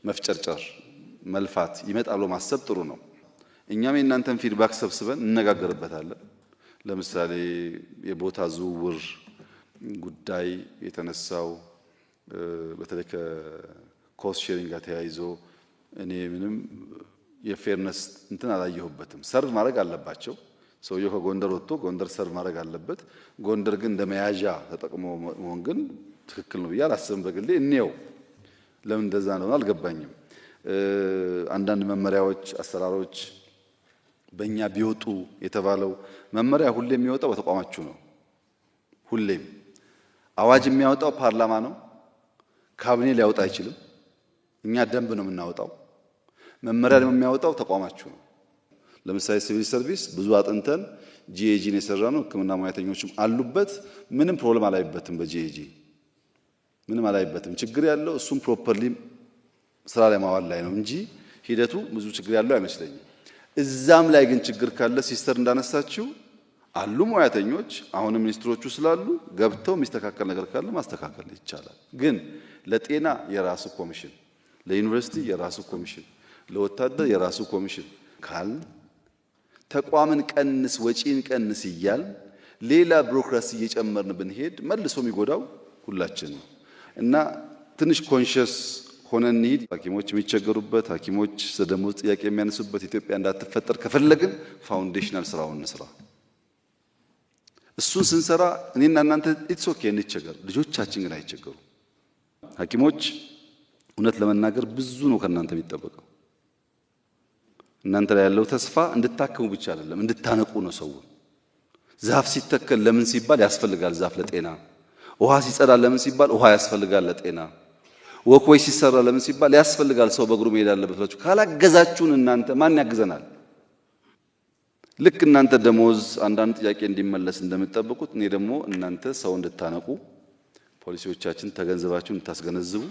መፍጨርጨር መልፋት ይመጣል ማሰብ ጥሩ ነው። እኛም የእናንተን ፊድባክ ሰብስበን እንነጋገርበታለን። ለምሳሌ የቦታ ዝውውር ጉዳይ የተነሳው በተለይ ከኮስት ሼሪንግ ጋር ተያይዞ እኔ ምንም የፌርነስ እንትን አላየሁበትም። ሰርቭ ማድረግ አለባቸው። ሰውየው ከጎንደር ወጥቶ ጎንደር ሰርቭ ማድረግ አለበት። ጎንደር ግን እንደ መያዣ ተጠቅሞ መሆን ግን ትክክል ነው ብዬ አላስብም። በግሌ እኔው ለምን እንደዛ ነው አልገባኝም። አንዳንድ መመሪያዎች፣ አሰራሮች በእኛ ቢወጡ የተባለው መመሪያ ሁሌም የሚወጣው በተቋማችሁ ነው። ሁሌም አዋጅ የሚያወጣው ፓርላማ ነው። ካቢኔ ሊያወጣ አይችልም። እኛ ደንብ ነው የምናወጣው። መመሪያ ደግሞ የሚያወጣው ተቋማችሁ ነው። ለምሳሌ ሲቪል ሰርቪስ ብዙ አጥንተን ጂኤጂን የሰራ ነው። ሕክምና ሙያተኞችም አሉበት። ምንም ፕሮብለም አላይበትም። በጂኤጂ ምንም አላይበትም። ችግር ያለው እሱም ፕሮፐርሊ ስራ ላይ ማዋል ላይ ነው እንጂ ሂደቱ ብዙ ችግር ያለው አይመስለኝም። እዛም ላይ ግን ችግር ካለ ሲስተር እንዳነሳችው አሉ ሙያተኞች፣ አሁን ሚኒስትሮቹ ስላሉ ገብተው የሚስተካከል ነገር ካለ ማስተካከል ይቻላል። ግን ለጤና የራሱ ኮሚሽን፣ ለዩኒቨርሲቲ የራሱ ኮሚሽን፣ ለወታደር የራሱ ኮሚሽን ካል ተቋምን ቀንስ ወጪን ቀንስ እያል ሌላ ቢሮክራሲ እየጨመርን ብንሄድ መልሶ የሚጎዳው ሁላችን ነው እና ትንሽ ኮንሽስ ሆነን እንሂድ። ሐኪሞች የሚቸገሩበት፣ ሐኪሞች ስለደሞዝ ጥያቄ የሚያነሱበት ኢትዮጵያ እንዳትፈጠር ከፈለግን ፋውንዴሽናል ስራውን እንስራ። እሱን ስንሰራ እኔና እናንተ ኢትስ ኦኬ እንቸገር፣ ልጆቻችን ግን አይቸገሩ። ሐኪሞች እውነት ለመናገር ብዙ ነው ከእናንተ የሚጠበቀው። እናንተ ላይ ያለው ተስፋ እንድታከሙ ብቻ አይደለም፣ እንድታነቁ ነው። ሰው ዛፍ ሲተከል ለምን ሲባል ያስፈልጋል ዛፍ ለጤና። ውሃ ሲጸዳ ለምን ሲባል ውሃ ያስፈልጋል ለጤና። ወክወይ ሲሰራ ለምን ሲባል ያስፈልጋል ሰው በእግሩ መሄድ አለበት ብላችሁ ካላገዛችሁን እናንተ ማን ያግዘናል? ልክ እናንተ ደሞዝ አንዳንድ ጥያቄ እንዲመለስ እንደምትጠብቁት እኔ ደግሞ እናንተ ሰው እንድታነቁ ፖሊሲዎቻችን ተገንዘባችሁ እንድታስገነዝቡ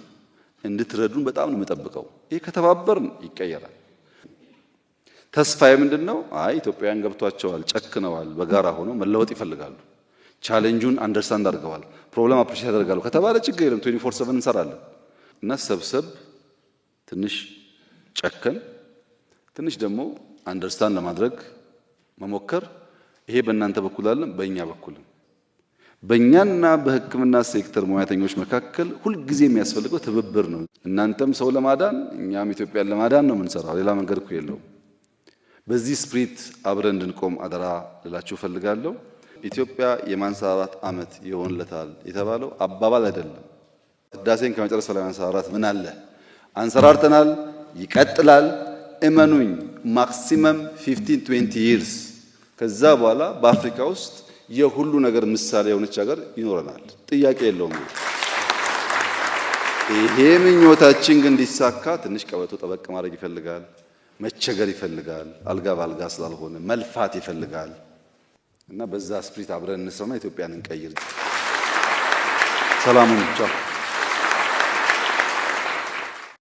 እንድትረዱን በጣም ነው የምጠብቀው። ይሄ ከተባበርን ይቀየራል። ተስፋዬ ምንድነው? አይ ኢትዮጵያውያን ገብቷቸዋል፣ ጨክነዋል፣ በጋራ ሆነው መለወጥ ይፈልጋሉ፣ ቻሌንጁን አንደርስታንድ አድርገዋል፣ ፕሮብለም አፕሪሺየት ያደርጋሉ ከተባለ ችግር የለም 24/7 እንሰራለን። እና ሰብሰብ ትንሽ ጨከን ትንሽ ደግሞ አንደርስታንድ ለማድረግ መሞከር። ይሄ በእናንተ በኩል አለ፣ በእኛ በኩልም በእኛና በሕክምና ሴክተር ሙያተኞች መካከል ሁልጊዜ የሚያስፈልገው ትብብር ነው። እናንተም ሰው ለማዳን እኛም ኢትዮጵያን ለማዳን ነው የምንሰራው። ሌላ መንገድ እኮ የለውም። በዚህ ስፕሪት አብረን እንድንቆም አደራ ልላችሁ ፈልጋለሁ። ኢትዮጵያ የማንሰራራት ዓመት ይሆንለታል የተባለው አባባል አይደለም። ህዳሴን ከመጨረስ በላይ ማንሰራራት ምን አለ? አንሰራርተናል፣ ይቀጥላል። እመኑኝ ማክሲመም 15-20 years ከዛ በኋላ በአፍሪካ ውስጥ የሁሉ ነገር ምሳሌ የሆነች ሀገር ይኖረናል። ጥያቄ የለውም። ይሄ ምኞታችን ግን እንዲሳካ ትንሽ ቀበቶ ጠበቅ ማድረግ ይፈልጋል፣ መቸገር ይፈልጋል፣ አልጋ ባልጋ ስላልሆነ መልፋት ይፈልጋል እና በዛ ስፕሪት አብረን እንስራና ኢትዮጵያን እንቀይር። ሰላሙን ብቻ